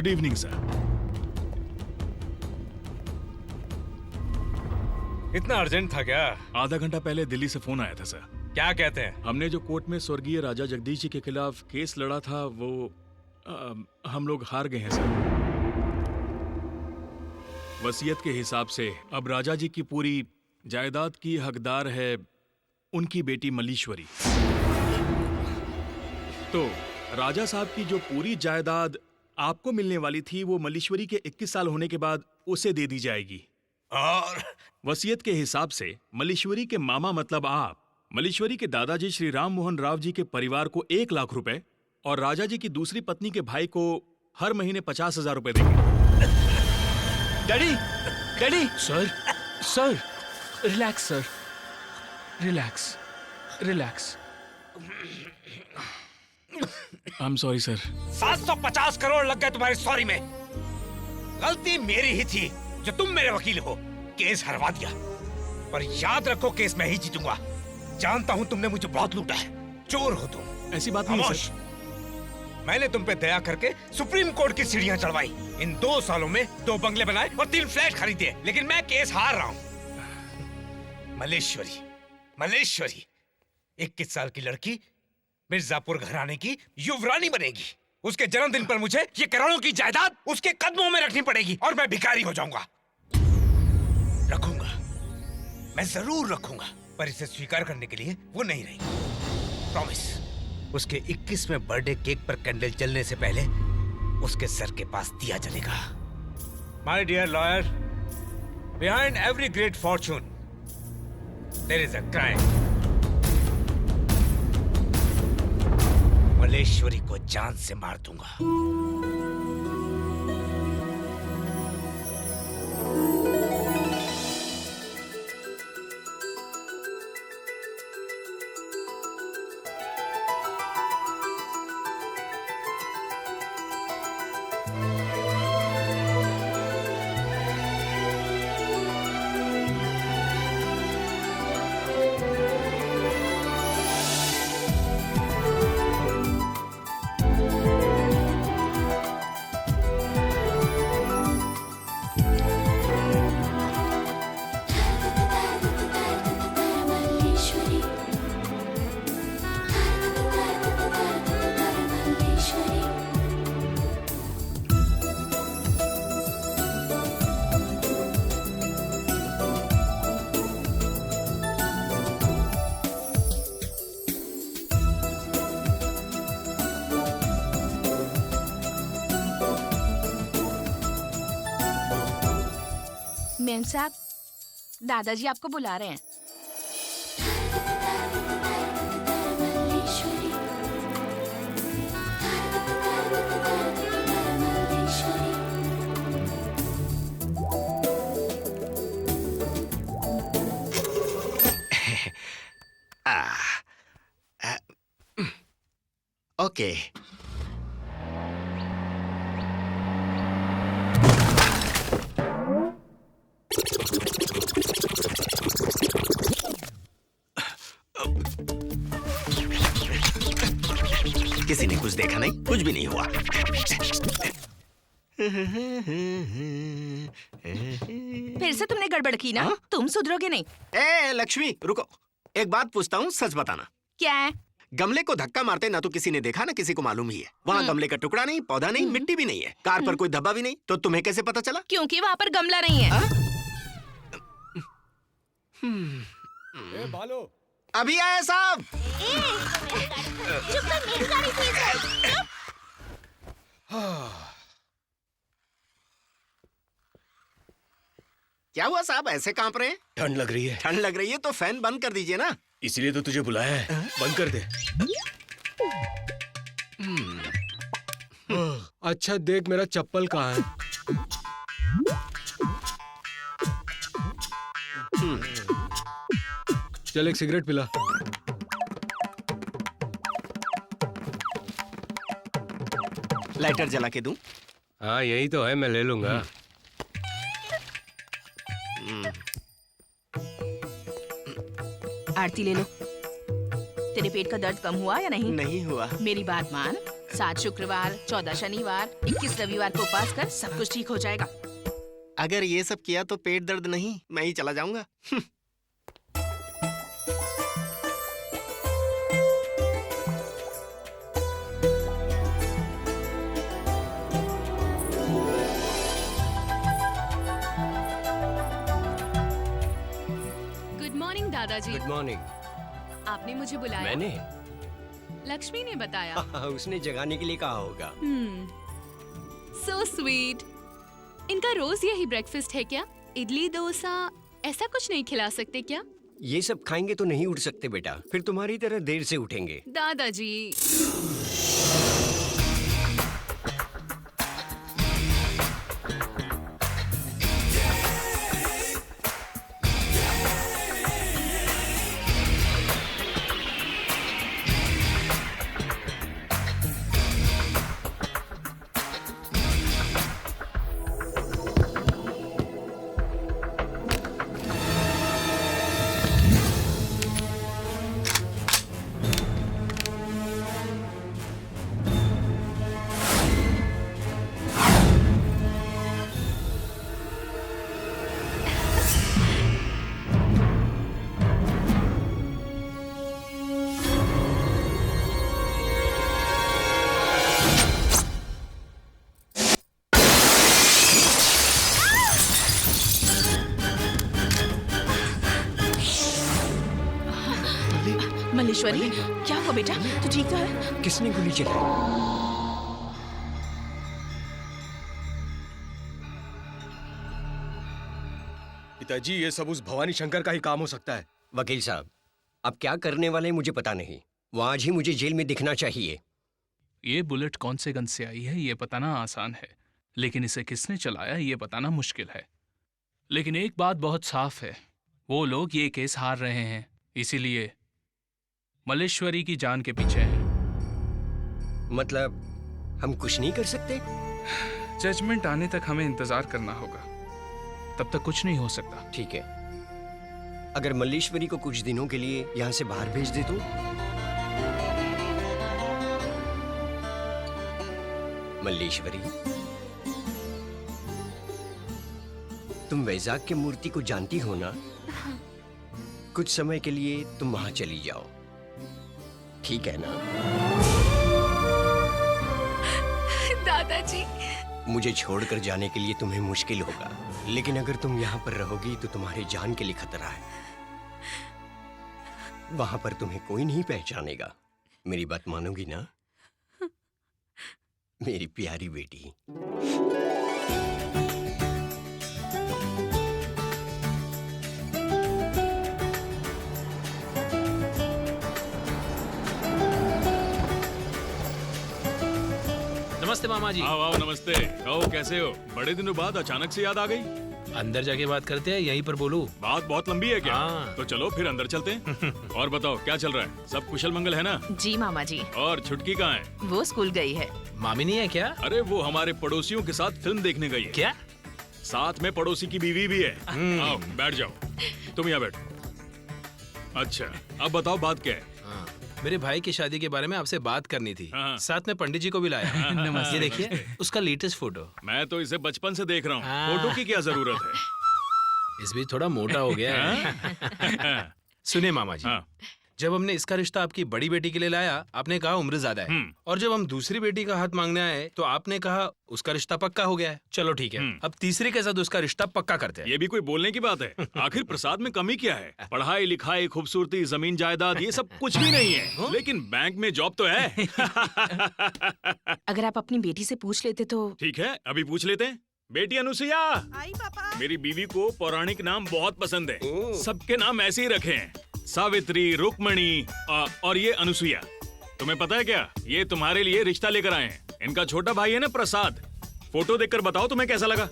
Good evening sir. इतना urgent था क्या? आधा घंटा पहले दिल्ली से फोन आया था सर। क्या कहते हैं? हमने जो कोर्ट में स्वर्गीय राजा जगदीश जी के खिलाफ केस लड़ा था वो हम लोग हार गए हैं सर। वसीयत के हिसाब से अब राजा जी की पूरी जायदाद की हकदार है उनकी बेटी मल्लीश्वरी। तो राजा साहब की जो पूरी जायदाद आपको मिलने वाली थी वो मल्लीश्वरी के 21 साल होने के बाद उसे दे दी जाएगी। और वसीयत के हिसाब से मल्लीश्वरी के मामा मतलब आप मल्लीश्वरी के दादाजी श्री राम मोहन राव जी के परिवार को 1 लाख रुपए और राजा जी की दूसरी पत्नी के भाई को हर महीने 50,000 रुपए देंगे। Daddy, daddy, sir sir, relax sir, relax, relax. I am sorry sir. 750 crore लग गए तुम्हारी सॉरी में। गलती मेरी ही थी जो तुम मेरे वकील हो। केस हरवा दिया, पर याद रखो केस मैं ही जीतूंगा। जानता हूं तुमने मुझे बहुत लूटा है, चोर हो तुम। ऐसी बात नहीं है खामोश। सर। मैंने तुम पे दया करके सुप्रीम कोर्ट की सीढ़ियां चढ़वाई। इन 2 सालों में 2 बंगले बनाए और 3 फ्लैट खरीदे, लेकिन मैं केस हार रहा हूं। मल्लेश्वरी, मल्लेश्वरी 21 साल की लड़की मिर्जापुर घराने की युवरानी बनेगी। उसके जन्मदिन पर मुझे ये करोड़ों की जायदाद उसके कदमों में रखनी पड़ेगी और मैं भिखारी हो जाऊंगा। रखूंगा, मैं जरूर रखूंगा, पर इसे स्वीकार करने के लिए वो नहीं रहेगी। प्रॉमिस। उसके 21वें बर्थडे केक पर कैंडल जलने से पहले उसके सर के पास दिया जलेगा। My dear lawyer, behind every great fortune there is a crime. Malleshwari को जान से मार दूंगा। मेम साहब, दादाजी आपको बुला रहे हैं। ओके। किसी ने कुछ देखा नहीं, कुछ भी नहीं हुआ। फिर से तुमने गड़बड़ की ना? तुम सुधरोगे नहीं। ए लक्ष्मी, रुको, एक बात पूछता हूँ, सच बताना। क्या है? गमले को धक्का मारते ना तो किसी ने देखा ना किसी को मालूम ही है। वहाँ गमले का टुकड़ा नहीं, पौधा नहीं, मिट्टी भी नहीं है, कार पर कोई धब्बा भी नहीं, तो तुम्हें कैसे पता चला? क्योंकि वहाँ पर गमला नहीं है। बालो, अभी आया साहब। क्या हुआ साहब, ऐसे कांप रहे हैं? ठंड लग रही है। ठंड लग रही है तो फैन बंद कर दीजिए ना। इसीलिए तो तुझे बुलाया है। बंद कर दे। अच्छा देख मेरा चप्पल कहाँ है? चल एक सिगरेट पिला। लाइटर जला के दूं? हाँ यही तो है, मैं ले लूंगा। आरती ले लो। तेरे पेट का दर्द कम हुआ या नहीं? नहीं हुआ। मेरी बात मान, 7 शुक्रवार, 14 शनिवार, 21 रविवार को उपवास कर, सब कुछ ठीक हो जाएगा। अगर ये सब किया तो पेट दर्द नहीं, मैं ही चला जाऊंगा। गुड मॉर्निंग दादाजी। Good morning. आपने मुझे बुलाया? मैंने लक्ष्मी ने बताया। उसने जगाने के लिए कहा होगा। So sweet. इनका रोज यही ब्रेकफास्ट है क्या? इडली डोसा ऐसा कुछ नहीं खिला सकते क्या? ये सब खाएंगे तो नहीं उठ सकते बेटा, फिर तुम्हारी तरह देर से उठेंगे। दादाजी मल्लेश्वरी, क्या हुआ बेटा? तू ठीक तो है? किसने गोली चलाई? पिताजी ये सब उस भवानी शंकर का ही काम हो सकता है। वकील साहब, अब क्या करने वाले हैं मुझे पता नहीं। वो आज ही मुझे जेल में दिखना चाहिए। ये बुलेट कौन से गन से आई है ये बताना आसान है, लेकिन इसे किसने चलाया ये बताना मुश्किल है। लेकिन एक बात बहुत साफ है, वो लोग ये केस हार रहे हैं, इसीलिए मल्लेश्वरी की जान के पीछे हैं। मतलब हम कुछ नहीं कर सकते? जजमेंट आने तक हमें इंतजार करना होगा, तब तक कुछ नहीं हो सकता। ठीक है, अगर मल्लेश्वरी को कुछ दिनों के लिए यहाँ से बाहर भेज दे तो? मल्लेश्वरी, तुम वैजाग के मूर्ति को जानती हो ना? कुछ समय के लिए तुम वहां चली जाओ, ठीक है ना? दादाजी मुझे छोड़कर जाने के लिए तुम्हें मुश्किल होगा, लेकिन अगर तुम यहाँ पर रहोगी तो तुम्हारे जान के लिए खतरा है। वहां पर तुम्हें कोई नहीं पहचानेगा। मेरी बात मानोगी ना, मेरी प्यारी बेटी? नमस्ते मामा जी। आओ आओ, नमस्ते। कहो कैसे हो? बड़े दिनों बाद अचानक से याद आ गई। अंदर जाके बात करते हैं, यहीं पर बोलूं? बात बहुत लंबी है क्या? हाँ। तो चलो फिर अंदर चलते हैं। और बताओ क्या चल रहा है? सब कुशल मंगल है ना? जी मामा जी, और छुटकी कहाँ है? वो स्कूल गई है। मामी नहीं है क्या? अरे वो हमारे पड़ोसियों के साथ फिल्म देखने गई है। क्या? साथ में पड़ोसी की बीवी भी है। आओ बैठ जाओ। तुम यहाँ बैठो। अच्छा अब बताओ बात क्या है? हाँ, मेरे भाई की शादी के बारे में आपसे बात करनी थी। हाँ। साथ में पंडित जी को भी लाया। नमस्ते, ये देखिए उसका लेटेस्ट फोटो। मैं तो इसे बचपन से देख रहा हूँ। हाँ। फोटो की क्या जरूरत है? इस भी थोड़ा मोटा हो गया है। सुनिए मामा जी, हाँ। जब हमने इसका रिश्ता आपकी बड़ी बेटी के लिए लाया, आपने कहा उम्र ज्यादा है। और जब हम दूसरी बेटी का हाथ मांगने आए तो आपने कहा उसका रिश्ता पक्का हो गया है। चलो ठीक है, अब तीसरे के साथ उसका रिश्ता पक्का करते हैं। ये भी कोई बोलने की बात है? आखिर प्रसाद में कमी क्या है? पढ़ाई लिखाई, खूबसूरती, जमीन जायदाद, ये सब कुछ भी नहीं है, लेकिन बैंक में जॉब तो है। अगर आप अपनी बेटी से पूछ लेते तो। ठीक है, अभी पूछ लेते हैं। बेटी अनुसुईया, आई पापा। मेरी बीवी को पौराणिक नाम बहुत पसंद है। सबके नाम ऐसे ही रखे हैं, सावित्री, रुक्मणी और ये अनुसुईया। तुम्हें पता है क्या, ये तुम्हारे लिए रिश्ता लेकर आए हैं। इनका छोटा भाई है ना प्रसाद। फोटो देखकर बताओ तुम्हें कैसा लगा।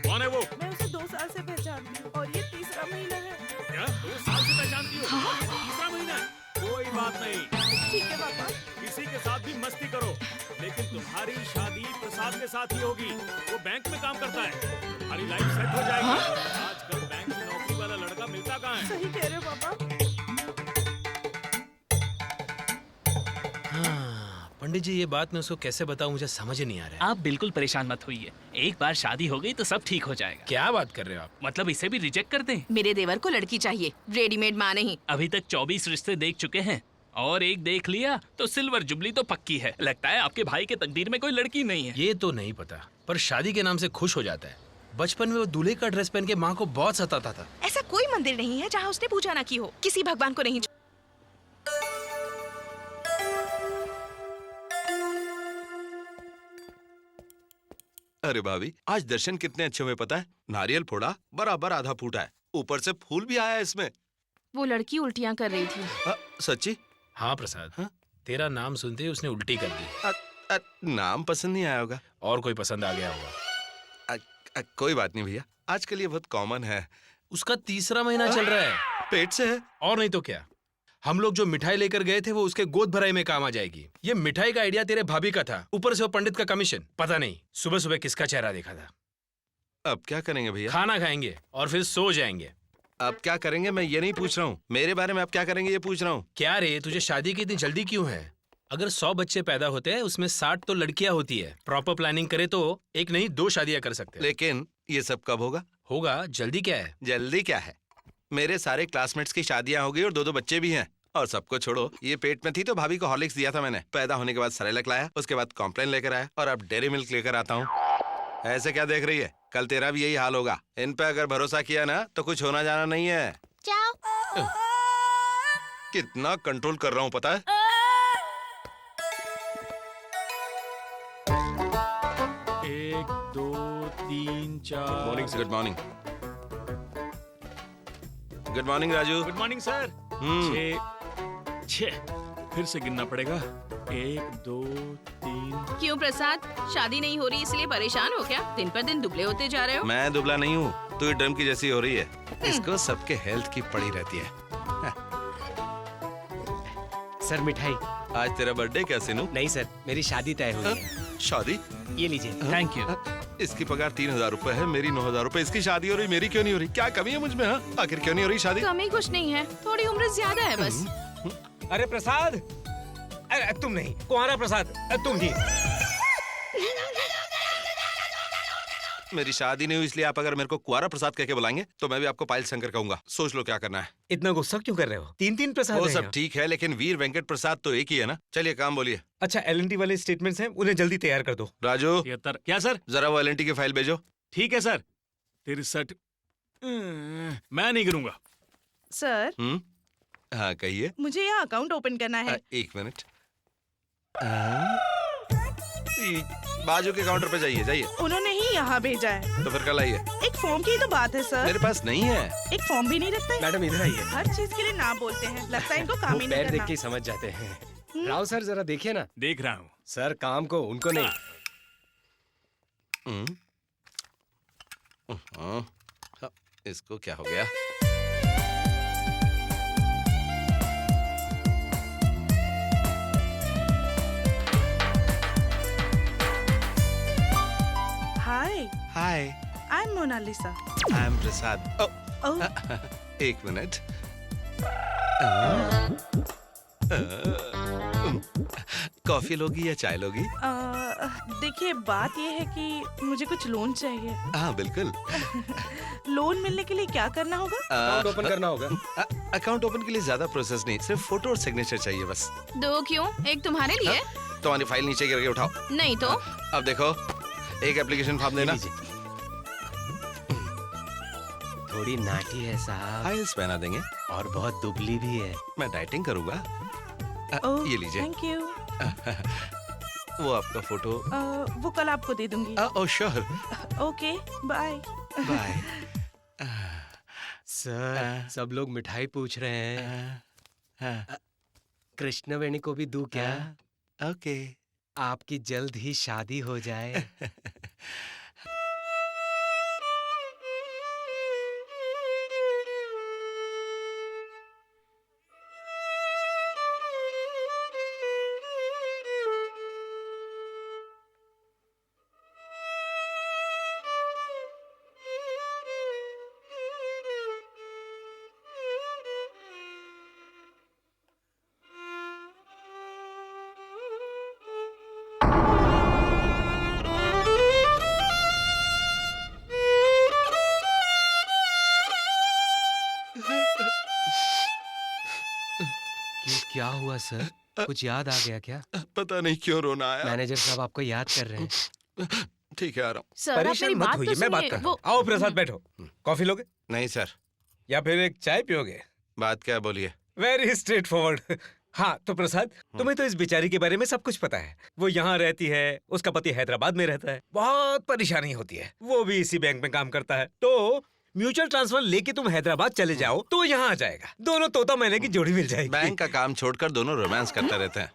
कौन है वो? मैं उसे 2 साल से पहचानती हूँ और ये तीसरा महीना है। क्या 2 साल से पहचानती हो? तीसरा महीना है? कोई बात नहीं, ठीक है पापा। किसी के साथ भी मस्ती करो, लेकिन तुम्हारी शादी प्रसाद के साथ ही होगी। वो बैंक में काम करता है। तुम्हारी तुम्हारी लाइफ सेट हो जाएगी। आजकल बैंक में नौकरी वाला लड़का मिलता कहाँ है? सही कह रहे हो पापा। हाँ, पंडित जी ये बात मैं उसको कैसे बताऊं, मुझे समझ ही नहीं आ रहा है। आप बिल्कुल परेशान मत होइए, एक बार शादी हो गई तो सब ठीक हो जाएगा। क्या बात कर रहे हो आप? मतलब इसे भी रिजेक्ट कर दें? मेरे देवर को लड़की चाहिए, रेडीमेड माँ नहीं। अभी तक 24 रिश्ते देख चुके हैं और एक देख लिया तो सिल्वर जुबली तो पक्की है। लगता है आपके भाई के तकदीर में कोई लड़की नहीं है। ये तो नहीं पता, पर शादी के नाम से खुश हो जाता है। बचपन में वो दूल्हे का ड्रेस पहन के माँ को बहुत सताता था। ऐसा कोई मंदिर नहीं है जहाँ उसने पूजा ना की हो। किसी भगवान को नहीं। अरे भाभी, आज दर्शन कितने अच्छे हुए पता है? नारियल फोड़ा, बराबर आधा फूटा है, ऊपर से फूल भी आया है इसमें। वो लड़की उल्टियाँ कर रही थी। सच्ची? हाँ प्रसाद, हाँ? तेरा नाम सुनते ही उसने उल्टी कर दी। नाम पसंद नहीं आया होगा। और कोई पसंद आ गया होगा। कोई बात नहीं भैया, आजकल ये बहुत कॉमन है। उसका तीसरा महीना चल रहा है, पेट से है। और नहीं तो क्या। हम लोग जो मिठाई लेकर गए थे वो उसके गोद भराई में काम आ जाएगी। ये मिठाई का आइडिया तेरे भाभी का था, ऊपर से वो पंडित का कमीशन। पता नहीं सुबह सुबह किसका चेहरा देखा था। अब क्या करेंगे भैया? खाना खाएंगे और फिर सो जाएंगे। अब क्या करेंगे मैं ये नहीं पूछ रहा हूँ, मेरे बारे में आप क्या करेंगे ये पूछ रहा हूँ। क्या रे, तुझे शादी की इतनी जल्दी क्यों है? अगर 100 बच्चे पैदा होते हैं उसमें 60 तो लड़कियां होती है। प्रॉपर प्लानिंग करे तो एक नहीं 2 शादियां कर सकते हैं। लेकिन ये सब कब होगा? होगा, जल्दी क्या है? जल्दी क्या है, मेरे सारे क्लासमेट्स की शादियां हो गई और 2-2 बच्चे भी हैं। और सबको छोड़ो, ये पेट में थी तो भाभी को हॉर्लिक्स दिया था मैंने। पैदा होने के बाद सेरेलैक लाया, उसके बाद कॉम्प्लेन लेकर आया और अब डेयरी मिल्क लेकर आता हूँ। ऐसे क्या देख रही है? कल तेरा भी यही हाल होगा। इन पे अगर भरोसा किया ना तो कुछ होना जाना नहीं है। जाओ। कितना कंट्रोल कर रहा हूँ पता है? 1 2 3 4। Morning. Good morning. Good morning Raju. Good morning sir. 6 फिर से गिनना पड़ेगा। 1 2 3। क्यों प्रसाद, शादी नहीं हो रही इसलिए परेशान हो क्या? दिन पर दिन दुबले होते जा रहे हो। मैं दुबला नहीं हूँ, तू ड्रम की जैसी हो रही है। इसको सबके हेल्थ की पड़ी रहती है। सर मिठाई। आज तेरा बर्थडे क्या सिनू? नहीं सर, मेरी शादी तय हुई है। शादी? ये लीजिए। Thank you. इसकी पगार 3000 रुपए है, मेरी 9000 रुपए। इसकी शादी हो रही, मेरी क्यों नहीं हो रही? क्या कमी है मुझ में? हाँ, आखिर क्यों नहीं हो रही शादी? कमी कुछ नहीं है, थोड़ी उम्र ज्यादा है बस। अरे प्रसाद, अरे तुम नहीं, कुंवारा प्रसाद, तुम ही। मेरी शादी नहीं हुई इसलिए आप अगर मेरे को कुंवारा प्रसाद कह के बुलाएंगे तो मैं भी आपको पायल शंकर कहूंगा। सोच लो क्या करना है। इतना गुस्सा क्यों कर रहे हो? 3-3 प्रसाद वो हैं सब यहाँ। ठीक है, लेकिन वीर वेंकट प्रसाद तो एक ही है ना। चलिए काम बोलिए। अच्छा, LNT वाले स्टेटमेंट्स हैं, उन्हें जल्दी तैयार कर दो। राजू, 73। क्या सर? जरा वो LNT की फाइल भेजो। ठीक है सर। 63। मैं नहीं गिरूंगा। सर, हाँ कहिए। मुझे यहाँ अकाउंट ओपन करना है। 1 मिनट। बाजू के काउंटर पे जाइए जाइए। उन्होंने ही यहाँ भेजा है। तो फिर कल आइए। एक फॉर्म की ही तो बात है सर। मेरे पास नहीं है। एक फॉर्म भी नहीं रखते। मैडम इधर आइए। हर चीज के लिए ना बोलते हैं, लगता है इनको काम वो ही नहीं पैर देख करना। के ही समझ जाते हैं। राव सर जरा देखिए ना। देख रहा हूँ सर, काम को उनको नहीं। इसको क्या हो गया? Hi, hi, I am Monalisa. I am Prasad. Oh, 1 minute. Coffee लोगी या चाय लोगी? देखिए बात ये है कि मुझे कुछ लोन चाहिए। हाँ बिल्कुल। लोन मिलने के लिए क्या करना होगा? अकाउंट ओपन करना होगा। अकाउंट ओपन के लिए ज्यादा प्रोसेस नहीं, सिर्फ फोटो और सिग्नेचर चाहिए बस। 2 क्यों? एक तुम्हारे लिए। तुम्हारी फाइल नीचे गिर के उठाओ। नहीं तो अब देखो, एक एप्लीकेशन फॉर्म देना। थोड़ी नाटी है साहब फाइल्स पहना देंगे और बहुत दुबली भी है। मैं डाइटिंग करूंगा। ओह, ये लीजिए। Thank you. वो आपका फोटो। वो कल आपको दे दूंगी। Oh sure. Okay, bye. Bye. Sir, सब लोग मिठाई पूछ रहे हैं। कृष्णवेणी को भी दूं क्या? ओके। आपकी जल्द ही शादी हो जाए। ये क्या हुआ सर? कुछ याद आ गया क्या? पता नहीं क्यों रोना आया। मैनेजर साहब आपको याद कर रहे हैं। ठीक है, आ रहा हूँ। सर आप परेशान मेरी मत बात होइए, तो मैं बात सुनिए। कर रहा वो हूँ। आओ प्रसाद बैठो। कॉफी लोगे नहीं सर। या फिर एक चाय पियोगे? बात क्या है, बोलिए। Very straight forward. हाँ तो प्रसाद, तुम्हें तो इस बेचारी के बारे में सब कुछ पता है। वो यहाँ रहती है, उसका पति हैदराबाद में रहता है, बहुत परेशानी होती है। वो भी इसी बैंक में काम करता है। तो म्यूचुअल ट्रांसफर लेके तुम हैदराबाद चले जाओ तो यहाँ आ जाएगा। दोनों तोता मैने की जोड़ी मिल जाएगी। बैंक का काम छोड़कर दोनों रोमांस करते रहते हैं।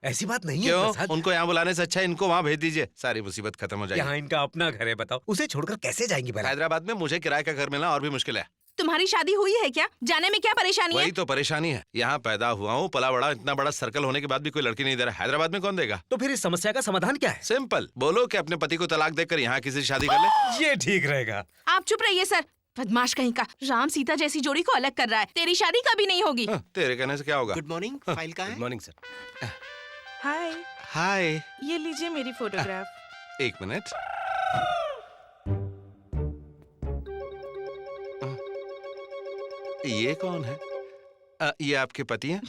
ऐसी बात नहीं है क्यों? प्रसाद। उनको यहाँ बुलाने से अच्छा इनको वहाँ भेज दीजिए, सारी मुसीबत खत्म हो जाएगी। यहाँ इनका अपना घर है, बताओ उसे छोड़कर कैसे जाएंगी भला? हैदराबाद में मुझे किराए का घर मिलना और भी मुश्किल है। तुम्हारी शादी हुई है क्या? जाने में क्या परेशानी है? वही तो परेशानी है। यहाँ पैदा हुआ हूँ, पला बड़ा, इतना बड़ा सर्कल होने के बाद भी कोई लड़की नहीं दे रहा। हैदराबाद में कौन देगा? तो फिर इस समस्या का समाधान क्या है? सिंपल, बोलो कि अपने पति को तलाक देकर यहाँ किसी से शादी कर ले। ये ठीक रहेगा। आप चुप रहिए सर। बदमाश कहीं का, राम सीता जैसी जोड़ी को अलग कर रहा है। तेरी शादी कभी नहीं होगी। तेरे कहने से क्या होगा? गुड मॉर्निंग, फाइल कहाँ है? Good morning sir. Hi, hi, ये लीजिए मेरी फोटोग्राफ। एक मिनट। ये कौन है? ये आपके पति हैं?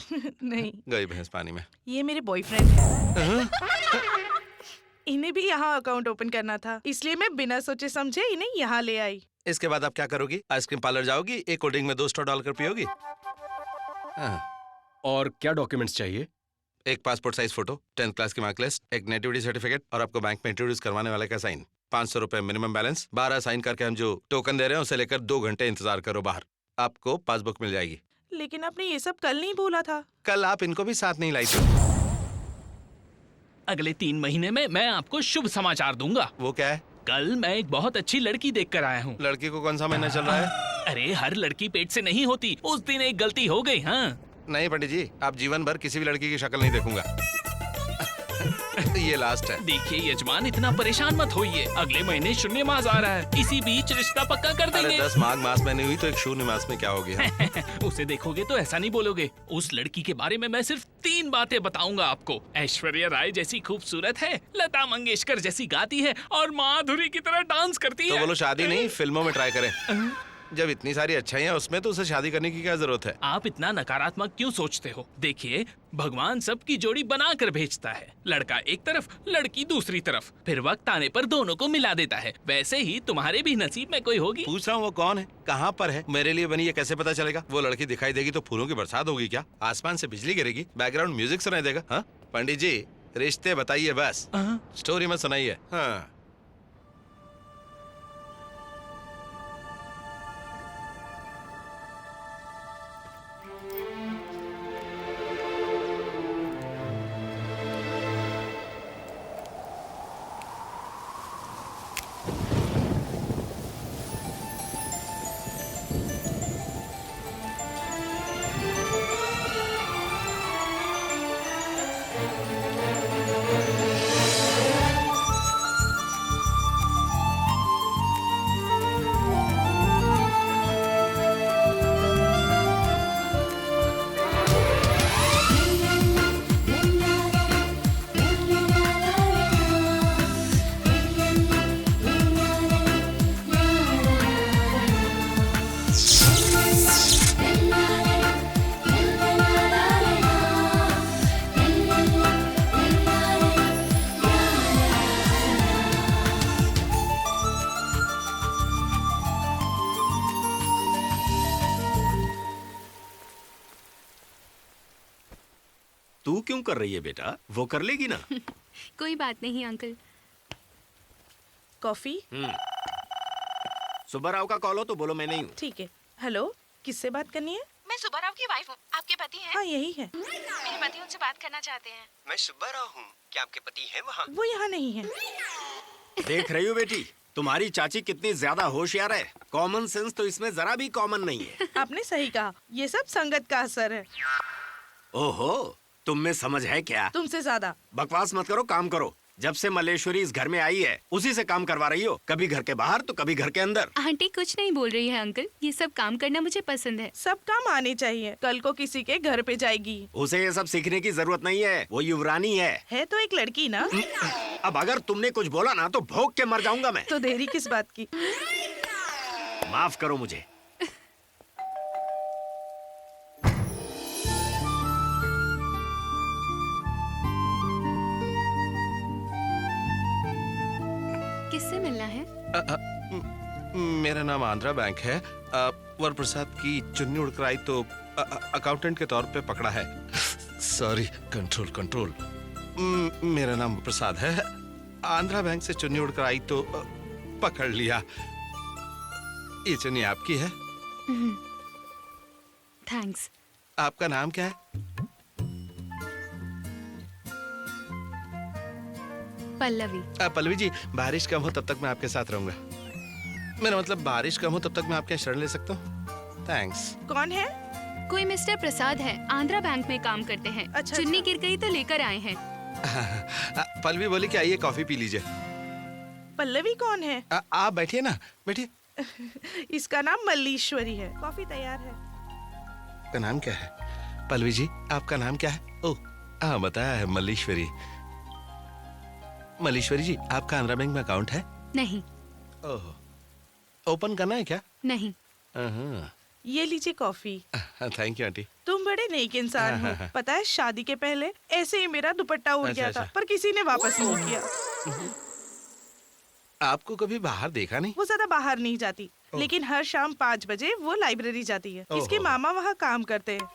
नहीं, गई भैंस पानी में। ये मेरे बॉयफ्रेंड है। इन्हें भी यहाँ अकाउंट ओपन करना था, इसलिए मैं बिना सोचे समझे इन्हें यहाँ ले आई। इसके बाद आप क्या करोगी? आइसक्रीम पार्लर जाओगी, एक कोल्ड ड्रिंक में 2 स्ट्रॉ डालकर पियोगी? और क्या डॉक्यूमेंट्स चाहिए? एक passport size photo, 10th class की मार्कलिस्ट, एक नेटिविटी सर्टिफिकेट और आपको बैंक में इंट्रोड्यूस करवाने वाले का साइन। 500 रुपए मिनिमम बैलेंस। 12 साइन करके हम जो टोकन दे रहे हैं उसे लेकर 2 घंटे इंतजार करो बाहर, आपको पासबुक मिल जाएगी। लेकिन आपने ये सब कल नहीं बोला था। कल आप इनको भी साथ नहीं लाई थी। अगले 3 महीने में मैं आपको शुभ समाचार दूंगा। वो क्या है? कल मैं एक बहुत अच्छी लड़की देख कर आया हूँ। लड़की को कौन सा महीना चल रहा है? अरे हर लड़की पेट से नहीं होती, उस दिन एक गलती हो गई। हाँ नहीं पंडित जी, आप जीवन भर किसी भी लड़की की शक्ल नहीं देखूंगा। ये लास्ट है। देखिए यजमान, इतना परेशान मत होइए। अगले महीने शून्य मास आ रहा है, इसी बीच रिश्ता पक्का कर अरे देंगे। 10 माघ मास में नहीं हुई तो एक शून्य मास में क्या हो गया? उसे देखोगे तो ऐसा नहीं बोलोगे। उस लड़की के बारे में मैं सिर्फ 3 बातें बताऊंगा आपको। ऐश्वर्या राय जैसी खूबसूरत है, लता मंगेशकर जैसी गाती है और माधुरी की तरह डांस करती तो है। बोलो शादी नहीं, फिल्मों में ट्राई करें। जब इतनी सारी अच्छाइयाँ उसमें तो उसे शादी करने की क्या जरूरत है? आप इतना नकारात्मक क्यों सोचते हो? देखिए, भगवान सबकी जोड़ी बना कर भेजता है। लड़का एक तरफ, लड़की दूसरी तरफ, फिर वक्त आने पर दोनों को मिला देता है। वैसे ही तुम्हारे भी नसीब में कोई होगी। पूछ रहा हूँ वो कौन है, कहाँ पर है, मेरे लिए बनी, ये कैसे पता चलेगा? वो लड़की दिखाई देगी तो फूलों की बरसात होगी क्या? आसमान से बिजली गिरेगी, बैकग्राउंड म्यूजिक सुनाई देगा? हाँ पंडित जी, रिश्ते बताइए बस, स्टोरी मत सुनाइए। हाँ तू क्यों कर रही है बेटा? वो कर लेगी ना। कोई बात नहीं अंकल। कॉफी? सुब्बाराव का कॉल हो तो बोलो मैं नहीं हूँ। ठीक है। हेलो, किससे बात करनी है? मैं सुब्बाराव की वाइफ हूँ। आपके पति हैं? हाँ यही है। मेरे पति उनसे बात करना चाहते हैं। मैं सुब्बाराव हूँ, क्या आपके पति हैं वहाँ? वो यहाँ नहीं है। देख रही हो बेटी, तुम्हारी चाची कितनी ज्यादा होशियार है। कॉमन सेंस तो इसमें जरा भी कॉमन नहीं है। आपने सही कहा, ये सब संगत का असर है। ओहो, तुम में समझ है क्या? तुमसे ज्यादा। बकवास मत करो, काम करो। जब से मल्लेश्वरी इस घर में आई है उसी से काम करवा रही हो, कभी घर के बाहर तो कभी घर के अंदर। आंटी कुछ नहीं बोल रही है अंकल, ये सब काम करना मुझे पसंद है। सब काम आने चाहिए, कल को किसी के घर पे जाएगी। उसे ये सब सीखने की जरूरत नहीं है, वो युवरानी है तो एक लड़की ना। अब अगर तुमने कुछ बोला ना तो भौंक के मर जाऊंगा मैं। तो देरी किस बात की? माफ करो मुझे। मेरा नाम आंध्रा बैंक है। वर प्रसाद की चुन्नी उड़कर आई तो अकाउंटेंट के तौर पे पकड़ा है। Sorry, control control. मेरा नाम प्रसाद है। आंध्रा बैंक से चुन्नी उड़कर आई तो पकड़ लिया। ये चुन्नी आपकी है? थैंक्स। आपका नाम क्या है? पल्लवी। पल्लवी जी, बारिश कम हो तब तक मैं आपके साथ रहूंगा। मेरा मतलब बारिश कम हो तब तक मैं आपके यहाँ शरण ले सकता हूँ? थैंक्स। कौन है? कोई मिस्टर प्रसाद है, आंध्रा बैंक में काम करते हैं। अच्छा, चुन्नी गिर गई तो लेकर आए हैं। पल्लवी बोली कि आइए कॉफी पी लीजिए। पल्लवी कौन है? आप बैठिए ना, बैठिए। इसका नाम मल्लीश्वरी है। कॉफी तैयार है। आपका नाम क्या है? पल्लवी जी, आपका नाम क्या है? ओह, हाँ बताया है, मल्लीश्वरी। मल्लीश्वरी जी, आपका आंध्रा बैंक में अकाउंट है? नहीं। ओह, ओपन करना है क्या? नहीं। ये लीजिए कॉफी। Thank you aunty. तुम बड़े नेक इंसान हो। पता है, शादी के पहले ऐसे ही मेरा दुपट्टा उड़ गया था, पर किसी ने वापस नहीं किया। आपको कभी बाहर देखा नहीं? वो ज्यादा बाहर नहीं जाती, लेकिन हर शाम 5 बजे वो लाइब्रेरी जाती है। इसके मामा वहाँ काम करते हैं।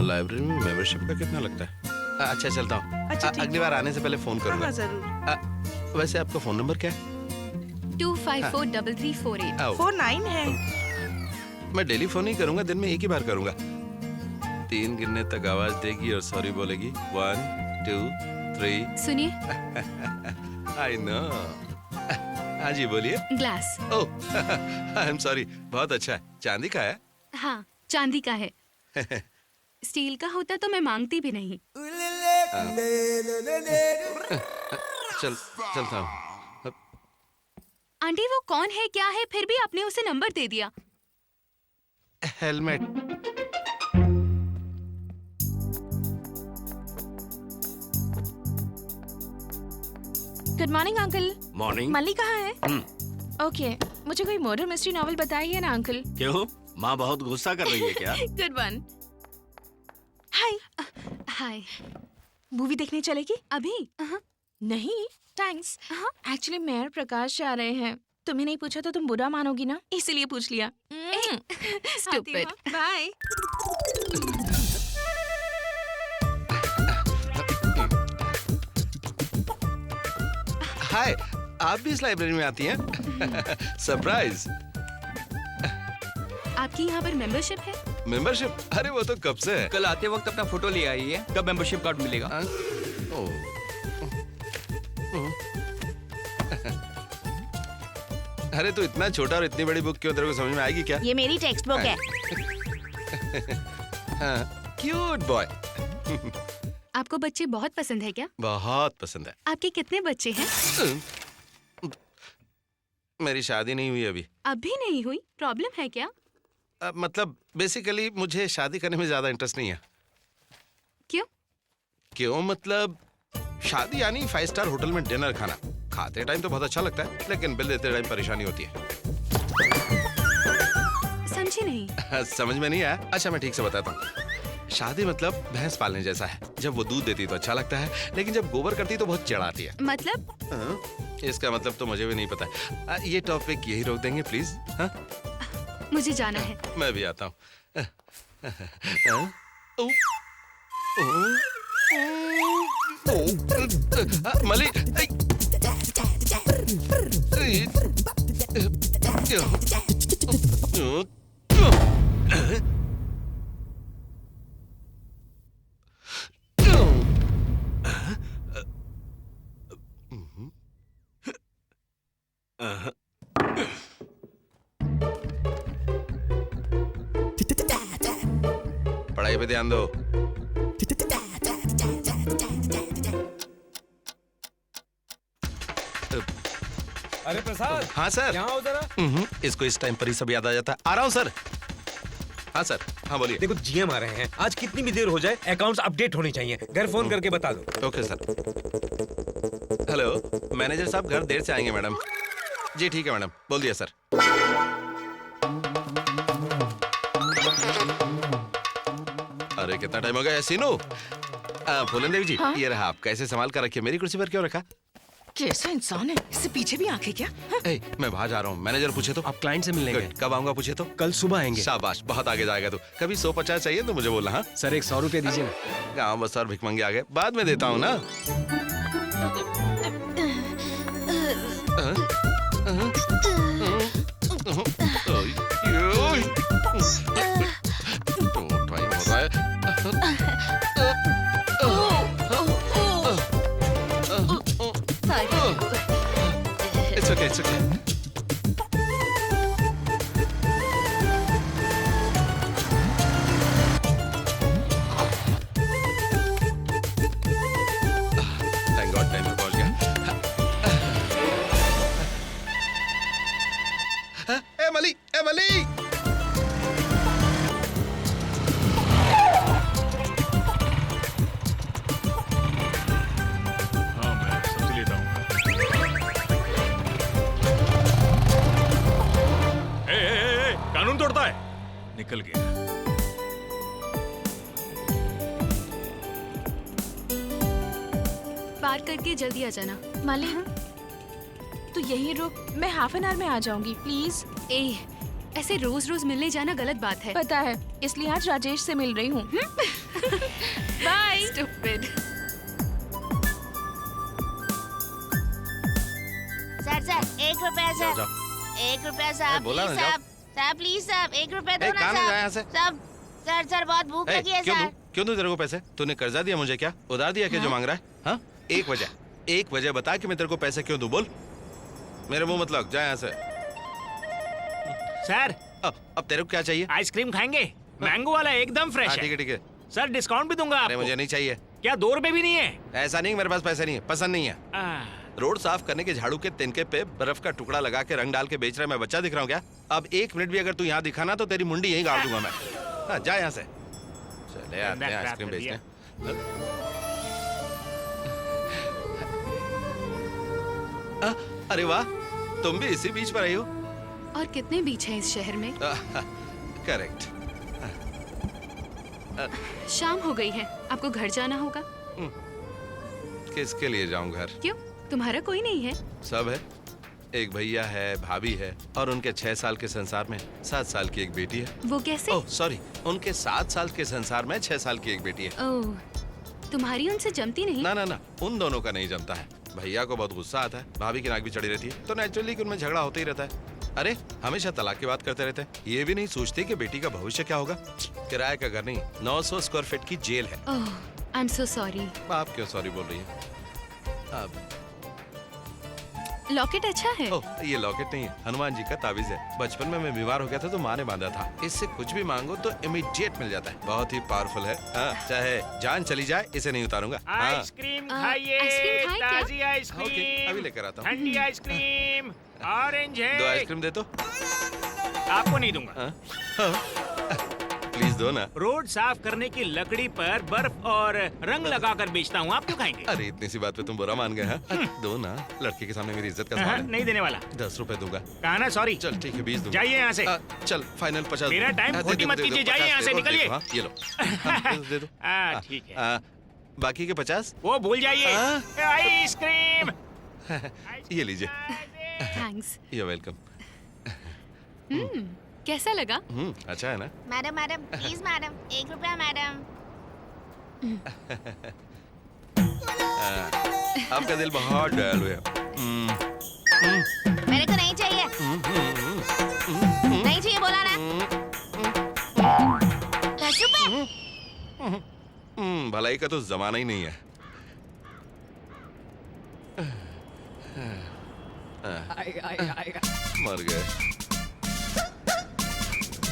लाइब्रेरी में मेंबरशिप का कितना लगता है? अच्छा, चलता हूँ। अच्छा, अगली बार आने से पहले फोन करूंगा। हाँ, जरूर। वैसे आपका फोन नंबर क्या है? 2543348। 49 है। मैं डेली फोन नहीं करूंगा, दिन में एक ही बार करूंगा। 3 गिनने तक आवाज देगी और सॉरी बोलेगी। 1 2 3। सुनिए। I know. हाँ जी, बोलिए। Glass. Oh, I am sorry. बहुत अच्छा है। चांदी का है? हाँ, चांदी का है। स्टील का होता तो मैं मांगती भी नहीं। चलता हूँ। आंटी, वो कौन है, क्या है, फिर भी आपने उसे नंबर दे दिया। Helmet. Good morning uncle. Morning. Malli कहाँ है? ओके, मुझे कोई मर्डर मिस्ट्री नॉवेल बताइए ना अंकल। क्यों, माँ बहुत गुस्सा कर रही है क्या? Good one. Hi. Hi. Movie देखने चलेगी? अभी? नहीं, थैंक्स। एक्चुअली मेयर प्रकाश जा रहे हैं। तुम्हें नहीं पूछा तो तुम बुरा मानोगी ना, इसलिए पूछ लिया। स्टूपिड। बाय। हाय, आप भी इस लाइब्रेरी में आती हैं? सरप्राइज। आपकी यहाँ पर मेंबरशिप है? मेंबरशिप? अरे वो तो कब से है। कल आते वक्त अपना फोटो ले आई है। कब मेंबरशिप कार्ड मिलेगा? अरे तो इतना छोटा और इतनी बड़ी बुक क्यों, तेरे को समझ में आएगी क्या? ये मेरी टेक्स्ट बुक है। Cute boy. आपको बच्चे बहुत पसंद है क्या? बहुत पसंद है। आपके कितने बच्चे हैं? मेरी शादी नहीं हुई अभी। अभी नहीं हुई? प्रॉब्लम है क्या? मतलब बेसिकली मुझे शादी करने में ज्यादा इंटरेस्ट नहीं है। क्यों? क्यों मतलब, शादी यानी 5 स्टार होटल में डिनर खाना। खाते टाइम तो बहुत अच्छा लगता है, लेकिन बिल देते टाइम परेशानी होती है। समझी नहीं। समझ में नहीं आया? अच्छा, मैं ठीक से बताता हूँ। शादी मतलब भैंस पालने जैसा है। जब वो दूध देती तो अच्छा लगता है, लेकिन जब गोबर करती तो बहुत चिढ़ाती है। मतलब? इसका मतलब तो मुझे भी नहीं पता। ये टॉपिक यही रोक देंगे प्लीज। हाँ, मुझे जाना है। मैं भी आता हूँ। मलिक, पढ़ाई पे ध्यान दो। अरे प्रसाद। हाँ सर। यहाँ आओ जरा। इसको इस टाइम पर ही सब याद आ जाता है। आ रहा हूँ सर। हाँ सर, हाँ बोलिए। देखो, जीएम आ रहे हैं। आज कितनी भी देर हो जाए, अकाउंट्स अपडेट होने चाहिए। घर फोन करके बता दो। Okay sir. हेलो, मैनेजर साहब घर देर से आएंगे मैडम। जी ठीक है मैडम, बोल दिया सर। अरे कितना टाइम हो गया। सीनू, फूलन देवी जी, हाँ? ये रहा आपका। ऐसे संभाल कर रखिए। मेरी कुर्सी पर क्यों रखा? कैसा इंसान है, इससे पीछे भी आंखें क्या? ए, मैं बाहर जा रहा हूँ, मैनेजर पूछे तो? आप क्लाइंट से मिलने गए? कब आऊंगा पूछे तो? कल सुबह आएंगे। शाबाश, बहुत आगे जाएगा तू। कभी 150 चाहिए तो मुझे बोलना। हाँ सर, एक 100 रुपए दीजिए ना। गाँव बस और भिखमंगे आ गए, बाद में देता हूँ ना। टाइम हो रहा है। It's okay, it's okay. Thank God, time पे पहुंच गया। ए मली, ए मली! हाँ, मैं सब्जी लेता हूँ। कानून तोड़ता है। निकल गया। पार करके जल्दी आ जाना। मलिक, तू यहीं रुक, मैं हाफ एन आवर में आ जाऊंगी, प्लीज। ए, ऐसे रोज रोज मिलने जाना गलत बात है। पता है, इसलिए आज राजेश से मिल रही हूँ। बाय। Stupid. सर 1 रुपया जाओ, सर, जाओ। 1 रुपया साहब, बोला प्लीज ना, जाओ। साहब, साहब प्लीज साहब 1 रुपया दो ना कहाँ नहीं जाए यहाँ से? साहब। सर बहुत भूख लगी है क्यों सर। दूं? क्यों दूं तेरे को पैसे? तूने कर्जा दिया मुझे क्या? उधार दिया क्या जो मांग रहा है? हाँ? एक वजह बता कि मैं तेरे को पैसे क्यों दूं, बोल। मेरे मुंह मत लग, जा यहाँ से। सर अब तेरे को क्या चाहिए? आइसक्रीम खाएंगे? मैंगो वाला एकदम फ्रेश हाँ, है। ठीक है, ठीक है। सर डिस्काउंट भी दूंगा अरे आपको। मुझे नहीं चाहिए। क्या 2 रुपए भी नहीं है? ऐसा नहीं, मेरे पास पैसे नहीं है, पसंद नहीं है। रोड साफ करने के झाड़ू के तिनके पे बर्फ का टुकड़ा लगा के रंग डाल के बेच रहा है, मैं बच्चा दिख रहा हूँ क्या? अब 1 मिनट भी अगर तू यहाँ दिखाना तो तेरी मुंडी यहीं गाड़ दूंगा मैं। हाँ, जा यहाँ से। चले आते हैं आइसक्रीम बेचने। अरे वाह, तुम भी इसी बीच पर आई हो? और कितने बीच हैं इस शहर में? करेक्ट। शाम हो गई है, आपको घर जाना होगा। किसके लिए जाऊं घर? क्यों, तुम्हारा कोई नहीं है? सब है। एक भैया है, भाभी है, और उनके 6 साल के संसार में 7 साल की एक बेटी है। वो कैसे? ओह सॉरी, उनके 7 साल के संसार में 6 साल की एक बेटी है। ओह, तुम्हारी उनसे जमती नहीं? ना ना ना, उन दोनों का नहीं जमता है। भैया को बहुत गुस्सा आता है, भाभी की नाक भी चढ़ी रहती है, तो नेचुरली उनमें झगड़ा होता ही रहता है। अरे हमेशा तलाक की बात करते रहते हैं, ये भी नहीं सोचते कि बेटी का भविष्य क्या होगा। किराए का घर नहीं, 900 स्क्वायर फीट की जेल है। ओह, आई एम सो सॉरी। आप क्यों सॉरी बोल रही है? अब लॉकेट अच्छा है। ओह, ये लॉकेट नहीं है, हनुमान जी का ताबीज है। बचपन में मैं बीमार हो गया था तो माँ ने बांधा था। इससे कुछ भी मांगो तो इमीडिएट मिल जाता है, बहुत ही पावरफुल है। हाँ, चाहे जान चली जाए इसे नहीं उतारूंगा। हाँ। आइसक्रीम खाइए, आइसक्रीम खाएं क्या? ताजी आइसक्रीम। ओके, अभी लेकर आता हूँ। ठंडी आइसक्रीम, ऑरेंज है। 2 आइसक्रीम दे तो। आपको नहीं दूंगा। प्लीज दो ना। रोड साफ करने की लकड़ी पर बर्फ और रंग लगाकर बेचता हूँ, आप क्यों खाएंगे? अरे इतनी सी बात पे तुम बुरा मान गए हैं? दो ना, लड़के के सामने मेरी इज्जत का सवाल है। नहीं देने वाला। 10 रुपए दूंगा। कहा ना सॉरी। चल ठीक है, 20 दूंगा। जाइए यहाँ से। चल फाइनल 50। मेरा टाइम खोटी मत कीजिए, जाइए यहाँ से, निकलिए। ये लो। दे दो। ठीक है। बाकी के 50 वो भूल जाइए। आइसक्रीम। ये लीजिए। थैंक्स। You welcome. कैसा लगा? अच्छा है ना? मैडम प्लीज मैडम 1 रुपया मैडम। आपका दिल बहुत दयालु है। मेरे को नहीं चाहिए। नहीं चाहिए बोला ना। 10 रुपए। भलाई का तो जमाना ही नहीं है। मर गए।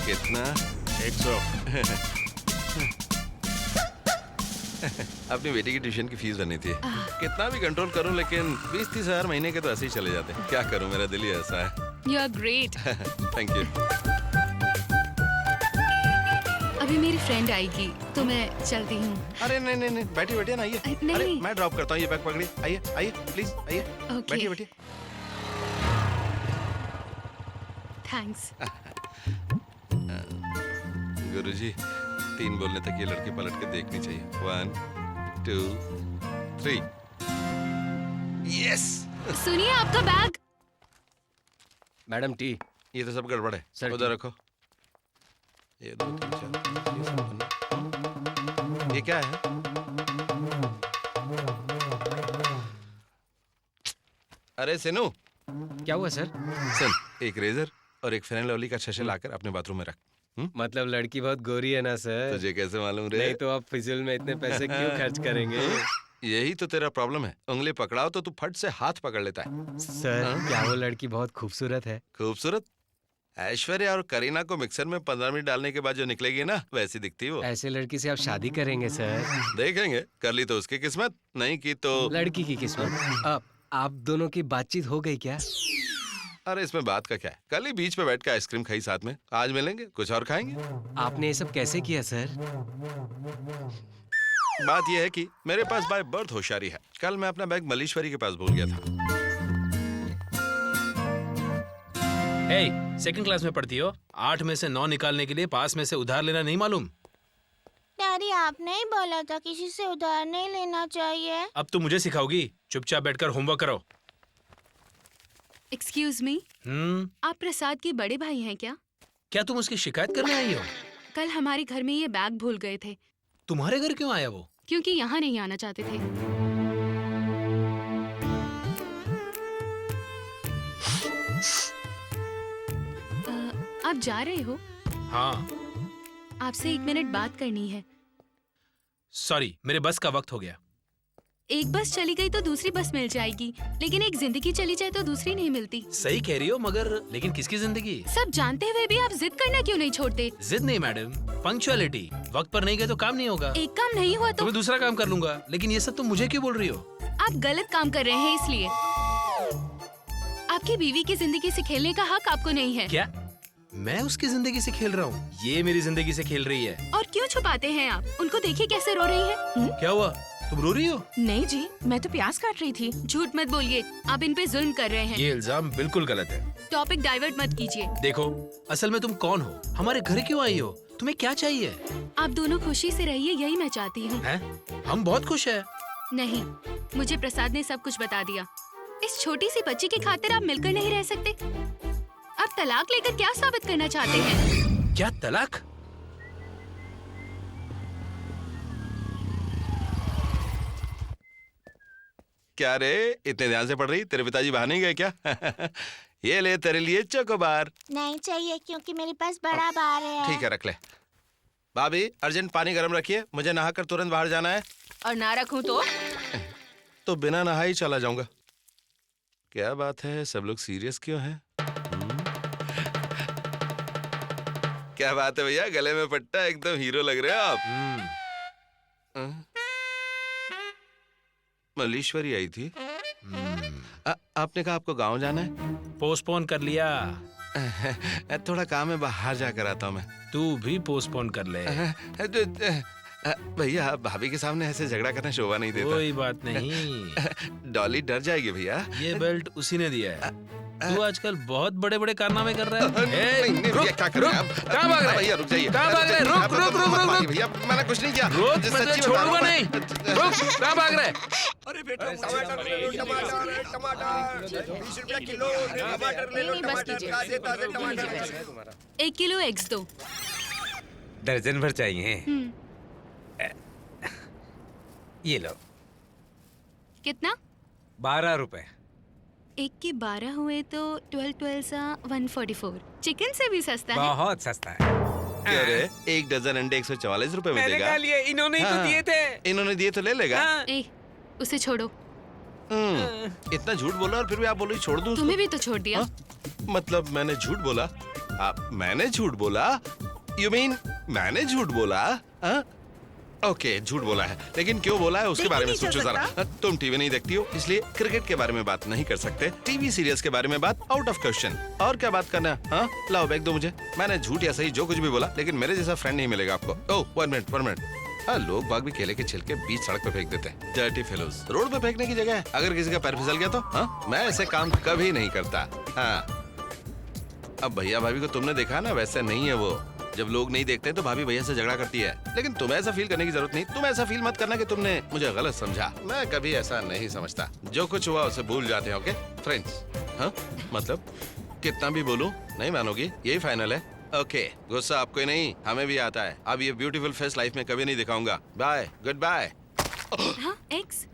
कितना? 100। अपनी बेटी की ट्यूशन की फीस भरनी थी। कितना भी कंट्रोल करूं लेकिन 20-30 हजार महीने के तो ऐसे ही चले जाते हैं। क्या करूं, मेरा दिल ही ऐसा है। You are great. Thank you. अभी मेरी फ्रेंड आएगी तो मैं चलती हूँ। अरे नहीं नहीं नहीं, बैठिए बैठिए ना, आइए। नहीं, अरे नहीं। मैं ड्रॉप करता हूँ, ये बैग पकड़िए। आइए आइए प्लीज, आइए। ओके। बैठिए बैठिए। थैंक्स। गुरुजी, 3 बोलने तक ये लड़की पलट के देखनी चाहिए। 1 2 3। यस। सुनिए आपका बैग। Madam T. ये तो सब गड़बड़ है सर, उधर रखो। ये 2 3 4 ये सब पन्ने। ये क्या है? अरे सिनू, क्या हुआ सर? सुन, एक रेजर और एक फेयर लवली का शैशे लाकर अपने बाथरूम में रख। मतलब लड़की बहुत गोरी है ना सर? तुझे कैसे मालूम रे? नहीं तो आप फिजूल में इतने पैसे क्यों खर्च करेंगे? यही तो तेरा प्रॉब्लम है, उंगली पकड़ाओ तो तू फट से हाथ पकड़ लेता है। सर क्या वो लड़की बहुत खूबसूरत है? खूबसूरत? ऐश्वर्या और करीना को मिक्सर में 15 मिनट डालने के बाद जो निकलेगी ना, वैसी दिखती वो। ऐसे लड़की से आप शादी करेंगे सर? देखेंगे, कर ली तो उसकी किस्मत, नहीं की तो लड़की की किस्मत। आप दोनों की बातचीत हो गई क्या? अरे इसमें बात का क्या है, कल ही बीच पे बैठ के आइसक्रीम खाई साथ में, आज मिलेंगे कुछ और खाएंगे। आपने ये सब कैसे किया सर? बात यह है कि मेरे पास बाय बर्थ होशियारी है। कल मैं अपना बैग मलेश्वरी के पास भूल गया था। सेकंड क्लास में पढ़ती हो, 8 में से 9 निकालने के लिए पास में से उधार लेना नहीं मालूम? डैडी आपने ही बोला था किसी से उधार नहीं लेना चाहिए। अब तुम मुझे सिखाओगी? चुपचाप बैठकर होमवर्क करो। एक्सक्यूज मी, आप प्रसाद के बड़े भाई हैं क्या? क्या तुम उसकी शिकायत करने आई हो? कल हमारे घर में ये बैग भूल गए थे। तुम्हारे घर क्यों आया वो? क्योंकि यहाँ नहीं आना चाहते थे। आप जा रहे हो? हाँ। आपसे 1 मिनट बात करनी है। सॉरी, मेरे बस का वक्त हो गया। एक बस चली गई तो दूसरी बस मिल जाएगी, लेकिन एक जिंदगी चली जाए तो दूसरी नहीं मिलती। सही कह रही हो, मगर लेकिन किसकी जिंदगी? सब जानते हुए भी आप जिद करना क्यों नहीं छोड़ते? जिद नहीं मैडम, पंक्चुअलिटी। वक्त पर नहीं गए तो काम नहीं होगा। एक काम नहीं हुआ तो मैं दूसरा काम कर लूंगा, लेकिन ये सब तुम मुझे क्यों बोल रही हो? आप गलत काम कर रहे हैं इसलिए। आपकी बीवी की जिंदगी से खेलने का हक आपको नहीं है। क्या मैं उसकी जिंदगी से खेल रहा हूँ? ये मेरी जिंदगी से खेल रही है। और क्यों छुपाते हैं आप? उनको देखिए कैसे रो रही है। क्या हुआ, तुम रो रही हो? नहीं जी, मैं तो प्याज काट रही थी। झूठ मत बोलिए, आप इन पे जुल्म कर रहे हैं। ये इल्जाम बिल्कुल गलत है। टॉपिक डाइवर्ट मत कीजिए। देखो, असल में तुम कौन हो, हमारे घर क्यों आई हो, तुम्हें क्या चाहिए? आप दोनों खुशी से रहिए, यही मैं चाहती हूँ। हम बहुत खुश हैं। नहीं, मुझे प्रसाद ने सब कुछ बता दिया। इस छोटी सी बच्ची की खातिर आप मिलकर नहीं रह सकते। आप तलाक लेकर क्या साबित करना चाहते हैं? क्या तलाक? क्या रे, इतने ध्यान से पढ़ रही? तेरे पिताजी बाहर नहीं गए क्या? ये ले तेरे लिए चोकोबार। नहीं चाहिए क्योंकि मेरे पास बड़ा बार है। ठीक है, रख ले। भाभी, अर्जेंट पानी गर्म रखिए, मुझे नहाकर तुरंत बाहर जाना है। और ना रखूं तो बिना नहा ही चला जाऊंगा। क्या बात है, सब लोग सीरियस क्यों हैं? क्या बात है भैया, गले में पट्टा, एकदम हीरो लग रहे हो आप। मलेश्वरी आई थी। आपने कहा आपको गांव जाना है? पोस्टपोन कर लिया। थोड़ा काम है, बाहर जाकर आता हूँ मैं। तू भी पोस्टपोन कर ले। भैया, भाभी के सामने ऐसे झगड़ा करना शोभा नहीं देता। कोई बात नहीं। डॉली डर जाएगी भैया। ये बेल्ट उसी ने दिया है। तू आजकल बहुत बड़े बड़े कारनामे कर रहा है। क्या कर रहे हैं आप? कहाँ भाग रहे हैं? भैया रुक जाइए। कहाँ भाग रहे हैं? रुक भैया, मैंने कुछ नहीं किया। रुक, मैं तुझे छोड़ूंगा नहीं। रुक, कहाँ भाग रहे हैं? अरे बेटा, टमाटर 20 रुपया किलो, टमाटर ले लो, ताजे ताजे टमाटर। 1 किलो एग्स दो। दर्जन भर चाहिए। ये लो। कितना? 12 रुपए। 1 के 12 हुए तो 12 सा 144। चिकन से भी सस्ता है। बहुत सस्ता है। क्या रे, 1 दर्जन अंडे 144 रुपए में मैंने देगा? कहा लिए, इन्होंने ही तो दिए थे। इन्होंने दिए तो ले लेगा। ए, उसे छोड़ो। इतना झूठ बोला और फिर भी आप बोलो छोड़ दूं? तुम्हें भी तो छोड़ दिया। मतलब मैंने झूठ बोला? मैंने झूठ बोला? यू मीन मैंने झूठ बोला? ओके, झूठ बोला है, लेकिन क्यों बोला है उसके बारे में सोचो जरा। तुम टीवी नहीं देखती हो, इसलिए क्रिकेट के बारे में बात नहीं कर सकते। टीवी सीरियल्स के बारे में बात आउट ऑफ क्वेश्चन। और क्या बात करना है? हाँ, लाओ बैग दो मुझे। मैंने झूठ या सही जो कुछ भी बोला, लेकिन मेरे जैसा फ्रेंड नहीं मिलेगा आपको। ओह, 1 मिनट। हाँ, लोग बाग भी केले के छिलके बीच सड़क पे फेंक देते हैं। Dirty fellows. रोड पे फेंकने की जगह है। अगर किसी का पैर फिसल गया तो? हाँ, मैं ऐसे काम कभी नहीं करता। हाँ, अब भैया भाभी को तुमने देखा ना, वैसे नहीं है वो। जब लोग नहीं देखते तो भाभी भैया से झगड़ा करती है, लेकिन तुम्हें ऐसा फील करने की जरूरत नहीं। तुम ऐसा फील मत करना कि तुमने मुझे गलत समझा। मैं कभी ऐसा नहीं समझता। जो कुछ हुआ उसे भूल जाते हैं। Okay friends? हाँ मतलब कितना भी बोलूं नहीं मानोगी, यही फाइनल है। ओके गुस्सा आपको ही नहीं हमें भी आता है। अब ये ब्यूटीफुल फेस लाइफ में कभी नहीं दिखाऊंगा। Bye, good bye. हाँ, एक्स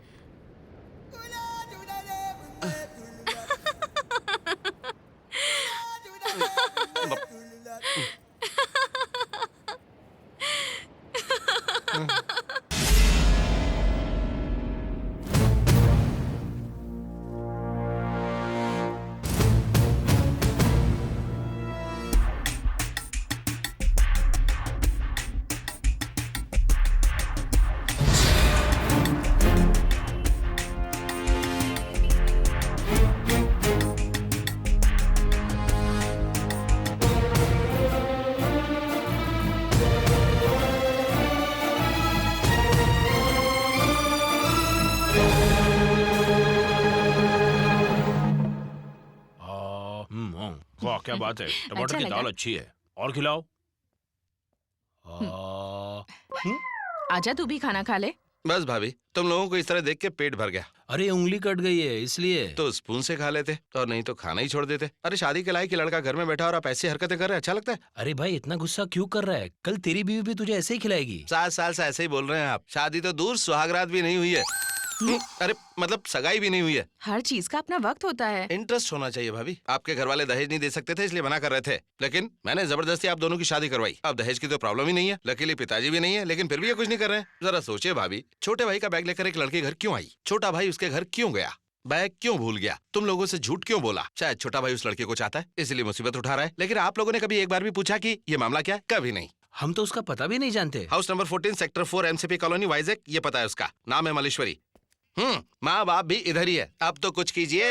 वाह क्या बात है, टमाटर अच्छा की लगा। दाल अच्छी है। और खिलाओ। आजा तू भी खाना खा ले। बस भाभी तुम लोगों को इस तरह देख के पेट भर गया। अरे उंगली कट गई है इसलिए। तो स्पून से खा लेते और नहीं तो खाना ही छोड़ देते। अरे शादी के लायक लड़का घर में बैठा और आप ऐसी हरकतें कर रहे हैं, अच्छा लगता है? अरे भाई इतना गुस्सा क्यों कर रहा है? कल तेरी बीवी भी तुझे ऐसे ही खिलाएगी। 7 साल से ऐसे ही बोल रहे हैं आप। शादी तो दूर सुहागरात भी नहीं हुई है। अरे मतलब सगाई भी नहीं हुई है। हर चीज का अपना वक्त होता है। इंटरेस्ट होना चाहिए भाभी। आपके घर वाले दहेज नहीं दे सकते थे इसलिए मना कर रहे थे, लेकिन मैंने जबरदस्ती आप दोनों की शादी करवाई। अब दहेज की तो प्रॉब्लम ही नहीं है। लकीली पिताजी भी नहीं है, लेकिन फिर भी ये कुछ नहीं कर रहे हैं। जरा सोचिए भाभी, छोटे भाई का बैग लेकर एक लड़की घर क्यों आई? छोटा भाई उसके घर क्यों गया? बैग क्यों भूल गया? तुम लोगों से झूठ क्यों बोला? शायद छोटा भाई उस लड़के को चाहता है इसलिए मुसीबत उठा रहा है। लेकिन आप लोगों ने कभी एक बार भी पूछा कि ये मामला क्या है? कभी नहीं। हम तो उसका पता भी नहीं जानते। House number 14 sector 4 MCP colony Vizag, ये पता है उसका। नाम है मलेश्वरी। माँ बाप भी इधर ही है। अब तो कुछ कीजिए।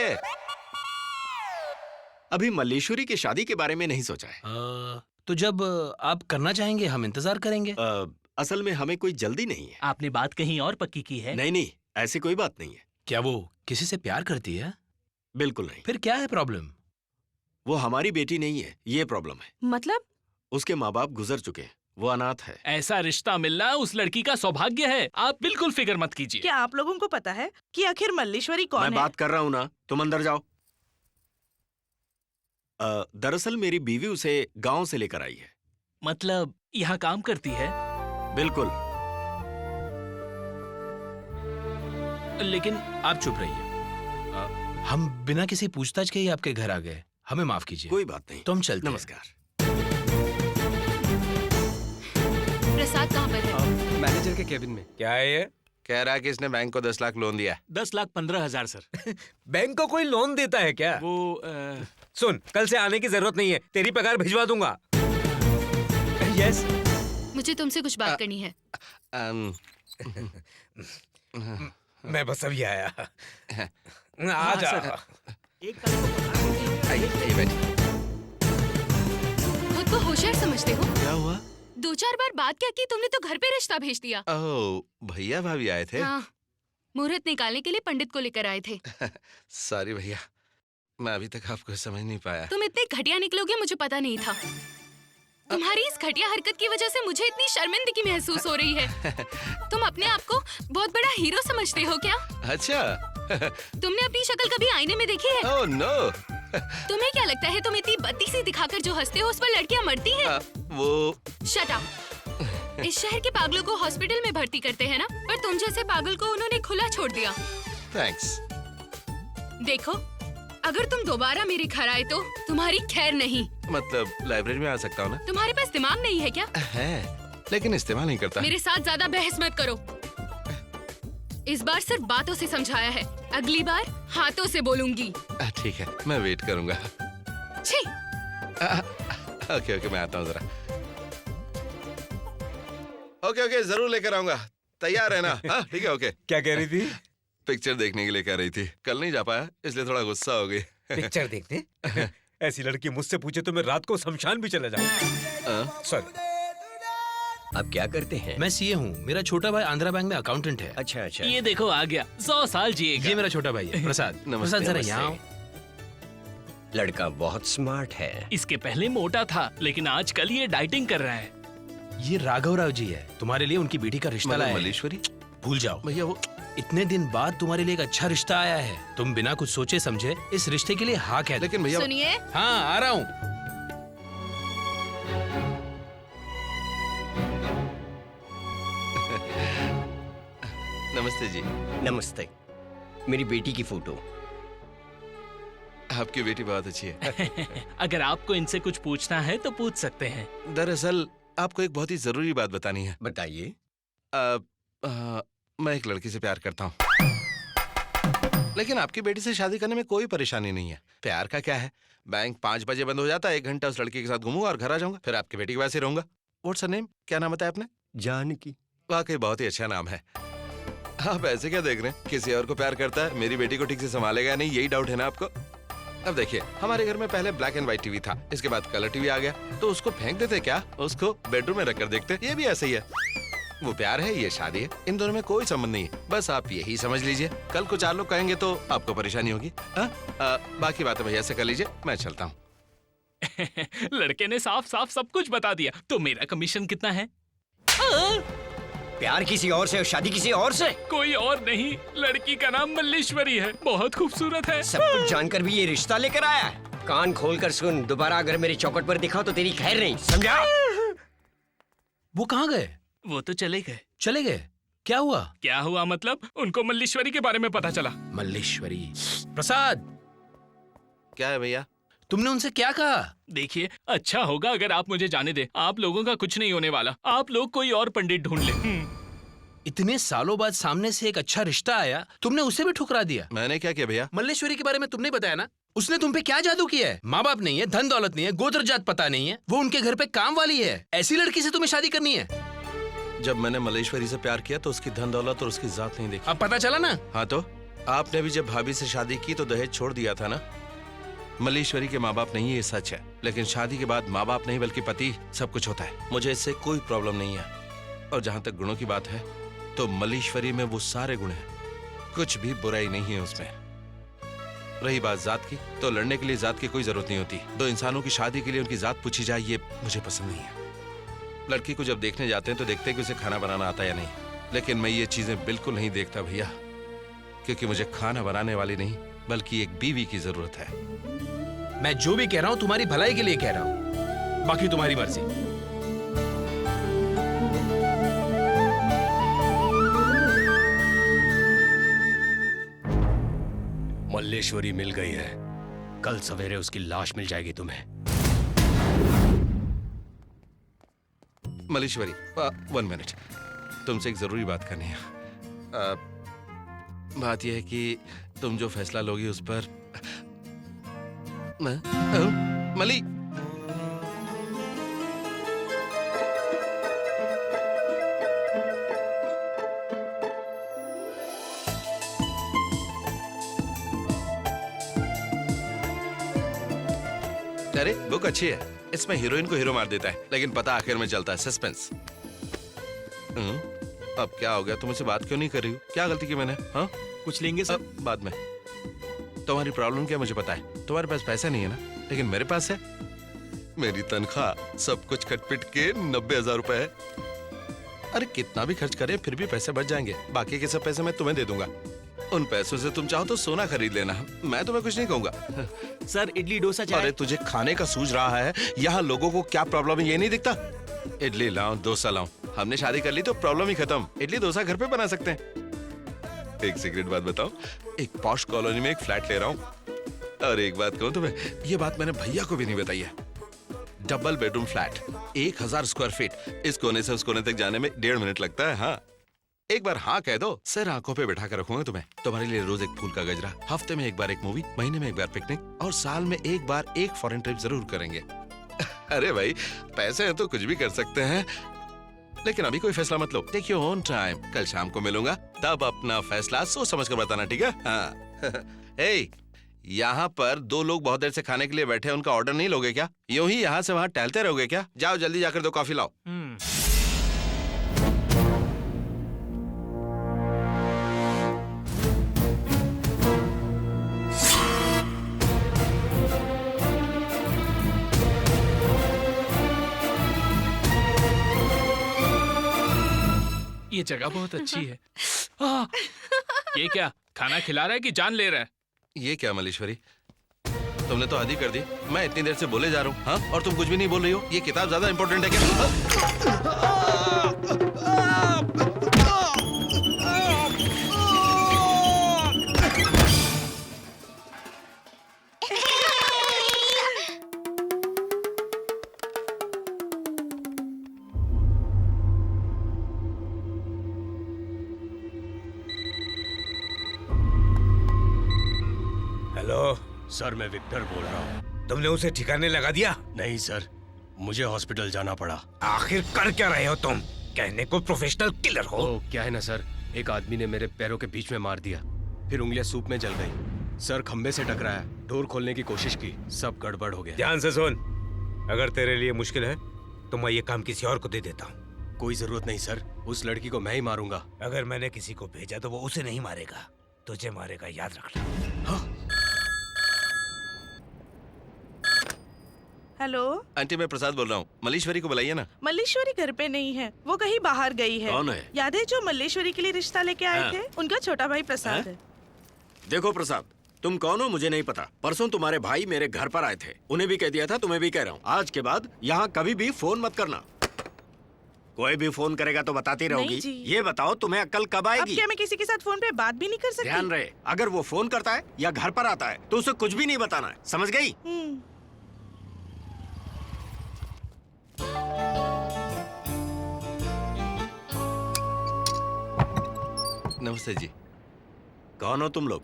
अभी मल्लेश्वरी की शादी के बारे में नहीं सोचा है। तो जब आप करना चाहेंगे हम इंतजार करेंगे। असल में हमें कोई जल्दी नहीं है। आपने बात कहीं और पक्की की है? नहीं नहीं, ऐसी कोई बात नहीं है। क्या वो किसी से प्यार करती है? बिल्कुल नहीं। फिर क्या है प्रॉब्लम? वो हमारी बेटी नहीं है, ये प्रॉब्लम है। मतलब? उसके माँ बाप गुजर चुके हैं, वो अनाथ है। ऐसा रिश्ता मिलना उस लड़की का सौभाग्य है। आप बिल्कुल फिक्र मत कीजिए। क्या आप लोगों को पता है कि आखिर मल्लेश्वरी कौन मैं है? बात कर रहा हूँ ना, तुम अंदर जाओ। दरअसल मेरी बीवी उसे गांव से लेकर आई है। मतलब यहाँ काम करती है? बिल्कुल। लेकिन आप चुप रहिए। हम बिना किसी पूछताछ के ही आपके घर आ गए, हमें माफ कीजिए। कोई बात नहीं, तो हम चलते। नमस्कार। प्रसाद कहाँ पर है? मैनेजर के केबिन में। क्या है ये? कह रहा है कि इसने बैंक को 10 लाख लोन दिया है। 10,15,000 सर। बैंक को कोई लोन देता है क्या? वो सुन, कल से आने की जरूरत नहीं है, तेरी पगार भिजवा दूंगा। यस। मुझे तुमसे कुछ बात करनी है। मैं बस अभी आया। आ जा। खुद को होशियार समझते हो? क्या हुआ? 2-4 बार बात क्या की तुमने तो घर पे रिश्ता भेज दिया। ओह, भैया भाभी आए थे। हाँ, मुहूर्त निकालने के लिए पंडित को लेकर आए थे। सॉरी भैया, मैं अभी तक आपको समझ नहीं पाया। तुम इतने घटिया निकलोगे मुझे पता नहीं था। तुम्हारी इस घटिया हरकत की वजह से मुझे इतनी शर्मिंदगी महसूस हो रही है। तुम अपने आप को बहुत बड़ा हीरो समझते हो क्या? अच्छा। तुमने अपनी शक्ल कभी आईने में देखी है? Oh no. तुम्हें क्या लगता है तुम इतनी बत्ती सी दिखाकर जो हंसते हो उस पर लड़कियां मरती हैं? वो शट अप। इस शहर के पागलों को हॉस्पिटल में भर्ती करते हैं ना, पर तुम जैसे पागल को उन्होंने खुला छोड़ दिया। थैंक्स। देखो, अगर तुम दोबारा मेरे घर आए तो तुम्हारी खैर नहीं। मतलब लाइब्रेरी में आ सकता हूँ ना? तुम्हारे पास दिमाग नहीं है क्या? है, लेकिन इस्तेमाल नहीं करता। मेरे साथ ज्यादा बहस मत करो। इस बार सिर्फ बातों से समझाया है, अगली बार हाथों से बोलूंगी। ठीक है, मैं वेट करूंगा। छी। ओके ओके, मैं आता हूँ जरा। ओके ओके, जरूर लेकर आऊंगा। तैयार है ना? हाँ ठीक है, ओके। क्या कह रही थी? पिक्चर देखने के लिए कह रही थी। कल नहीं जा पाया इसलिए थोड़ा गुस्सा हो गई। पिक्चर देखने? ऐसी लड़की मुझसे पूछे तो मैं रात को शमशान भी चला जाऊँ। सॉरी। आप क्या करते हैं? मैं सीए हूँ। मेरा छोटा भाई आंध्रा बैंक में अकाउंटेंट है। अच्छा अच्छा। ये देखो आ गया, 100 साल जिएगा। ये मेरा छोटा भाई है प्रसाद। प्रसाद जरा यहाँ आओ। लड़का बहुत स्मार्ट है। इसके पहले मोटा था, लेकिन आजकल ये डाइटिंग कर रहा है। ये राघव राव जी है, तुम्हारे लिए उनकी बेटी का रिश्ता लाया है। मलेश्वरी भूल जाओ भैया, वो इतने दिन बाद तुम्हारे लिए एक अच्छा रिश्ता आया है। तुम बिना कुछ सोचे समझे इस रिश्ते के लिए हाँ कह दो। लेकिन भैया सुनिए, हाँ आ रहा हूँ। नमस्ते जी। नमस्ते। मेरी बेटी की फोटो। आपकी बेटी बहुत अच्छी है। अगर आपको इनसे कुछ पूछना है तो पूछ सकते हैं। दरअसल आपको एक बहुत ही जरूरी बात बतानी है। बताइए। मैं एक लड़की से प्यार करता हूँ, लेकिन आपकी बेटी से शादी करने में कोई परेशानी नहीं है। प्यार का क्या है, बैंक 5 बजे बंद हो जाता है, 1 घंटा उस लड़की के साथ घूमूंगा और घर आ जाऊंगा, फिर आपकी बेटी के पास ही रहूंगा। What's her name? क्या नाम बताया आपने? जानकी। वाकई बहुत ही अच्छा नाम है। आप ऐसे क्या देख रहे हैं? किसी और को प्यार करता है, मेरी बेटी को ठीक से संभालेगा नहीं, यही डाउट है ना आपको? अब देखिए, हमारे घर में पहले ब्लैक एंड व्हाइट टीवी था, इसके बाद कलर टीवी आ गया, तो उसको फेंक देते क्या? उसको बेडरूम में रखकर देखते। ये भी ऐसे ही है। वो प्यार है, ये शादी है, इन दोनों में कोई संबंध नहीं है। बस आप यही समझ लीजिए। कल को 4 लोग कहेंगे तो आपको परेशानी होगी। बाकी बातें भैया से कर लीजिए, मैं चलता हूँ। लड़के ने साफ साफ सब कुछ बता दिया। तो मेरा कमीशन कितना है? प्यार किसी और से और शादी किसी और से? कोई और नहीं, लड़की का नाम मल्लेश्वरी है, बहुत खूबसूरत है। सब कुछ जानकर भी ये रिश्ता लेकर आया है। कान खोलकर सुन, दोबारा अगर मेरे चौखट पर दिखा तो तेरी खैर नहीं, समझा? वो कहाँ गए? वो तो चले गए। चले गए? क्या हुआ? क्या हुआ मतलब? उनको मल्लेश्वरी के बारे में पता चला। मल्लेश्वरी। प्रसाद, क्या है भैया? तुमने उनसे क्या कहा? देखिए, अच्छा होगा अगर आप मुझे जाने दे। आप लोगों का कुछ नहीं होने वाला। आप लोग कोई और पंडित ढूंढ ले। इतने सालों बाद सामने से एक अच्छा रिश्ता आया, तुमने उसे भी ठुकरा दिया। मैंने क्या किया भैया? मल्लेश्वरी के बारे में तुमने बताया ना, उसने तुम पे क्या जादू किया है? माँ बाप नहीं है, धन दौलत नहीं है, गोत्र जात पता नहीं है, वो उनके घर पे काम वाली है। ऐसी लड़की से तुम्हें शादी करनी है? जब मैंने मलेश्वरी से प्यार किया तो उसकी धन दौलत और उसकी जात नहीं देखी। अब पता चला ना? हाँ, तो आपने भी जब भाभी से शादी की तो दहेज छोड़ दिया था ना। मलेश्वरी के माँ बाप नहीं है, ये सच है, लेकिन शादी के बाद माँ बाप नहीं बल्कि पति सब कुछ होता है। मुझे इससे कोई प्रॉब्लम नहीं है। और जहाँ तक गुणों की बात है तो मलेश्वरी में वो सारे गुण हैं, कुछ भी बुराई नहीं है उसमें। रही बात जात की, तो लड़ने के लिए जात की कोई जरूरत नहीं होती। 2 इंसानों की शादी के लिए उनकी जात पूछी जाए, ये मुझे पसंद नहीं है। लड़की को जब देखने जाते हैं तो देखते हैं कि उसे खाना बनाना आता है या नहीं, लेकिन मैं ये चीजें बिल्कुल नहीं देखता भैया, क्योंकि मुझे खाना बनाने वाली नहीं बल्कि एक बीवी की जरूरत है। मैं जो भी कह रहा हूँ तुम्हारी भलाई के लिए कह रहा हूँ, बाकी तुम्हारी मर्जी। मल्लेश्वरी मिल गई है, कल सवेरे उसकी लाश मिल जाएगी तुम्हें। मलेश्वरी, 1 मिनट, तुमसे एक जरूरी बात करनी है। बात यह है कि तुम जो फैसला लोगी उस पर मली। अरे बुक अच्छी है, इसमें हीरोइन को हीरो मार देता है, लेकिन पता आखिर में चलता है, सस्पेंस। अब क्या हो गया, तुम मुझसे बात क्यों नहीं कर रही हो? क्या गलती की मैंने? हाँ, कुछ लेंगे सर? बाद में। तुम्हारी प्रॉब्लम क्या मुझे पता है। तुम्हारे पास पैसा नहीं है ना, लेकिन मेरे पास है। मेरी तनख्वाह सब कुछ खटपिट के 90,000 रुपए है। अरे कितना भी खर्च करे फिर भी पैसे बच जाएंगे। बाकी के सब पैसे मैं तुम्हें दे दूंगा। उन पैसों से तुम चाहो तो सोना खरीद लेना, मैं तुम्हें कुछ नहीं कहूंगा। सर, इडली डोसा चाय। अरे तुझे खाने का सूझ रहा है, यहाँ लोगों को क्या प्रॉब्लम है ये नहीं दिखता? इडली लाऊं, डोसा लाऊं, हमने शादी कर ली तो प्रॉब्लम ही खत्म। इडली डोसा घर पे बना सकते हैं। एक सीक्रेट बात बताऊं, एक पॉश कॉलोनी में एक फ्लैट ले रहा हूं। और एक बात कहूं तुम्हें, ये बात मैंने भैया को भी नहीं बताई है। Double bedroom flat, 1000 square feet, इस कोने से उस कोने तक जाने में 1.5 मिनट लगता है। हाँ, एक बार हाँ कह दो, सर आंखों पे बैठा कर रखूंगा तुम्हें। तुम्हारे लिए रोज एक फूल का गजरा, हफ्ते में एक बार एक मूवी, महीने में एक बार पिकनिक, और साल में एक बार एक फॉरेन ट्रिप जरूर करेंगे। अरे भाई, पैसे हैं तो कुछ भी कर सकते हैं, लेकिन अभी कोई फैसला मत लो। टेक योर ओन टाइम, कल शाम को मिलूंगा, तब अपना फैसला सोच समझ कर बताना, ठीक है? हाँ। हे, यहाँ पर 2 लोग बहुत देर से खाने के लिए बैठे हैं, उनका ऑर्डर नहीं लोगे क्या? यूं ही यहाँ से वहाँ टहलते रहोगे क्या? जाओ जल्दी जाकर 2 कॉफी लाओ। ये जगह बहुत अच्छी है। ये क्या खाना खिला रहा है कि जान ले रहा है? ये क्या मलेश्वरी, तुमने तो आधी कर दी। मैं इतनी देर से बोले जा रहा हूँ, हाँ, और तुम कुछ भी नहीं बोल रही हो। ये किताब ज्यादा इंपॉर्टेंट है क्या? हेलो सर, मैं विक्टर बोल रहा हूँ। तुमने उसे ठिकाने लगा दिया? नहीं सर, मुझे हॉस्पिटल जाना पड़ा। आखिर कर क्या रहे हो तुम? कहने को प्रोफेशनल किलर हो। क्या है ना सर, एक आदमी ने मेरे पैरों के बीच में मार दिया, फिर उंगलियां सूप में जल गई। सर खंबे से टकराया, डोर खोलने की कोशिश की, सब गड़बड़ हो गया। ध्यान से सुन, अगर तेरे लिए मुश्किल है तो मैं ये काम किसी और को दे देता हूँ। कोई जरूरत नहीं सर, उस लड़की को मैं ही मारूंगा। अगर मैंने किसी को भेजा तो वो उसे नहीं मारेगा, तुझे मारेगा, याद रखना। हेलो आंटी, मैं प्रसाद बोल रहा हूँ। मलेश्वरी को बुलाइए ना। मल्लेश्वरी घर पे नहीं है, वो कहीं बाहर गई है। कौन है? याद है जो मल्लेश्वरी के लिए रिश्ता लेके आए हाँ। थे? उनका छोटा भाई प्रसाद है। देखो प्रसाद, तुम कौन हो मुझे नहीं पता। परसों तुम्हारे भाई मेरे घर पर आए थे, उन्हें भी कह दिया था, तुम्हें भी कह रहा हूँ। आज के बाद यहाँ कभी भी फोन मत करना। कोई भी फोन करेगा तो बताती रहोगी। नहीं जी। ये बताओ तुम्हें अक्ल कब अब आएगी? क्या मैं किसी के साथ फोन पे बात भी नहीं कर सकती? ध्यान रहे, अगर वो फोन करता है या घर पर आता है तो उसे कुछ भी नहीं बताना है, समझ गई? नमस्ते जी। कौन हो तुम लोग?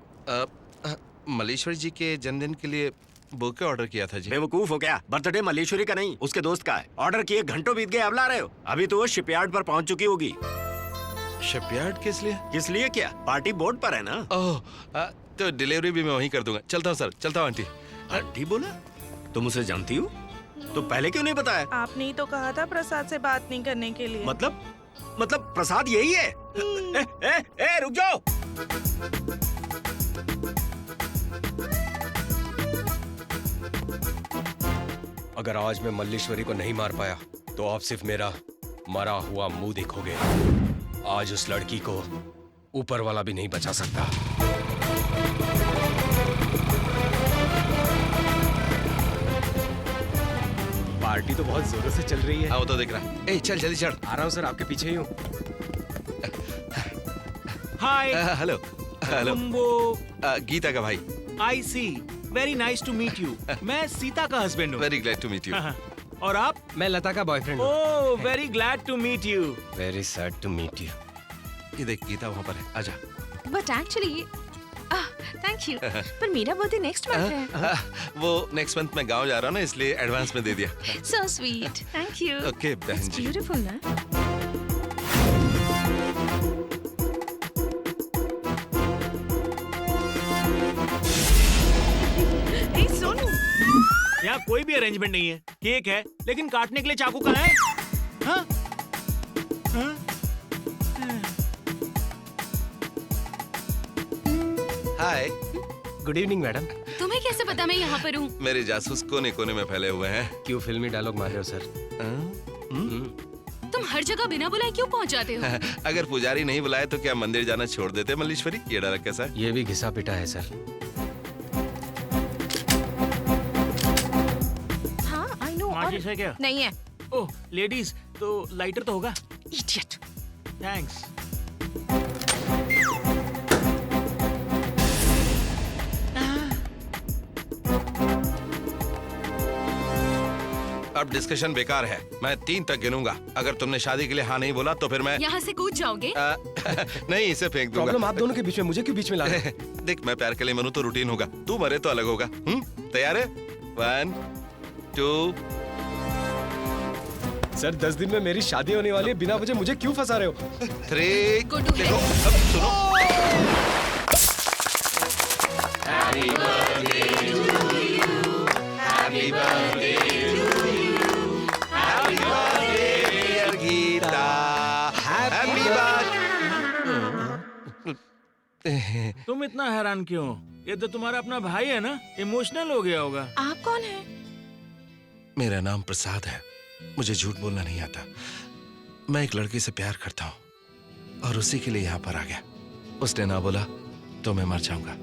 मलेश्वरी जी के जन्मदिन के लिए बुके ऑर्डर किया था जी। बेवकूफ हो क्या? बर्थडे मल्लेश्वरी का नहीं, उसके दोस्त का है। ऑर्डर किए घंटों बीत गए, अब ला रहे हो? अभी तो वो शिपयार्ड पर पहुंच चुकी होगी। शिपयार्ड किस लिए? किस लिए क्या, पार्टी बोर्ड पर है ना। ओह, तो डिलीवरी भी मैं वहीं कर दूंगा। चलता हूँ सर, चलता हूँ आंटी। आंटी बोला? तुम उसे जानती हो? तो पहले क्यों नहीं बताया? आपने ही तो कहा था प्रसाद से बात नहीं करने के लिए। मतलब प्रसाद यही है? ए, रुक जाओ। अगर आज मैं मल्लेश्वरी को नहीं मार पाया तो आप सिर्फ मेरा मरा हुआ मुंह देखोगे। आज उस लड़की को ऊपर वाला भी नहीं बचा सकता। पार्टी तो बहुत जोरों से चल रही है। आओ तो दिख रहा है। ए, चल जल्दी चढ़। आ रहा हूँ सर, आपके पीछे ही हूँ। हाय। Hello hello. तुम वो गीता का भाई। I see, very nice to meet you. मैं सीता का हस्बैंड हूँ। Very glad to meet you. और आप? मैं लता का बॉयफ्रेंड हूँ। Oh, very glad to meet you. Very sad to meet you. ये देख, गीता वहाँ पर है, आजा। बट एक्चुअली थैंक यू, पर मेरा बर्थडे नेक्स्ट मंथ है। वो नेक्स्ट मंथ मैं गांव जा रहा हूँ ना, इसलिए एडवांस में दे दिया। So sweet, thank you. Okay बहन जी। ब्यूटीफुल ना। यहाँ कोई भी अरेंजमेंट नहीं है। केक है लेकिन काटने के लिए चाकू कहाँ है? हाँ? हाँ? हाय। Good evening madam. तुम्हें कैसे पता मैं यहाँ पर हूँ? मेरे जासूस कोने कोने में फैले हुए हैं। क्यों फिल्मी डायलॉग मार रहे हो सर? तुम हर जगह बिना बुलाए क्यों पहुँच जाते हो? अगर पुजारी नहीं बुलाए तो क्या मंदिर जाना छोड़ देते मल्लेश्वरी? ये डर कैसा है? ये भी घिसा पिटा है सर। हाँ, आई नो। माचिस है क्या? नहीं है। ओह, लेडीज तो लाइटर तो होगा। इडियट। थैंक्स। अब डिस्कशन बेकार है। मैं 3 तक गिनूंगा। अगर तुमने शादी के लिए हाँ नहीं बोला तो फिर मैं यहाँ से कूद जाओगे? नहीं, इसे फेंक दूंगा। प्रॉब्लम आप दोनों के बीच में, मुझे क्यों बीच में ला रहे हैं? देख, मैं प्यार के लिए मरूं तो रूटीन होगा, तू मरे तो अलग होगा। तैयार है? 1 2। सर 10 दिन में मेरी शादी होने वाली है, बिना वजह मुझे क्यों फंसा रहे हो? 3। देखो, अब सुनो। Happy birthday to you. Happy birthday to you. Happy birthday dear Gita. Happy birthday। तुम इतना हैरान क्यों? ये तो तुम्हारा अपना भाई है ना, इमोशनल हो गया होगा। आप कौन है? मेरा नाम प्रसाद है। मुझे झूठ बोलना नहीं आता। मैं एक लड़की से प्यार करता हूँ। और उसी के लिए यहाँ पर आ गया। उसने ना बोला तो मैं मर जाऊंगा।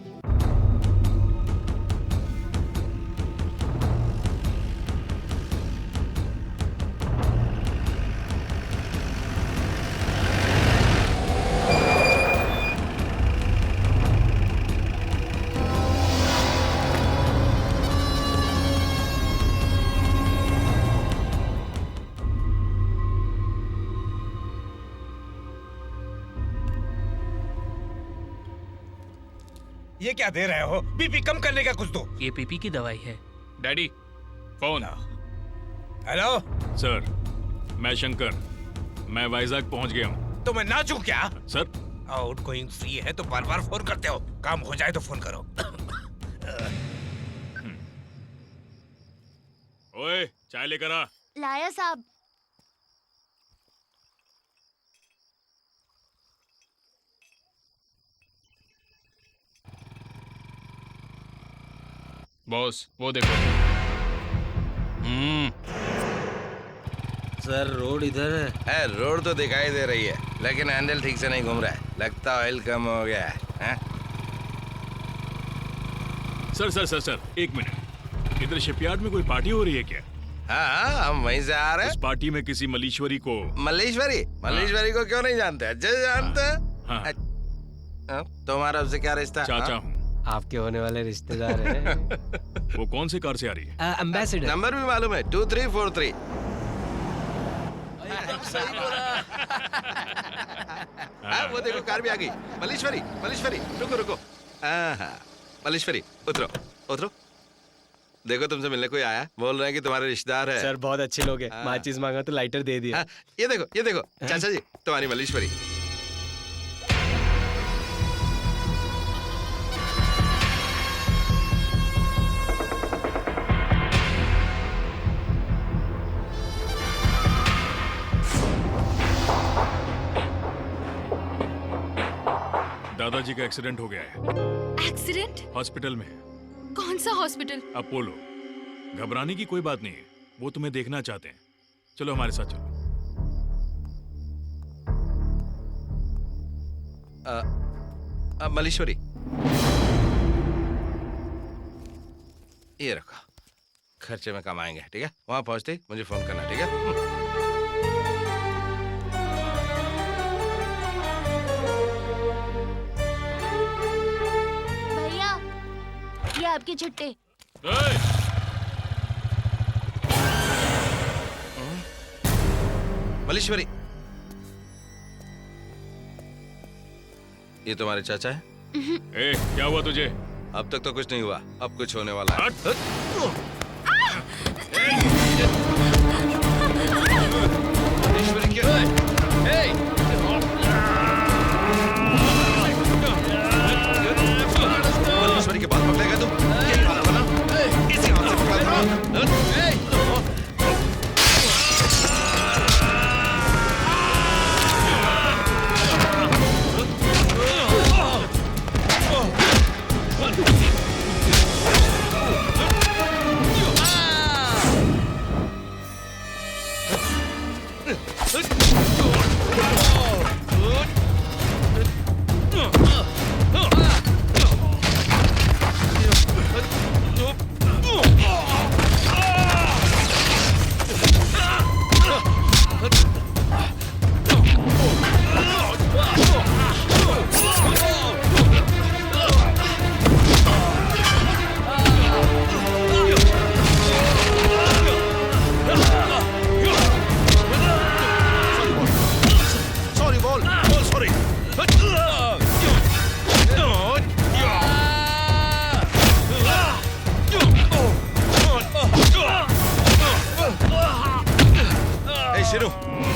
ये क्या दे रहे हो? बीपी कम करने का कुछ दो। ये पीपी की दवाई है। Daddy phone. हेलो सर, मैं शंकर, मैं वाइजैक पहुंच गया हूँ। तो मैं नाचूं क्या? सर आउट गोइंग फ्री है तो बार बार फोन करते हो। काम हो जाए तो फोन करो। ओए चाय लेकर आ। लाया साहब। बॉस वो देखो। सर रोड इधर है। रोड तो दिखाई दे रही है लेकिन हैंडल ठीक से नहीं घूम रहा है। लगता ऑयल कम हो गया है। सर सर सर सर एक मिनट, इधर शिपयार्ड में कोई पार्टी हो रही है क्या? हाँ हम वहीं से आ रहे हैं। उस पार्टी में किसी मल्लीश्वरी को। मल्लीश्वरी को क्यों नहीं जानते? अच्छे से जानते हैं। तुम्हारा उससे क्या रिश्ता? चाचा हूँ। आपके होने वाले रिश्तेदार हैं। वो कौन से कार से आ रही है? एम्बेसडर। नंबर भी मालूम है 2343। वो देखो कार भी आ गई। मल्लीश्वरी रुको रुको। मल्लीश्वरी उतरो उतरो। देखो तुमसे मिलने कोई आया, बोल रहे हैं कि तुम्हारे रिश्तेदार है। सर बहुत अच्छे लोग हैं। माचिस मांगा तो लाइटर दे दिया। ये देखो चाचा जी तुम्हारी मल्लीश्वरी। दादाजी का एक्सीडेंट हो गया है। एक्सीडेंट? हॉस्पिटल में। कौन सा हॉस्पिटल? अपोलो। घबराने की कोई बात नहीं है, वो तुम्हें देखना चाहते हैं। चलो हमारे साथ चलो। मल्लीश्वरी ये रखो, खर्चे में कमाएंगे। ठीक है, वहां पहुंचते मुझे फोन करना। ठीक है। ये आपके छुट्टे। मल्लीश्वरी ये तुम्हारे चाचा है? ए, क्या हुआ तुझे? अब तक तो कुछ नहीं हुआ, अब कुछ होने वाला है। मल्लीश्वरी क्या? मल्लीश्वरी के बाल पकड़ेगा तुम? यही वाला था ना? इसी हाथ से पकड़ा था।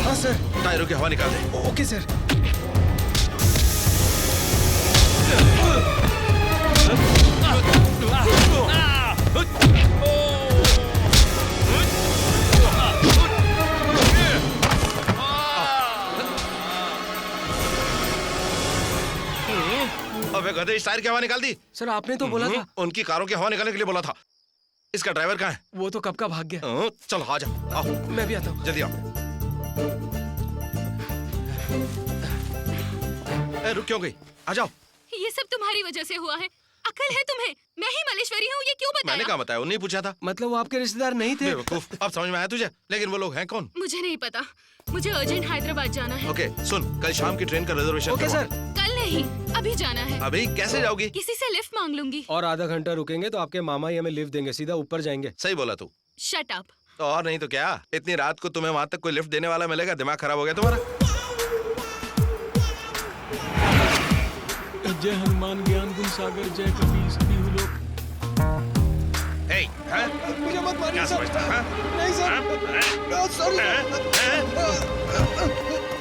हाँ सर। टायरों की हवा निकाल दे। Okay sir. अबे गधे, इस टायर की हवा निकाल दी। सर आपने तो बोला था। उनकी कारों की हवा निकालने के लिए बोला था। इसका ड्राइवर कहाँ है? वो तो कब का भाग गया। चलो आ जा, आओ। मैं भी आता हूँ। जल्दी आओ। रुक क्यों गई? आ जाओ। ये सब तुम्हारी वजह से हुआ है। अकल है तुम्हें? मैं ही मलेश्वरी हूँ, ये क्यों बताया? मैंने कहा बताया, उन्हें पूछा था। मतलब वो आपके रिश्तेदार नहीं थे? बेवकूफ, अब समझ में आया तुझे? लेकिन वो लोग हैं कौन? मुझे नहीं पता, मुझे अर्जेंट हैदराबाद जाना है। ओके सुन, कल शाम की ट्रेन का रिजर्वेशन ओके सर। कल नहीं, अभी जाना है। अभी कैसे जाओगी? किसी से लिफ्ट मांग लूंगी। और आधा घंटा रुकेंगे तो आपके मामा ही हमें लिफ्ट देंगे, सीधा ऊपर जाएंगे। सही बोला तू। Shut up. तो और नहीं तो क्या, इतनी रात को तुम्हें वहां तक कोई लिफ्ट देने वाला मिलेगा? दिमाग खराब हो गया तुम्हारा? जय हनुमान ज्ञान गुण सागर, जय कपीस तिहु लोक। मुझे मत मारिए सर। नहीं सर। सॉरी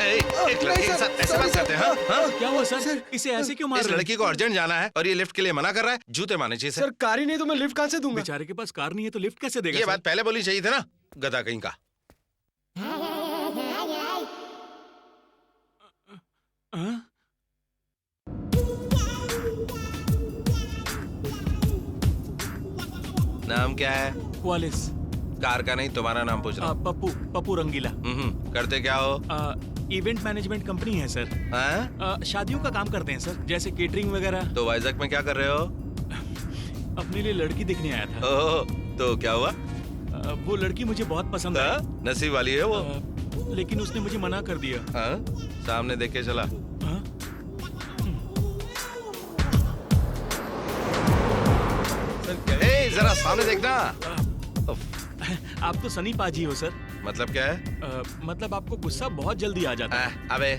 एक लड़के के साथ ऐसे बात करते हैं? क्या हुआ सर? इसे ऐसे क्यों मार इस रहे हैं? लड़की को अर्जेंट जाना है और ये लिफ्ट के लिए मना कर रहा है। जूते मारने चाहिए सर। कार ही नहीं तो मैं लिफ्ट कहाँ से दूंगा? बेचारे के पास कार नहीं है तो लिफ्ट कैसे देगा? ये बात पहले बोलनी चाहिए थी ना, गधा कहीं का। नाम क्या है? वालिस। कार का नहीं, तुम्हारा नाम पूछ रहा हूँ। पप्पू, पप्पू रंगीला। करते क्या हो? इवेंट मैनेजमेंट कंपनी है सर। शादियों का काम करते हैं सर, जैसे केटरिंग वगैरह। तो वाइजैक में क्या कर रहे हो? अपने लिए लड़की देखने आया था। ओह, तो क्या हुआ? वो लड़की मुझे बहुत पसंद है। नसीब वाली है वो। लेकिन उसने मुझे मना कर दिया। सामने देख के चला। जरा सामने देखना। आप तो सनी पाजी हो सर। मतलब क्या है? मतलब आपको गुस्सा बहुत जल्दी आ जाता है। अबे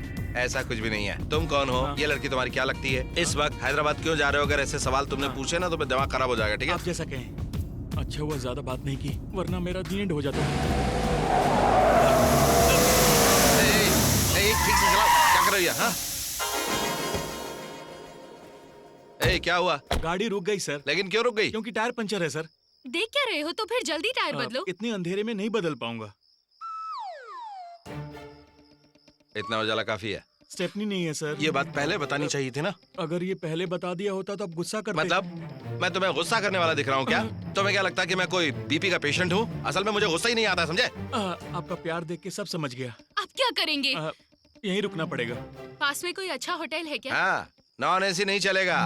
ऐसा कुछ भी नहीं है। तुम कौन हो? ये लड़की तुम्हारी क्या लगती है? इस वक्त हैदराबाद क्यों जा रहे हो? अगर ऐसे सवाल तुमने पूछे ना तो मेरा दिमाग खराब हो जाएगा, ठीक है? आप जैसा कहें। अच्छा हुआ ज्यादा बात नहीं की, वरना मेरा दी एंड हो जाता। ठीक से चलाओ। क्या कर रही है? क्या हुआ? गाड़ी रुक गई सर। लेकिन क्यों रुक गई? क्योंकि टायर पंचर है सर। देख क्या रहे हो? तो फिर जल्दी टायर बदलो। इतने अंधेरे में नहीं बदल पाऊंगा। इतना उजाला काफी है। स्टेपनी नहीं है सर। ये बात पहले बतानी चाहिए थी ना। अगर ये पहले बता दिया होता तो आप गुस्सा करते। मतलब मैं तुम्हें गुस्सा करने वाला दिख रहा हूँ क्या? तुम्हें क्या लगता है कि मैं कोई बीपी का पेशेंट हूँ? असल में मुझे गुस्सा ही नहीं आता, समझे? आपका प्यार देख के सब समझ गया। अब क्या करेंगे? यहीं रुकना पड़ेगा। पास में कोई अच्छा होटल है क्या? हाँ, नॉन एसी नहीं चलेगा,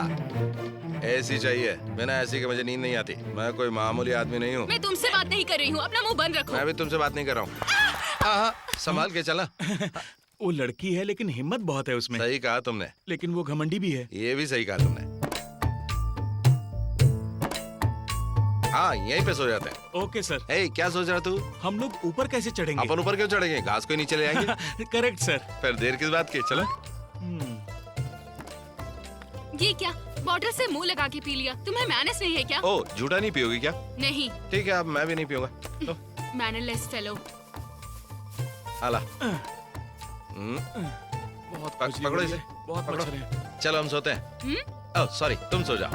एसी चाहिए। बिना एसी के मुझे नींद नहीं आती। मैं कोई मामूली आदमी नहीं हूँ। मैं तुमसे बात नहीं कर रही हूँ, अपना मुंह बंद रखो। मैं भी तुमसे बात नहीं कर रहा हूँ। संभाल के चला। वो लड़की है लेकिन हिम्मत बहुत है उसमें। सही कहा तुमने। लेकिन वो घमंडी भी है। ये भी सही कहा तुमने। हाँ, यहीं पे सो जाते हैं। Okay sir. क्या सोच रहा तू? हम लोग ऊपर कैसे चढ़ेंगे? अपन ऊपर क्यों चढ़ेंगे? घास को नीचे ले आएंगे। Correct sir. फिर देर किस बात की? चलो। ये क्या? बॉटल से मुंह लगा के पी लिया। तुम्हें मैनर्स नहीं है क्या? ओ, झूठा नहीं पियोगी क्या? नहीं। ठीक है, अब मैं भी नहीं पीऊंगा। Mannerless fellow. आला। बहुत पकड़ो इसे। बहुत मच्छर है। चलो हम सोते हैं। ओह सॉरी, तुम सो जाओ।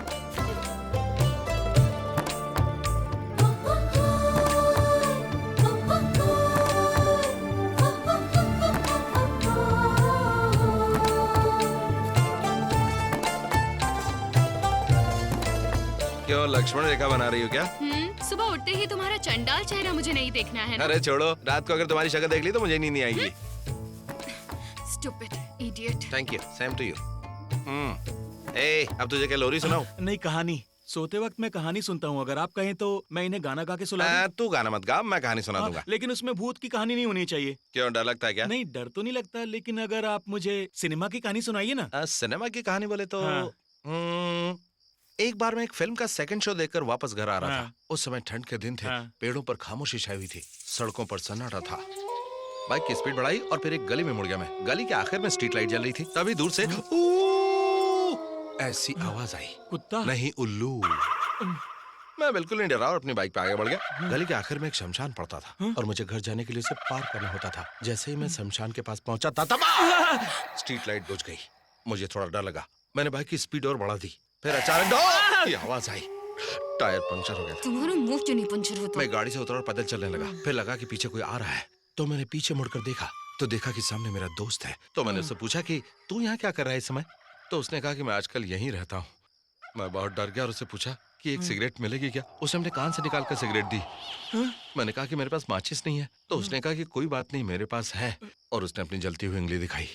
क्यों लक्ष्मण रेखा बना रही हो क्या? सुबह उठते ही तुम्हारा चंडाल चेहरा मुझे नहीं देखना है ना? अरे छोड़ो, रात को अगर तुम्हारी शक्ल देख ली तो मुझे नींद नहीं आएगी। Stupid idiot. Thank you, same to you. अब तुझे क्या लोरी सुनाऊं? नहीं, कहानी। सोते वक्त मैं कहानी सुनता हूँ। अगर आप कहें तो मैं इन्हें गाना गा के सुना दूं। तू गाना मत गा, मैं कहानी सुना दूंगा। लेकिन उसमें भूत की कहानी नहीं होनी चाहिए। क्यों, डर लगता है क्या? नहीं, डर तो नहीं लगता, लेकिन अगर आप मुझे सिनेमा की कहानी सुनाइए ना। सिनेमा की कहानी बोले तो एक बार मैं एक फिल्म का सेकंड शो देखकर वापस घर आ रहा था। उस समय ठंड के दिन थे। पेड़ों पर खामोशी छाई हुई थी, सड़कों पर सन्नाटा था। बाइक की स्पीड बढ़ाई और फिर एक गली में मुड़ गया मैं। गली के आखिर में स्ट्रीट लाइट जल रही थी। तभी दूर से ऐसी आवाज आई। कुत्ता? नहीं, उल्लू। मैं बिल्कुल नहीं डरा और अपनी बाइक पे आगे बढ़ गया। गली के आखिर में एक शमशान पड़ता था और मुझे घर जाने के लिए उसे पार करना होता था। जैसे ही मैं शमशान के पास पहुंचा था तब स्ट्रीट लाइट बुझ गई। मुझे थोड़ा डर लगा। मैंने बाइक की स्पीड और बढ़ा दी। फिर अचानक ये आवाज आई। टायर पंक्चर हो गया था। तुम्हारा मुंह क्यों नहीं पंचर होता? मैं गाड़ी से उतरा और पैदल चलने लगा। फिर लगा कि पीछे कोई आ रहा है, तो मैंने पीछे मुड़कर देखा तो देखा कि सामने मेरा दोस्त है। तो मैंने उससे पूछा कि तू यहाँ क्या कर रहा है इस समय? तो उसने कहा कि मैं आजकल यहीं रहता हूँ। मैं बहुत डर गया और उससे पूछा कि एक सिगरेट मिलेगी क्या? उसने अपने कान से निकाल कर सिगरेट दी। मैंने कहा कि मेरे पास माचिस नहीं है। तो उसने कहा कि कोई बात नहीं, मेरे पास है। और उसने अपनी जलती हुई उंगली दिखाई।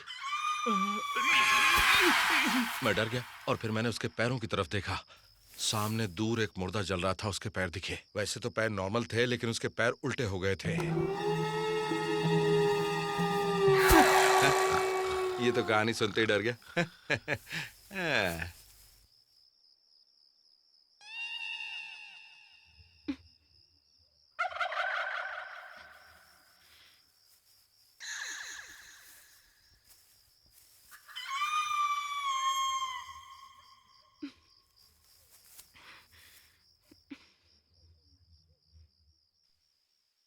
मैं डर गया और फिर मैंने उसके पैरों की तरफ देखा। सामने दूर एक मुर्दा जल रहा था, उसके पैर दिखे। वैसे तो पैर नॉर्मल थे लेकिन उसके पैर उल्टे हो गए थे। ये तो कहानी सुनते ही डर गया।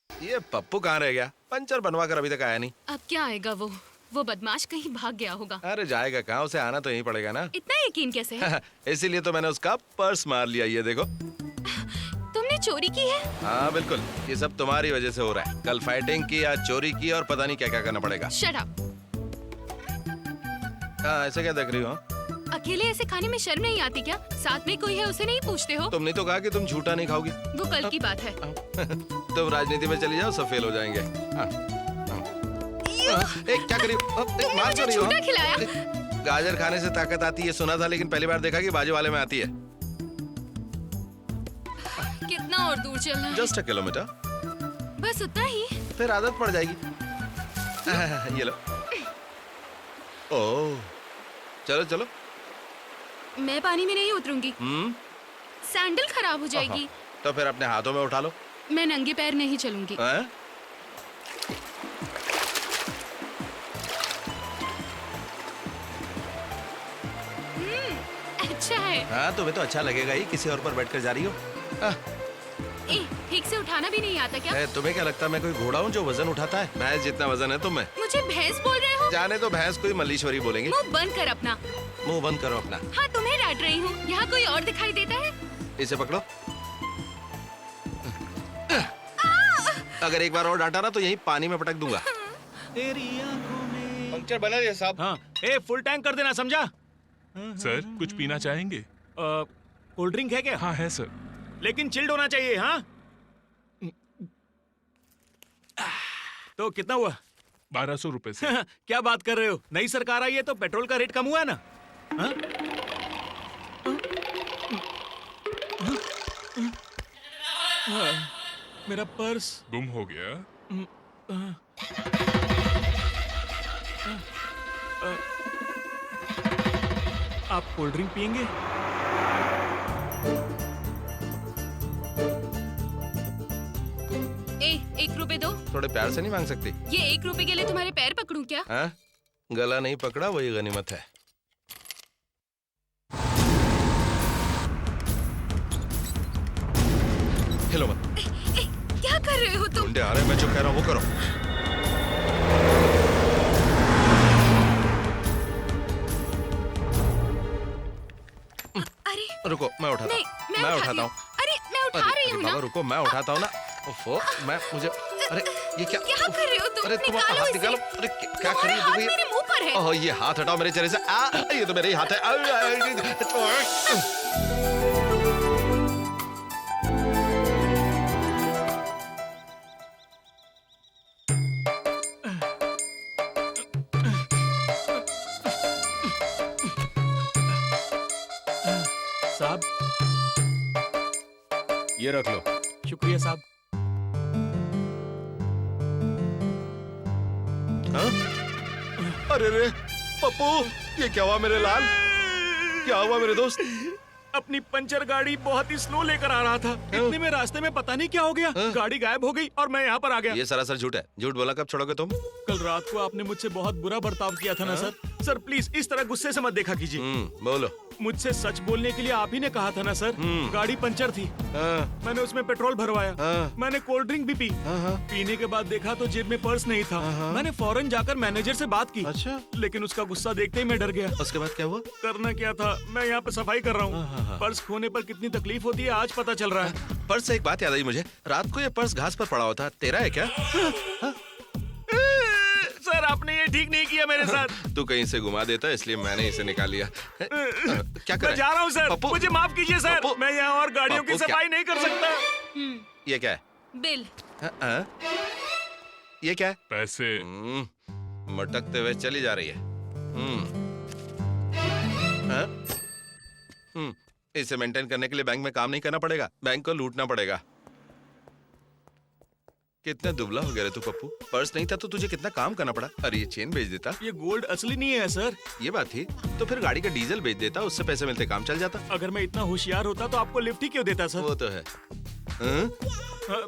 ये पप्पू कहाँ रह गया? पंचर बनवा कर अभी तक आया नहीं। अब क्या आएगा वो बदमाश कहीं भाग गया होगा। अरे जाएगा कहाँ, उसे आना तो यहीं पड़ेगा ना। इतना यकीन कैसे है? इसीलिए तो मैंने उसका पर्स मार लिया। ये देखो। तुमने चोरी की है? हाँ बिल्कुल, ये सब तुम्हारी वजह से हो रहा है। कल फाइटिंग की, आज चोरी की और पता नहीं क्या क्या करना पड़ेगा। Shut up. हाँ ऐसे क्या देख रही हो? अकेले ऐसे खाने में शर्म नहीं आती क्या? साथ में कोई है उसे नहीं पूछते हो? तुमने तो कहा कि तुम झूठा नहीं खाओगी। वो कल की बात है। तुम राजनीति में चली जाओ, सब फेल हो जाएंगे। क्या करी हो? मार क्यों रही हो? खिलाया? गाजर खाने से ताकत आती है सुना था, लेकिन पहली बार देखा कि बाजू वाले में आती है। कितना और दूर चलना है? Just 1 kilometre. बस उतना ही? फिर आदत पड़ जाएगी। ये लो। ओह चलो चलो। मैं पानी में नहीं उतरूंगी। सैंडल खराब हो जाएगी। तो फिर अपने हाथों में उठा लो। मैं नंगे पैर नहीं चलूंगी। अच्छा है। हाँ तुम्हें तो अच्छा लगेगा ही, किसी और पर बैठकर जा रही हो। ठीक से उठाना भी नहीं आता क्या? तुम्हें क्या लगता है मैं कोई घोड़ा हूँ जो वजन उठाता है? भैंस जितना वजन है तुम्हें। मुझे भैंस बोल रहे हो? जाने तो भैंस कोई मल्लीश्वरी बोलेंगे। मुंह बंद कर अपना। मुंह बंद करो अपना। हाँ तुम्हें डांट रही हूँ, यहाँ कोई और दिखाई देता है? इसे पकड़ो। अगर एक बार और डांटा ना तो यही पानी में पटक दूंगा। पंक्चर बना दिया साहब। हाँ फुल टैंक कर देना, समझा? सर कुछ पीना चाहेंगे? कोल्ड ड्रिंक है क्या? हाँ है सर, लेकिन चिल्ड होना चाहिए। हाँ तो कितना हुआ? 1200 रुपए से। क्या बात कर रहे हो? नई सरकार आई है तो पेट्रोल का रेट कम हुआ है ना? हाँ? मेरा पर्स गुम हो गया। आप कोल्ड ड्रिंक पियेंगे? एक रुपए दो। थोड़े प्यार से नहीं मांग सकती? ये 1 रुपए के लिए तुम्हारे पैर पकड़ूं क्या? हाँ? गला नहीं पकड़ा वही गनीमत है। हिलो मत। क्या कर रहे हो तुम? गुंडे आ रहे हैं, मैं जो कह रहा हूँ वो करो। अरे रुको मैं उठाता हूँ। मैं उठाता हूँ। अरे मैं उठा रही हूँ ना। रुको मैं उठाता हूँ ना। ओफो मैं मुझे अरे ये क्या कर रहे हो तुम? अरे तुम अपना हाथ निकालो। अरे क्या कर रही हो? मेरे मुंह पर है। ओह ये हाथ हटाओ मेरे चेहरे से। ये तो मेरे ही हाथ है। साहब ये रख लो। शुक्रिया साहब। हाँ? अरे रे पप्पू, ये क्या हुआ मेरे लाल? क्या हुआ मेरे दोस्त? अपनी पंचर गाड़ी बहुत ही स्लो लेकर आ रहा था। इतने में रास्ते में पता नहीं क्या हो गया, गाड़ी गायब हो गई और मैं यहाँ पर आ गया। ये सरासर झूठ है। झूठ बोला कब छोड़ोगे तुम? कल रात को आपने मुझसे बहुत बुरा बर्ताव किया था ना सर। सर प्लीज इस तरह गुस्से से मत देखा कीजिए। बोलो। मुझसे सच बोलने के लिए आप ही ने कहा था ना सर। गाड़ी पंचर थी। मैंने उसमें पेट्रोल भरवाया। मैंने कोल्ड ड्रिंक भी पी। पीने के बाद देखा तो जेब में पर्स नहीं था। मैंने फौरन जाकर मैनेजर से बात की। अच्छा? लेकिन उसका गुस्सा देखते ही मैं डर गया। उसके बाद क्या हुआ? करना क्या था, मैं यहाँ पे सफाई कर रहा हूँ। पर्स खोने पर कितनी तकलीफ होती है आज पता चल रहा है। पर्स से एक बात याद आई मुझे। रात को ये पर्स घास पर पड़ा होता, तेरा है क्या? सर आपने ये ठीक नहीं किया मेरे साथ। तू कहीं से घुमा देता इसलिए मैंने इसे निकाल लिया। क्या कर? मैं जा रहा हूँ सर, मुझे माफ कीजिए सर। मैं यहाँ और गाड़ियों की सफाई नहीं कर सकता। ये क्या है? बिल। ये क्या है? पैसे। मटकते हुए चली जा रही है। इसे मेंटेन करने के लिए बैंक में काम नहीं करना पड़ेगा, बैंक को लूटना पड़ेगा। कितना दुबला हो गया रे तू पप्पू, पर्स नहीं था तो तुझे कितना काम करना पड़ा। अरे ये चेन बेच देता। ये गोल्ड असली नहीं है सर। ये बात थी तो फिर गाड़ी का डीजल बेच देता, उससे पैसे मिलते, काम चल जाता। अगर मैं इतना होशियार होता तो आपको लिफ्ट ही क्यों देता सर? वो तो है। हाँ?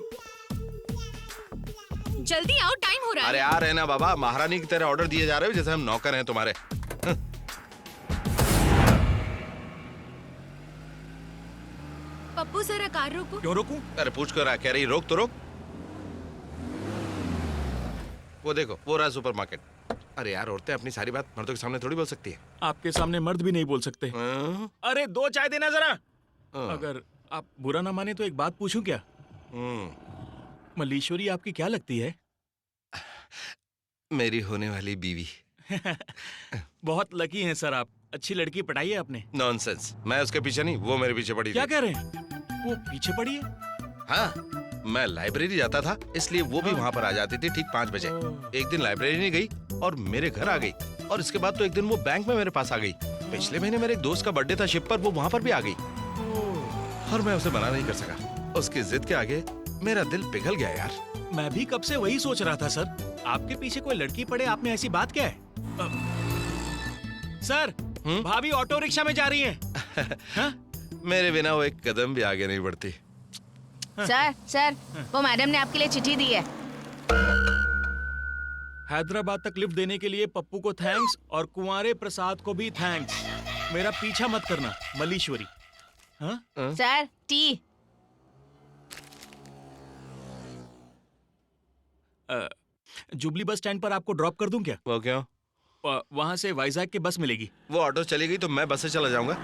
जल्दी आओ, टाइम हो रहा है। अरे आ रहे ना बाबा, महारानी की तरह ऑर्डर दिए जा रहे हो जैसे हम नौकर हैं तुम्हारे। पप्पू जरा कार रोको। क्यों रोकूं? अरे पूछ कर रहा, कह रही रोक तो रोक। वो देखो, वो रहा सुपरमार्केट। अरे यार, औरतें अपनी सारी बात मर्दों के सामने थोड़ी बोल सकती है। आपके सामने मर्द भी नहीं बोल सकते। अरे 2 चाय देना जरा। अगर आप बुरा ना माने तो एक बात पूछूं क्या? मल्लीश्वरी आपकी क्या लगती है? मेरी होने वाली बीवी। बहुत लकी हैं सर आप। अच्छी लड़की पटाई है आपने। नॉनसेंस, मैं उसके पीछे नहीं, वो मेरे पीछे पड़ी थी। क्या कह रहे हैं? वो पीछे पड़ी है? हाँ, मैं लाइब्रेरी जाता था इसलिए वो भी वहाँ पर आ जाती थी ठीक 5 बजे। एक दिन लाइब्रेरी नहीं गई और मेरे घर आ गई, और इसके बाद तो एक दिन वो बैंक में मेरे पास आ गई। पिछले महीने मेरे एक दोस्त का बर्थडे था शिप पर, वो वहाँ पर भी आ गई और मैं उसे मना नहीं कर सका। उसकी जिद के आगे मेरा दिल पिघल गया यार। मैं भी कब से वही सोच रहा था सर। आपके पीछे कोई लड़की पड़े, आपने ऐसी बात क्या है? सर, भाभी ऑटो रिक्शा में जा रही हैं। मेरे बिना वो एक कदम भी आगे नहीं बढ़ती। सर, वो मैडम ने आपके लिए चिट्ठी दी है। हैदराबाद तक लिफ्ट देने के लिए पप्पू को थैंक्स और कुंवारे प्रसाद को भी थैंक्स। मेरा पीछा मत करना मल्लीश्वरी। हाँ? Sir, T. Jubilee bus stand पर आपको ड्रॉप कर दूं क्या? वो क्यों? वहाँ से वाइजैक की बस मिलेगी। वो ऑटो चली गई तो मैं बस से चला जाऊंगा।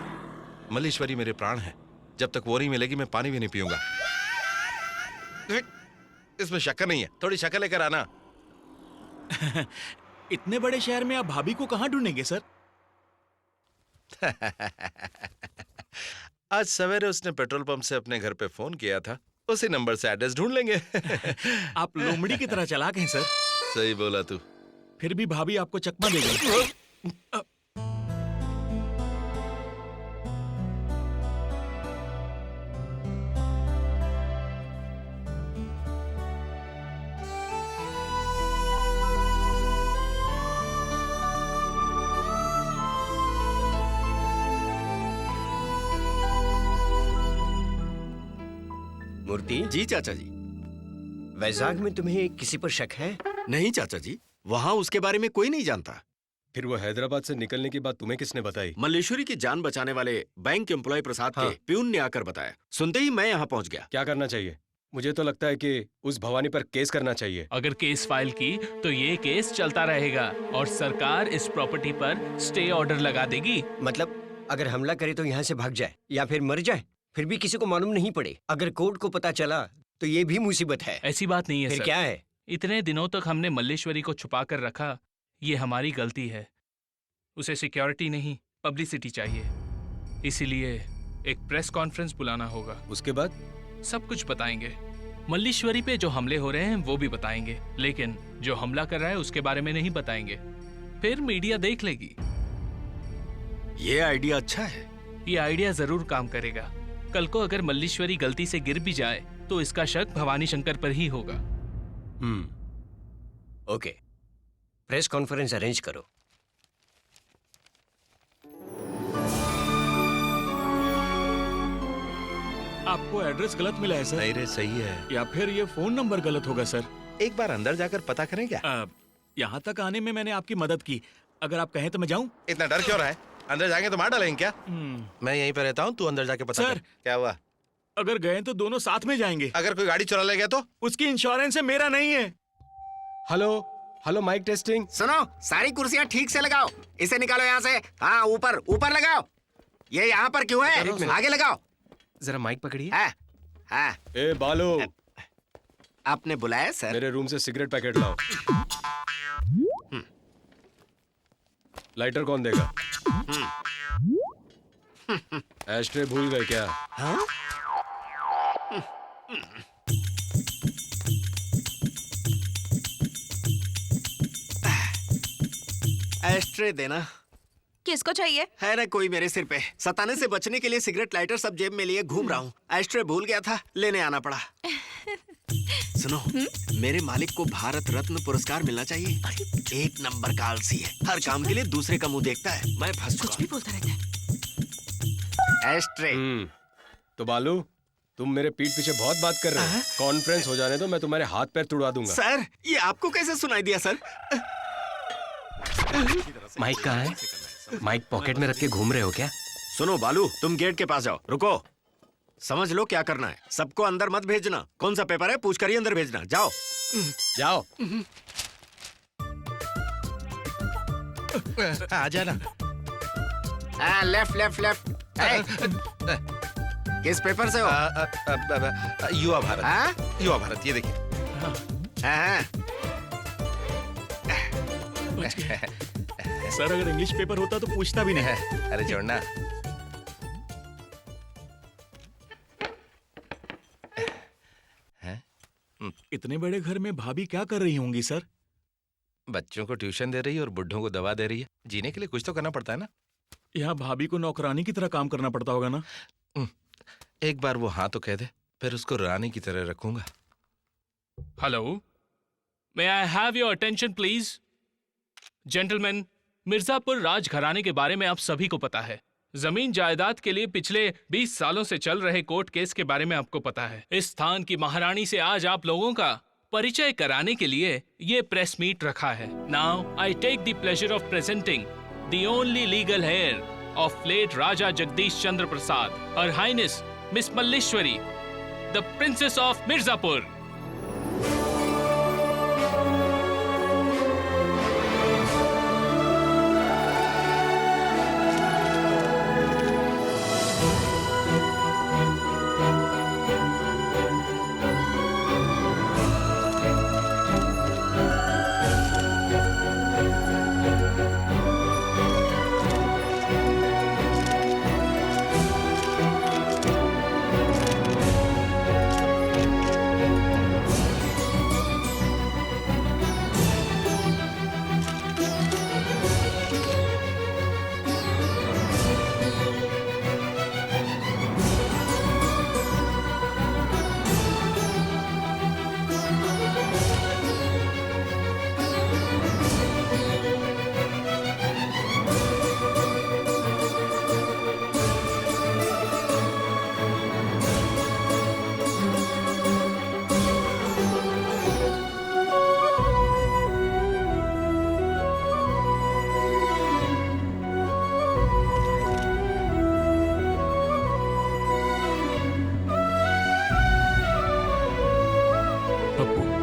मल्लीश्वरी मेरे प्राण है, जब तक वो नहीं मिलेगी मैं पानी भी नहीं पीऊंगा। इसमें शक्कर नहीं है, थोड़ी शक्कर लेकर आना। इतने बड़े शहर में आप भाभी को कहाँ ढूंढेंगे सर? आज सवेरे उसने पेट्रोल पंप से अपने घर पे फोन किया था, उसी नंबर से एड्रेस ढूंढ लेंगे। आप लोमड़ी की तरह चालाक हैं सर। सही बोला तू। फिर भी भाभी आपको चकमा देगी। मूर्ति जी चाचा जी। वैजाग में तुम्हें किसी पर शक है? नहीं चाचा जी, वहाँ उसके बारे में कोई नहीं जानता। फिर वो हैदराबाद से निकलने की बात तुम्हें किसने बताई? मल्लेश्वरी की जान बचाने वाले बैंक एम्प्लॉय प्रसाद के प्यून ने आकर बताया। सुनते ही मैं यहाँ पहुँच गया। क्या करना चाहिए? मुझे तो लगता है कि उस भवानी पर केस करना चाहिए। अगर केस फाइल की तो ये केस चलता रहेगा और सरकार इस प्रॉपर्टी पर स्टे ऑर्डर लगा देगी। मतलब अगर हमला करे तो यहाँ से भाग जाए या फिर मर जाए, फिर भी किसी को मालूम नहीं पड़े। अगर कोर्ट को पता चला तो ये भी मुसीबत है। ऐसी बात नहीं है फिर सर। क्या है? इतने दिनों तक हमने मल्लेश्वरी को छुपा कर रखा, ये हमारी गलती है। उसे सिक्योरिटी नहीं, पब्लिसिटी चाहिए। इसीलिए एक प्रेस कॉन्फ्रेंस बुलाना होगा। उसके बाद सब कुछ बताएंगे। मल्लेश्वरी पे जो हमले हो रहे हैं वो भी बताएंगे, लेकिन जो हमला कर रहा है उसके बारे में नहीं बताएंगे। फिर मीडिया देख लेगी। ये आइडिया अच्छा है। ये आइडिया जरूर काम करेगा। कल को अगर मल्लेश्वरी गलती से गिर भी जाए तो इसका शक भवानी शंकर पर ही होगा। ओके, प्रेस कॉन्फ्रेंस अरेंज करो। आपको एड्रेस गलत मिला है सर। नहीं रे, सही है। या फिर ये फोन नंबर गलत होगा सर। एक बार अंदर जाकर पता करें क्या? यहाँ तक आने में मैंने आपकी मदद की। अगर आप कहें तो मैं जाऊँ? इतना डर क्यों रहा है? अंदर जाएंगे तो मार डालेंगे क्या? मैं यहीं पे रहता हूँ, तू अंदर जाके पता कर। क्या हुआ? अगर गए तो दोनों साथ में जाएंगे। अगर कोई गाड़ी चुरा ले गया तो? उसकी इंश्योरेंस है, मेरा नहीं है। Hello mike testing. सुनो, सारी कुर्सियाँ ठीक से लगाओ। इसे निकालो यहाँ से। हाँ, ऊपर ऊपर लगाओ। ये यहाँ पर क्यों है? आगे लगाओ। जरा माइक पकड़िए। हाँ। ए बालो, आपने बुलाया सर? मेरे रूम से सिगरेट पैकेट लाओ। लाइटर कौन देगा? एस्ट्रे भूल गए क्या? हाँ? एस्ट्रे देना। किसको चाहिए? है ना कोई मेरे सिर पे। सताने से बचने के लिए सिगरेट लाइटर सब जेब में लिए घूम रहा हूँ। एस्ट्रे भूल गया था, लेने आना पड़ा। सुनो, मेरे मालिक को भारत रत्न पुरस्कार मिलना चाहिए। एक नंबर का आलसी है, हर काम के लिए दूसरे का मुंह देखता है। मैं फंस चुका। कुछ भी बोलता रहता है। एस्ट्रे। तो बालू, तुम मेरे पीठ पीछे बहुत बात कर रहे हो। कॉन्फ्रेंस हो जाने दो, मैं तुम्हारे हाथ पैर तुड़वा दूंगा। सर, ये आपको कैसे सुनाई दिया सर? माइक कहाँ है? माइक पॉकेट में रख के घूम रहे हो क्या? सुनो बालू, तुम गेट के पास जाओ। रुको, समझ लो क्या करना है। सबको अंदर मत भेजना। कौन सा पेपर है पूछ कर ही अंदर भेजना। जाओ जाओ। आ जाना। Left left left. किस पेपर से हो? युवा भारत। युवा भारत, ये देखिए। सर, अगर इंग्लिश पेपर होता तो पूछता भी नहीं है। अरे जोड़ना। इतने बड़े घर में भाभी क्या कर रही होंगी सर? बच्चों को ट्यूशन दे रही है और बुढ़ों को दवा दे रही है। जीने के लिए कुछ तो करना पड़ता है ना। यहाँ भाभी को नौकरानी की तरह काम करना पड़ता होगा ना? एक बार वो हाँ तो कह दे, फिर उसको रानी की तरह रखूंगा। Hello, may I have your attention please? Gentleman, Mirzapur राजघराने के बारे में आप सभी को पता है। जमीन जायदाद के लिए पिछले 20 सालों से चल रहे कोर्ट केस के बारे में आपको पता है। इस स्थान की महारानी से आज आप लोगों का परिचय कराने के लिए ये प्रेस मीट रखा है। Now I take the pleasure of presenting the only legal heir of late Raja Jagdish Chandra Prasad, her highness Miss Malleshwari, the princess of Mirzapur.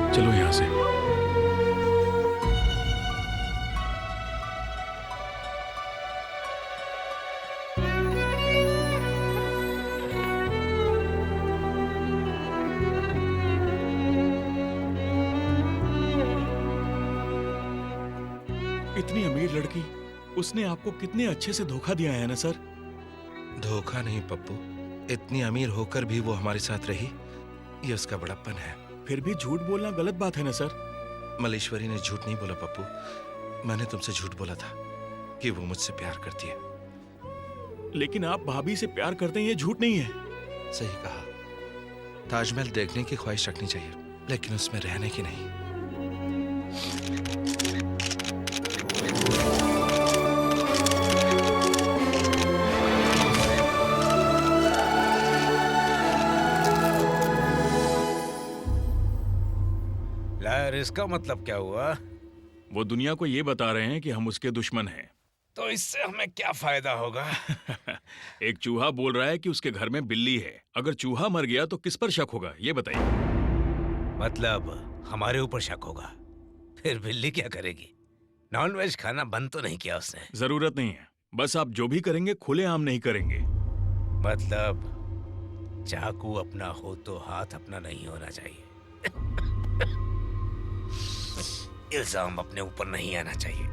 चलो यहाँ से। इतनी अमीर लड़की, उसने आपको कितने अच्छे से धोखा दिया है ना सर? धोखा नहीं पप्पू, इतनी अमीर होकर भी वो हमारे साथ रही, ये उसका बड़प्पन है। फिर भी झूठ बोलना गलत बात है ना सर? मल्लेश्वरी ने झूठ नहीं बोला पप्पू, मैंने तुमसे झूठ बोला था कि वो मुझसे प्यार करती है। लेकिन आप भाभी से प्यार करते हैं, ये झूठ नहीं है। सही कहा, ताजमहल देखने की ख्वाहिश रखनी चाहिए, लेकिन उसमें रहने की नहीं। यार, इसका मतलब क्या हुआ? वो दुनिया को ये बता रहे हैं कि हम उसके दुश्मन हैं। तो इससे हमें क्या फायदा होगा? एक चूहा बोल रहा है कि उसके घर में बिल्ली है। अगर चूहा मर गया तो किस पर शक होगा, ये बताइए। मतलब हमारे ऊपर शक होगा? फिर बिल्ली क्या करेगी? नॉनवेज खाना बंद तो नहीं किया उसने? जरूरत नहीं है, बस आप जो भी करेंगे खुलेआम नहीं करेंगे। मतलब चाकू अपना हो तो हाथ अपना नहीं होना चाहिए। इल्जाम अपने ऊपर नहीं आना चाहिए।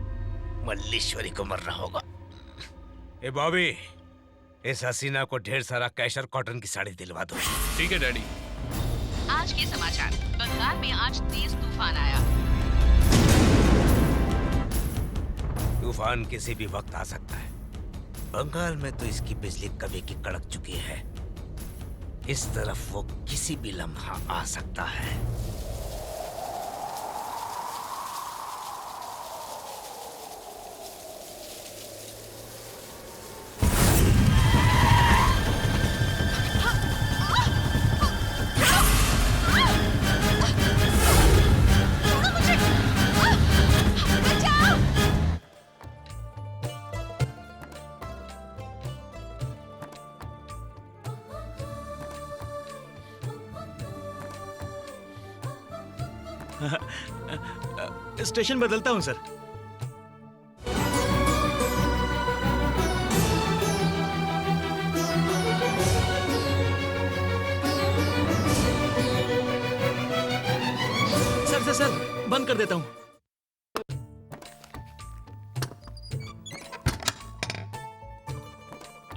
मल्लेश्वरी को मरना होगा। ए बॉबी, इस हसीना को ढेर सारा कैशर कॉटन की साड़ी दिलवा दो। ठीक है डैडी। आज के समाचार। बंगाल में आज तेज तूफान आया। तूफान किसी भी वक्त आ सकता है, बंगाल में तो इसकी बिजली कभी की कड़क चुकी है। इस तरफ वो किसी भी लम्हा आ सकता है। स्टेशन बदलता हूँ सर। सर बंद कर देता हूँ।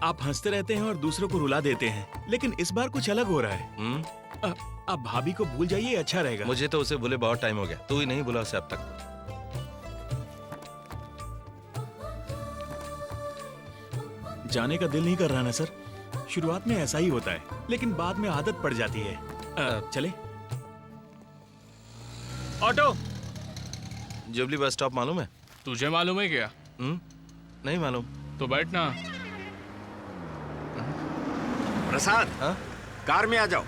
आप हंसते रहते हैं और दूसरों को रुला देते हैं, लेकिन इस बार कुछ अलग हो रहा है। आप भाभी को भूल जाइए, अच्छा रहेगा। मुझे तो उसे भूले बहुत टाइम हो गया। तू ही नहीं भूला उसे अब तक। जाने का दिल नहीं कर रहा ना सर। शुरुआत में ऐसा ही होता है, लेकिन बाद में आदत पड़ जाती है। चले। ऑटो। जुबली बस स्टॉप मालूम है? तुझे मालूम है क्या? नहीं मालूम। तो बैठना। प्रसाद, कार में आ जाओ।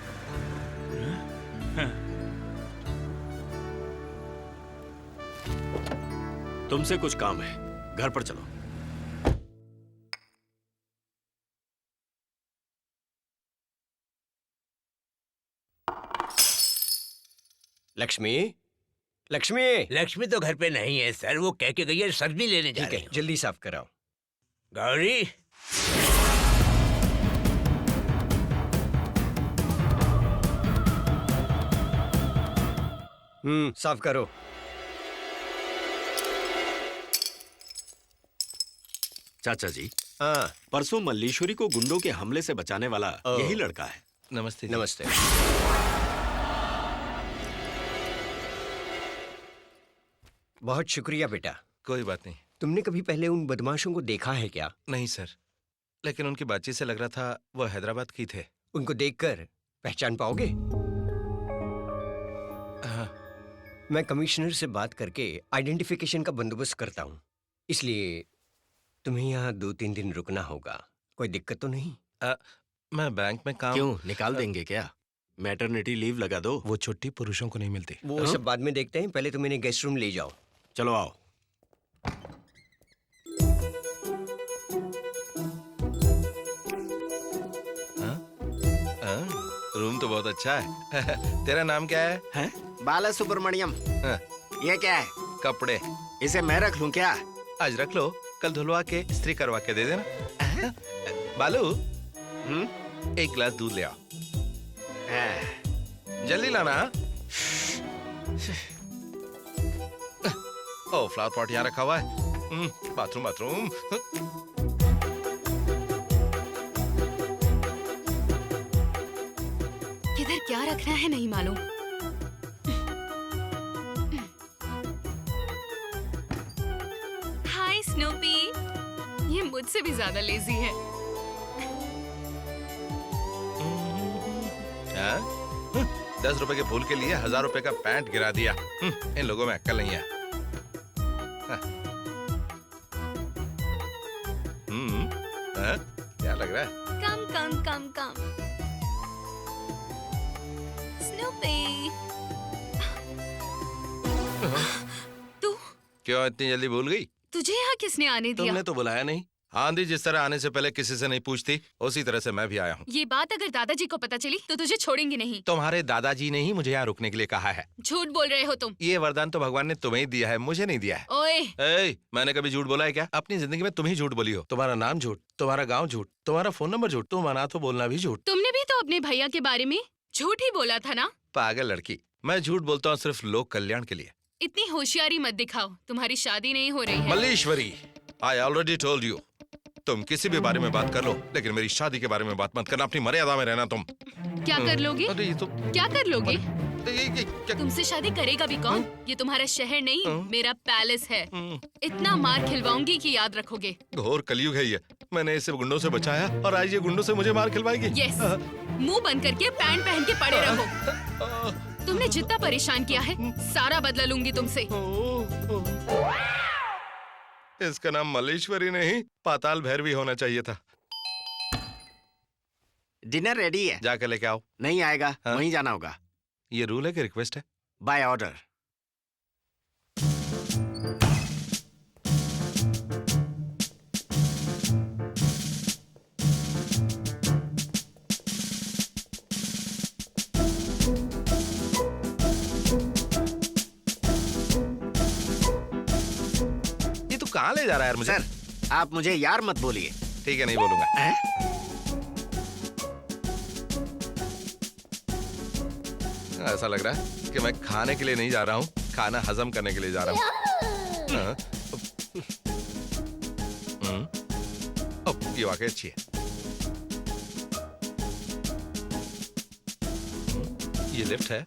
तुमसे कुछ काम है, घर पर चलो। लक्ष्मी, लक्ष्मी। लक्ष्मी तो घर पे नहीं है सर, वो कह के गई है सब्जी लेने जा रही है। जल्दी साफ कराओ। गौरी, साफ करो। चाचा जी, परसों मल्लीश्वरी को गुंडों के हमले से बचाने वाला यही लड़का है। नमस्ते। नमस्ते। बहुत शुक्रिया बेटा। कोई बात नहीं। तुमने कभी पहले उन बदमाशों को देखा है क्या? नहीं सर, लेकिन उनकी बातचीत से लग रहा था वो हैदराबाद की थे। उनको देखकर पहचान पाओगे? मैं कमिश्नर से बात करके आइडेंटिफिकेशन का बंदोबस्त करता हूँ, इसलिए तुम्हें यहाँ 2-3 दिन रुकना होगा। कोई दिक्कत तो नहीं? मैं बैंक में काम। क्यों, निकाल देंगे क्या? मैटरनिटी लीव लगा दो। वो छुट्टी पुरुषों को नहीं मिलती। वो सब बाद में देखते हैं, पहले तुम इन्हें गेस्ट रूम ले जाओ। चलो आओ। रूम तो बहुत अच्छा है। तेरा नाम क्या है? बाला सुब्रमण्यम। ये क्या है? कपड़े। इसे मैं रख लूं क्या? आज रख लो, कल धुलवा के इस्त्री करवा के दे देना। बालू, एक गिलास दूध ले आओ। जल्दी लाना। ओ, फ्लावर पॉट यहाँ रखा हुआ है। Bathroom bathroom. किधर क्या रखना है नहीं मालूम। हाय स्नूपी, ये मुझसे भी ज्यादा लेजी है। 10 रुपए के फूल के लिए 1000 रुपए का पैंट गिरा दिया। इन लोगों में अक्ल नहीं है। क्या लग रहा है? कम कम कम कम। स्नूपी, तू क्यों इतनी जल्दी भूल गई? तुझे यहाँ किसने आने दिया? तुमने तो बुलाया नहीं। आंधी जिस तरह आने से पहले किसी से नहीं पूछती, उसी तरह से मैं भी आया हूँ। ये बात अगर दादाजी को पता चली तो तुझे छोड़ेंगे नहीं। तुम्हारे दादाजी ने ही मुझे यहाँ रुकने के लिए कहा है। झूठ बोल रहे हो तुम। ये वरदान तो भगवान ने तुम्हें ही दिया है, मुझे नहीं दिया है। ओए, मैंने कभी झूठ बोला है क्या? अपनी जिंदगी में तुम ही झूठ बोली हो। तुम्हारा नाम झूठ, तुम्हारा गाँव झूठ, तुम्हारा फोन नंबर झूठ, तुम मना तो बोलना भी झूठ। तुमने भी तो अपने भैया के बारे में झूठ ही बोला था ना। पागल लड़की, मैं झूठ बोलता हूँ सिर्फ लोक कल्याण के लिए। इतनी होशियारी मत दिखाओ, तुम्हारी शादी नहीं हो रही है। Malleswari, I already told you. तुम किसी भी बारे में बात कर लो, लेकिन मेरी शादी के बारे में बात मत करना। अपनी मर्यादा में रहना तुम। क्या कर लोगे? अरे ये तो क्या कर लोगे? क्या? तुमसे शादी करेगा भी कौन? ये तुम्हारा शहर नहीं, मेरा पैलेस है। इतना मार खिलवाऊंगी कि याद रखोगे। घोर कलयुग है ये। मैंने इसे गुंडों से बचाया और आज ये गुंडों से मुझे मार खिलवाएगी। यस, मुंह बंद करके पैंट पहन के पड़े रहो। तुमने जितना परेशान किया है सारा बदला लूंगी तुमसे। इसका नाम मल्लेश्वरी नहीं पाताल भैरवी होना चाहिए था। डिनर रेडी है, जाकर लेके आओ। नहीं आएगा, वहीं जाना होगा। ये रूल है कि रिक्वेस्ट है? By order. ये तू कहाँ ले जा रहा है यार मुझे? सर, आप मुझे यार मत बोलिए। ठीक है, नहीं बोलूंगा। ऐसा लग रहा है कि मैं खाने के लिए नहीं जा रहा हूँ, खाना हजम करने के लिए जा रहा हूँ। ये वाकई अच्छी है। ये लिफ्ट है।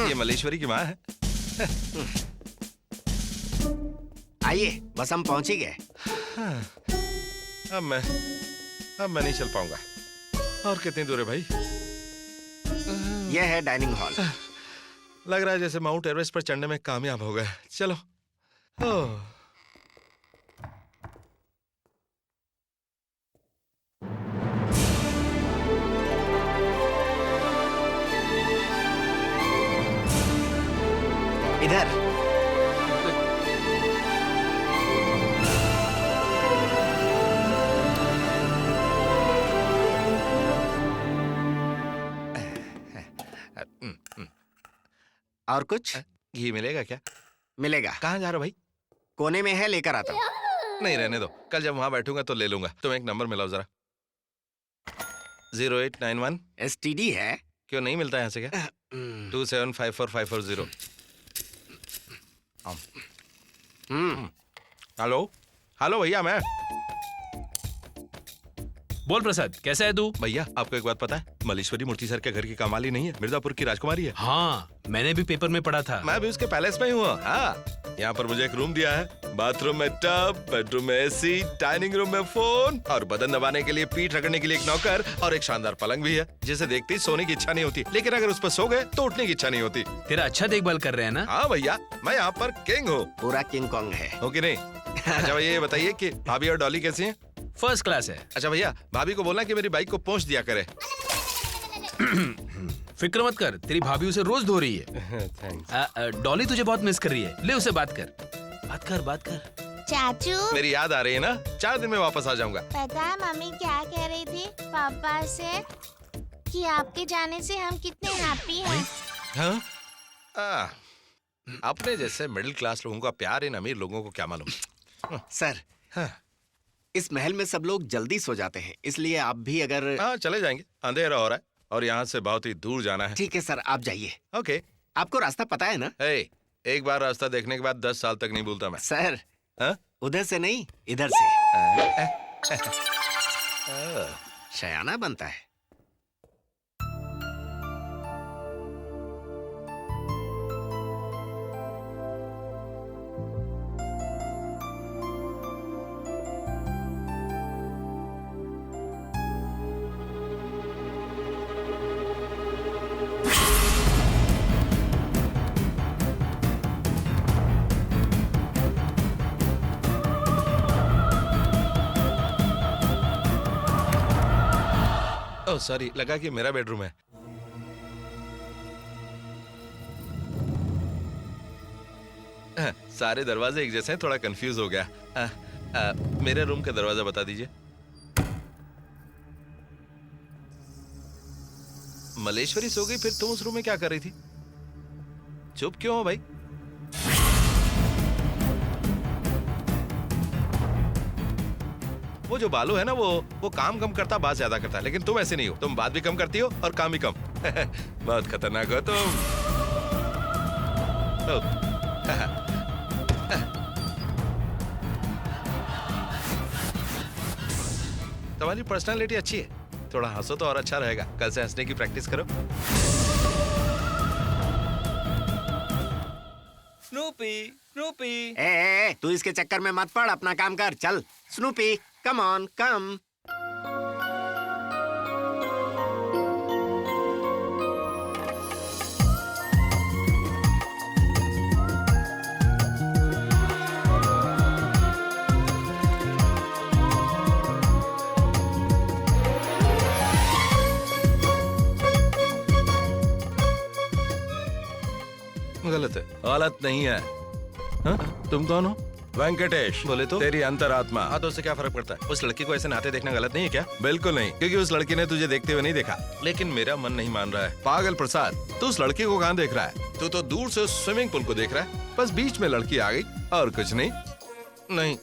ये मल्लेश्वरी की माँ है। आइए, बस हम पहुंच ही गए। अब मैं नहीं चल पाऊंगा। और कितनी दूर है भाई? यह है डाइनिंग हॉल। लग रहा है जैसे माउंट एवरेस्ट पर चढ़ने में कामयाब हो गए। चलो। इधर। और कुछ? घी मिलेगा क्या? मिलेगा। कहाँ जा रहे हो भाई? कोने में है, लेकर आता हूँ। नहीं, रहने दो, कल जब वहां बैठूंगा तो ले लूंगा। तुम एक नंबर मिलाओ जरा। 0891 STD है। क्यों नहीं मिलता यहाँ से क्या? 27545440। हेलो हेलो भैया, मैं बोल प्रसाद, कैसा है तू? भैया आपको एक बात पता है, मल्लेश्वरी मूर्ति सर के घर की कमाली नहीं है, मिर्जापुर की राजकुमारी है। हाँ, मैंने भी पेपर में पढ़ा था। मैं भी उसके पैलेस में ही हूँ। हाँ, यहाँ पर मुझे एक रूम दिया है, बाथरूम में टब, बेडरूम में AC, डाइनिंग रूम में फोन और बदन दबाने के लिए, पीठ रगड़ने के लिए एक नौकर और एक शानदार पलंग भी है, जिसे देखते ही सोने की इच्छा नहीं होती, लेकिन अगर उस पर सो गए तो उठने की इच्छा नहीं होती। तेरा अच्छा देखभाल कर रहे हैं ना? हाँ भैया, मैं यहाँ पर किंग हूँ। पूरा किंग कॉन्ग है। हो कि नहीं? अच्छा भैया, ये बताइए कि भाभी और डॉली कैसी हैं? फर्स्ट क्लास है। अच्छा भैया, भाभी को बोलना कि मेरी बाइक को पोंछ दिया करे। फिक्र मत कर, तेरी भाभी उसे रोज धो रही है। डॉली तुझे बहुत मिस कर रही है, ले उसे बात कर। बात कर। चाचू, मेरी याद आ रही है ना? 4 दिन में वापस आ जाऊंगा। पता है मम्मी क्या कह रही थी पापा से कि आपके जाने से हम कितने हैप्पी हैं। हाँ? अपने जैसे मिडिल क्लास लोगों का प्यार इन अमीर लोगों को क्या मालूम। सर, इस महल में सब लोग जल्दी सो जाते हैं, इसलिए आप भी अगर... हाँ, चले जाएंगे, अंधेरा हो रहा है और यहाँ से बहुत ही दूर जाना है। ठीक है सर, आप जाइए। ओके। आपको रास्ता पता है ना? एक बार रास्ता देखने के बाद 10 साल तक नहीं भूलता मैं। सर, उधर से नहीं, इधर से। शयाना बनता है। ओह सॉरी, लगा कि मेरा बेडरूम है। सारे दरवाजे एक जैसे हैं, थोड़ा कंफ्यूज हो गया। मेरे रूम का दरवाजा बता दीजिए। मल्लेश्वरी सो गई, फिर तुम उस रूम में क्या कर रही थी? चुप क्यों हो भाई? वो जो बालू है ना, वो काम कम करता, बात ज्यादा करता है, लेकिन तुम ऐसे नहीं हो। तुम बात भी कम करती हो और काम भी कम। बहुत खतरनाक हो तुम। तुम्हारी पर्सनालिटी अच्छी है, थोड़ा हंसो तो और अच्छा रहेगा। कल से हंसने की प्रैक्टिस करो। Snoopy, Snoopy. ए, तू इसके चक्कर में मत पड़, अपना काम कर। चल स्नूपी, कम ऑन कम। गलत है। गलत नहीं है। हा? तुम कौन हो? वेंकटेश। बोले तो तेरी अंतरात्मा। हाँ तो उससे क्या फर्क पड़ता है? उस लड़की को ऐसे नाते देखना गलत नहीं है क्या? बिल्कुल नहीं, क्योंकि उस लड़की ने तुझे देखते हुए नहीं देखा। लेकिन मेरा मन नहीं मान रहा है। पागल प्रसाद, तू उस लड़की को कहाँ देख रहा है? तू तो दूर से उस स्विमिंग पूल को देख रहा है। बस बीच में लड़की आ गई और कुछ नहीं। नहीं,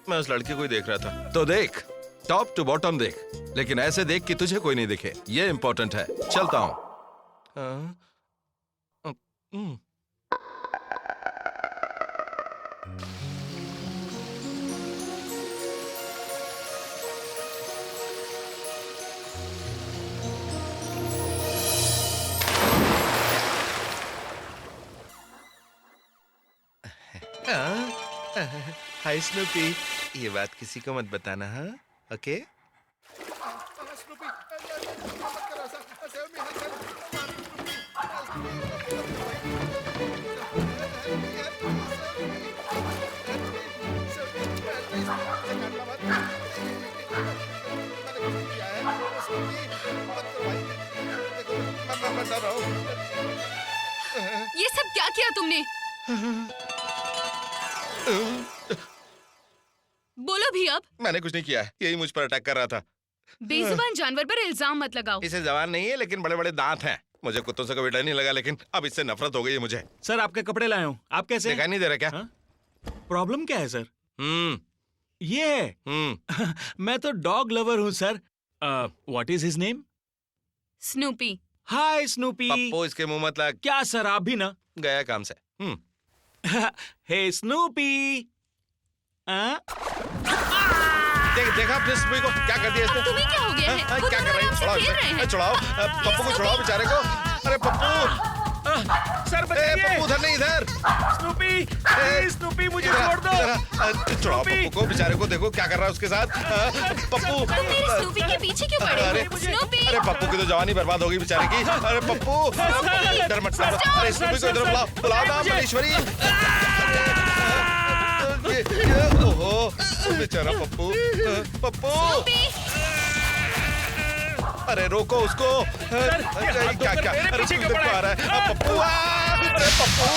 मैं उस लड़की को ही देख रहा था। तो देख, टॉप टू बॉटम देख, लेकिन ऐसे देख कि तुझे कोई नहीं दिखे। ये इम्पोर्टेंट है। चलता हूँ। हाय स्नूपी, ये बात किसी को मत बताना। हाँ ओके। ये सब क्या किया तुमने? बोलो भी अब। मैंने कुछ नहीं किया है, यही मुझ पर अटैक कर रहा था। बेजुबान जानवर पर इल्जाम मत लगाओ। इसे जबान नहीं है, लेकिन बड़े बड़े दांत हैं। मुझे कुत्तों से कभी डर नहीं लगा, लेकिन अब इससे नफरत हो गई है मुझे। सर आपके कपड़े लाए हूँ, आप कैसे? दिखाई नहीं दे रहा क्या? प्रॉब्लम क्या है सर? ये है। मैं तो डॉग लवर हूँ sir. What is his name? Snoopy. Hi Snoopy. Pappu इसके मुंह मत लग। क्या सर, आप भी ना? गया काम से। हे स्नूपी। देखा अपने स्नूपी को क्या कर दिया इसने? तुम्हें क्या हो गया है? क्या कर रही है? छुड़ाओ पप्पू को, छुड़ाओ बेचारे को। अरे पप्पू सर बचाइए। पप्पू उधर नहीं, इधर। स्नूपी, स्नूपी मुझे छोड़ दो। छुड़ाओ पप्पू को, बेचारे को। देखो क्या कर रहा है उसके साथ। पप्पू तुम मेरे स्नूपी के पीछे क्यों पड़े हो? स्नूपी। अरे पप्पू की तो जवानी बर्बाद होगी बेचारे की। अरे पप्पू डर मत। अरे स्नूपी को इधर बुलाओ, बुलाओ ना मलेश्वरी। ओहो बेचारा पप्पू। पप्पू अरे रोको उसको। क्या क्या? अरे क्यों देखो आ रहा है पप्पू? अरे पप्पू।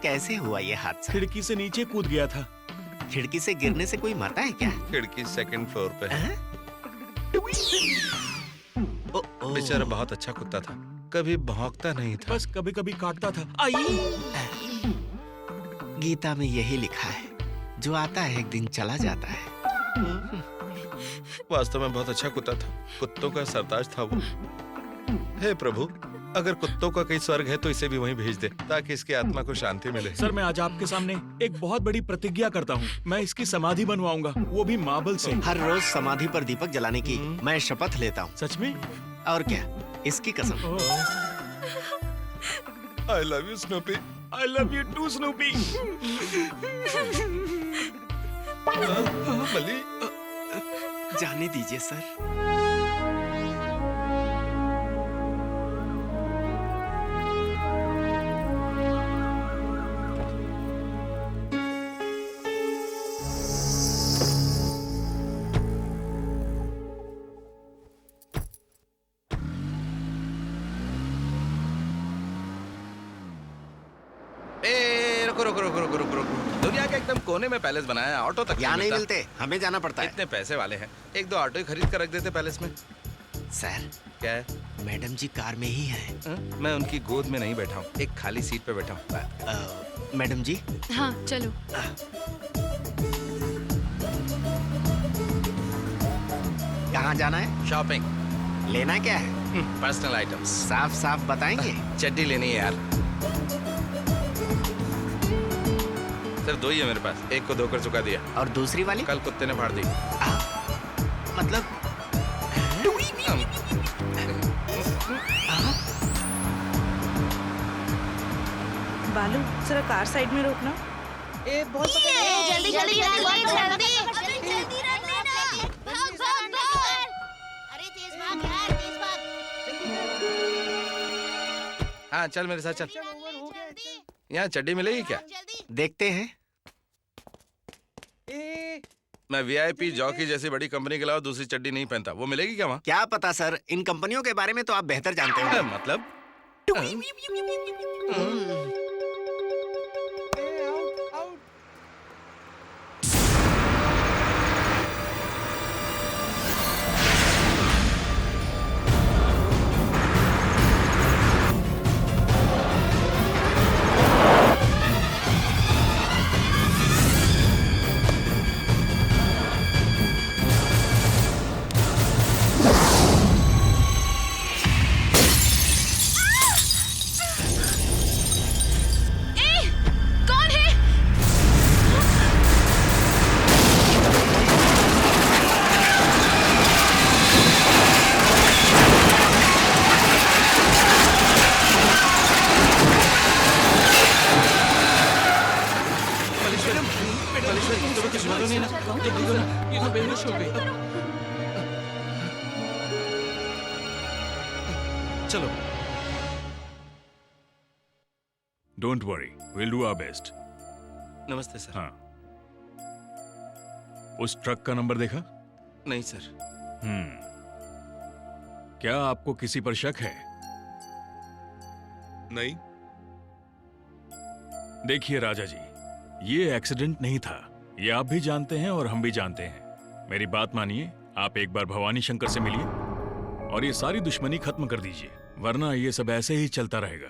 कैसे हुआ ये हादसा? खिड़की से नीचे कूद गया था। खिड़की से गिरने से कोई मरता है क्या? खिड़की सेकंड फ्लोर पे है। बेचारा बहुत अच्छा कुत्ता था, कभी भौंकता नहीं था, बस कभी कभी काटता था। आई गीता में यही लिखा है, जो आता है एक दिन चला जाता है। वास्तव में बहुत अच्छा कुत्ता था, कुत्तों का सरताज था वो। हे प्रभु, अगर कुत्तों का कहीं स्वर्ग है तो इसे भी वहीं भेज दे, ताकि इसकी आत्मा को शांति मिले। सर मैं आज आपके सामने एक बहुत बड़ी प्रतिज्ञा करता हूँ। मैं इसकी समाधि बनवाऊंगा, वो भी मार्बल से। हर रोज समाधि पर दीपक जलाने की मैं शपथ लेता हूँ। सच में? और क्या, इसकी कसम। I love you, Snoopy. I love you too, Snoopy. मली, जाने दीजिए सर। दुनिया के एकदम कोने में पैलेस बनाया है, ऑटो तक यहाँ नहीं मिलते, हमें जाना पड़ता है। इतने पैसे वाले हैं, एक दो ऑटो ही खरीद कर रख देते पैलेस में। सर क्या है? मैडम जी कार में ही है। मैं उनकी गोद में नहीं बैठा हूँ, एक खाली सीट पे बैठा हूँ। मैडम जी। हाँ चलो। कहाँ जाना है? शॉपिंग। लेना क्या है? Personal items. साफ साफ बताएंगे। चड्डी लेनी है यार। सिर्फ 2 ही है मेरे पास, एक को धोकर चुका दिया। और दूसरी वाली? कल कुत्ते ने फाड़ दी। मतलब बालू जरा कार साइड में रोकना। जल्दी जल्दी जल्दी हाँ चल मेरे साथ चल। यहाँ चड्डी मिलेगी क्या? देखते हैं। मैं VIP जॉकी जैसी बड़ी कंपनी के अलावा दूसरी चड्डी नहीं पहनता, वो मिलेगी क्या वहाँ? क्या पता सर, इन कंपनियों के बारे में तो आप बेहतर जानते हो। मतलब चलो। Don't worry, will do our best. नमस्ते सर। हाँ, उस ट्रक का नंबर देखा? नहीं सर। क्या आपको किसी पर शक है? नहीं। देखिए राजा जी, ये एक्सीडेंट नहीं था, ये आप भी जानते हैं और हम भी जानते हैं। मेरी बात मानिए, आप एक बार भवानी शंकर से मिलिए और ये सारी दुश्मनी खत्म कर दीजिए, वरना ये सब ऐसे ही चलता रहेगा।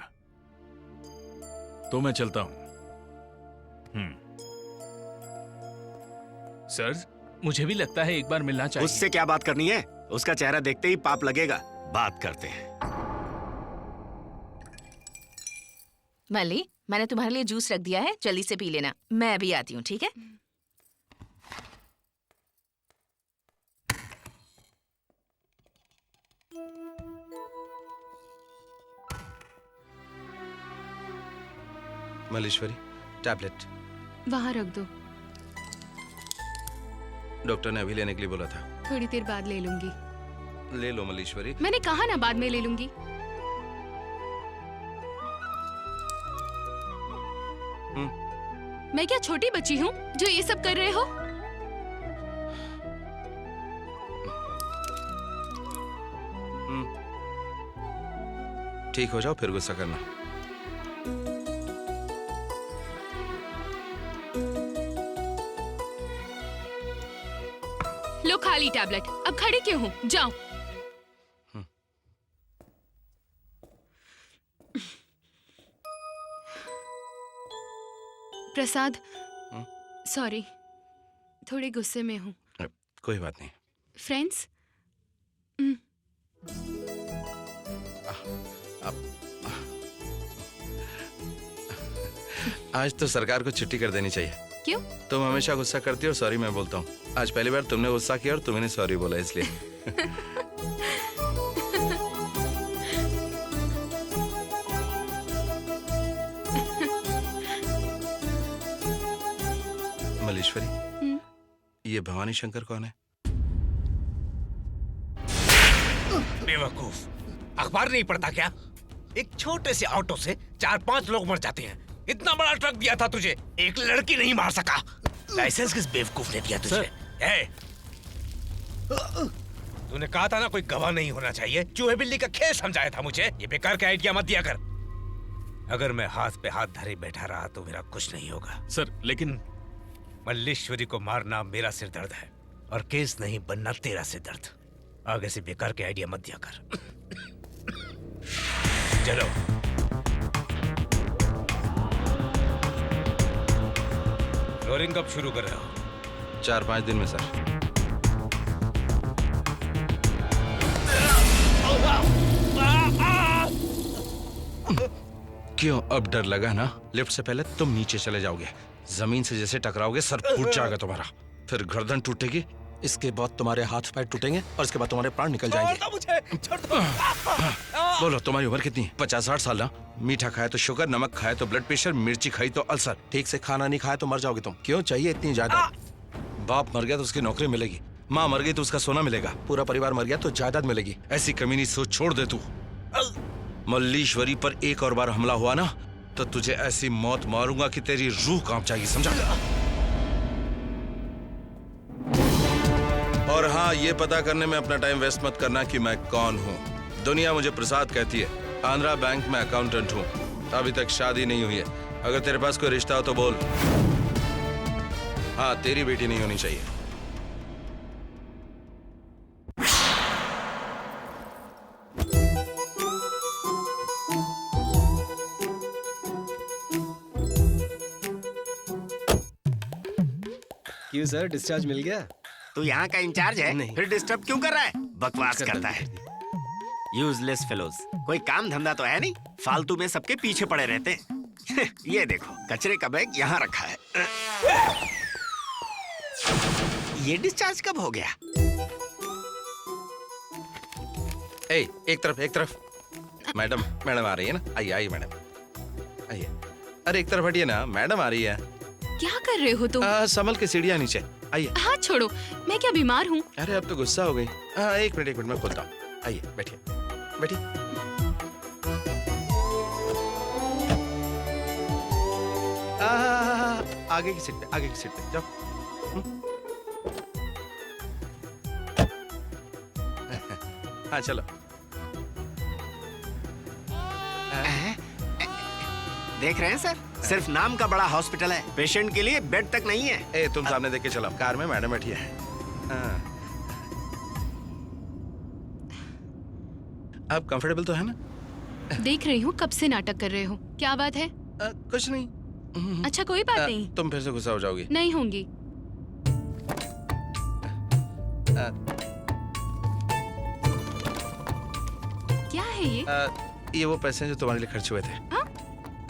तो मैं चलता हूं। सर, मुझे भी लगता है एक बार मिलना चाहिए। उससे क्या बात करनी है? उसका चेहरा देखते ही पाप लगेगा। बात करते हैं। मल्ली, मैंने तुम्हारे लिए जूस रख दिया है, जल्दी से पी लेना। मैं अभी आती हूँ, ठीक है? मल्लेश्वरी, टैबलेट वहाँ रख दो। डॉक्टर ने अभी लेने के लिए बोला था। थोड़ी देर बाद ले लूंगी। ले लो मल्लेश्वरी। मैंने कहा ना बाद में ले लूंगी। मैं क्या छोटी बच्ची हूँ जो ये सब कर रहे हो? ठीक हो जाओ फिर गुस्सा करना। लो खाली टैबलेट। अब खड़ी क्यों हूँ? जाओ। प्रसाद, सॉरी, थोड़े गुस्से में हूँ। कोई बात नहीं। फ्रेंड्स, आज तो सरकार को छुट्टी कर देनी चाहिए। क्यों? तुम हमेशा गुस्सा करती हो और सॉरी मैं बोलता हूँ। आज पहली बार तुमने गुस्सा किया और तुमने सॉरी बोला, इसलिए। मल्लेश्वरी, ये भवानी शंकर कौन है? बेवकूफ, अखबार नहीं पढ़ता क्या? एक छोटे से ऑटो से 4-5 लोग मर जाते हैं। इतना बड़ा ट्रक दिया था तुझे, एक लड़की नहीं मार सका। लाइसेंस किस बेवकूफ ने दिया तुझे? तूने कहा था ना कोई गवाह नहीं होना चाहिए। चूहे बिल्ली का खेल समझाया था मुझे। ये बेकार का आइडिया मत दिया कर। अगर मैं हाथ पे हाथ धरे बैठा रहा तो मेरा कुछ नहीं होगा। सर, लेकिन मल्लेश्वरी को मारना मेरा सिर दर्द है और केस नहीं बनना तेरा सिर दर्द। आगे से बेकार के आइडिया मत दिया कर। चलो। फ्लोरिंग कब शुरू कर रहे हो? 4-5 दिन में सर। क्यों अब डर लगा ना? लिफ्ट से पहले तुम नीचे चले जाओगे। जमीन से जैसे टकराओगे सर फूट जाएगा तुम्हारा, फिर गर्दन टूटेगी, इसके बाद तुम्हारे हाथ पैर टूटेंगे और इसके बाद तुम्हारे प्राण निकल जाएंगे। बोलो तुम्हारी उम्र कितनी है? 50-60 साल ना? मीठा खाए तो शुगर, नमक खाए तो ब्लड प्रेशर, मिर्ची खाई तो अल्सर, ठीक से खाना नहीं खाए तो मर जाओगे तुम। क्यों चाहिए इतनी जायदाद? बाप मर गया तो उसकी नौकरी मिलेगी, माँ मर गई तो उसका सोना मिलेगा, पूरा परिवार मर गया तो जायदाद मिलेगी। ऐसी कमीनी सोच छोड़ दे तू। मल्लीश्वरी पर एक और बार हमला हुआ ना तो तुझे ऐसी मौत मारूंगा कि तेरी रूह कांप जाएगी, समझा? और हाँ, ये पता करने में अपना टाइम वेस्ट मत करना कि मैं कौन हूँ। दुनिया मुझे प्रसाद कहती है, आंध्रा बैंक में अकाउंटेंट हूँ, अभी तक शादी नहीं हुई है। अगर तेरे पास कोई रिश्ता हो तो बोल। हाँ, तेरी बेटी नहीं होनी चाहिए। क्यों सर, डिस्चार्ज मिल गया? तू यहाँ का इंचार्ज है? नहीं। फिर डिस्टर्ब क्यों कर रहा है? बकवास करता है। Useless fellows. कोई काम धंधा तो है नहीं, फालतू में सबके पीछे पड़े रहते हैं। ये देखो, कचरे का बैग यहाँ रखा है। ये डिस्चार्ज कब हो गया? ए, एक तरफ। मैडम आ रही है ना? आइए मैडम, आइए। अरे एक तरफ हटिए ना, मैडम आ रही है। क्या कर रहे हो तुम? संभल के सीढ़ियाँ नीचे आइए। हाथ छोड़ो, मैं क्या बीमार हूँ? अरे अब तो गुस्सा हो गई। एक मिनट मैं खोलता हूँ। आइए बैठिए। आगे की सीट पे जाओ। हाँ चलो। देख रहे हैं सर, सिर्फ नाम का बड़ा हॉस्पिटल है, पेशेंट के लिए बेड तक नहीं है। ए, तुम सामने देख के चलो, कार में मैडम बैठी है। आप कंफर्टेबल तो है ना? देख रही हूँ कब से नाटक कर रहे हो। क्या बात है? कुछ नहीं। अच्छा कोई बात नहीं। तुम फिर से गुस्सा हो जाओगी। नहीं होंगी। क्या है ये? ये वो पैसे जो तुम्हारे लिए खर्च हुए थे।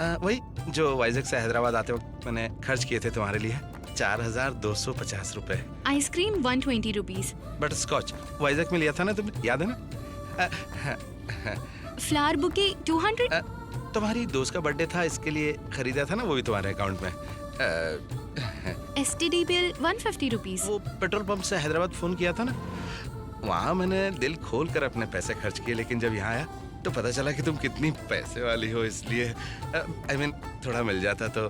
वही जो वाइजैक से हैदराबाद आते वक्त मैंने खर्च किए थे तुम्हारे लिए। 4250 रुपए। Ice cream 120 rupees. Butterscotch Vizag में लिया था ना तुमने, याद है ना? Flower bouquet 200। तुम्हारी दोस्त का बर्थडे था, इसके लिए खरीदा था ना, वो भी तुम्हारे अकाउंट में। STD bill 150 rupees. वो पेट्रोल पंप से हैदराबाद फोन किया था ना, वहाँ मैंने दिल खोल कर अपने पैसे खर्च किए, लेकिन जब यहाँ आया तो पता चला कि तुम कितनी पैसे वाली हो, इसलिए I mean, थोड़ा मिल जाता तो।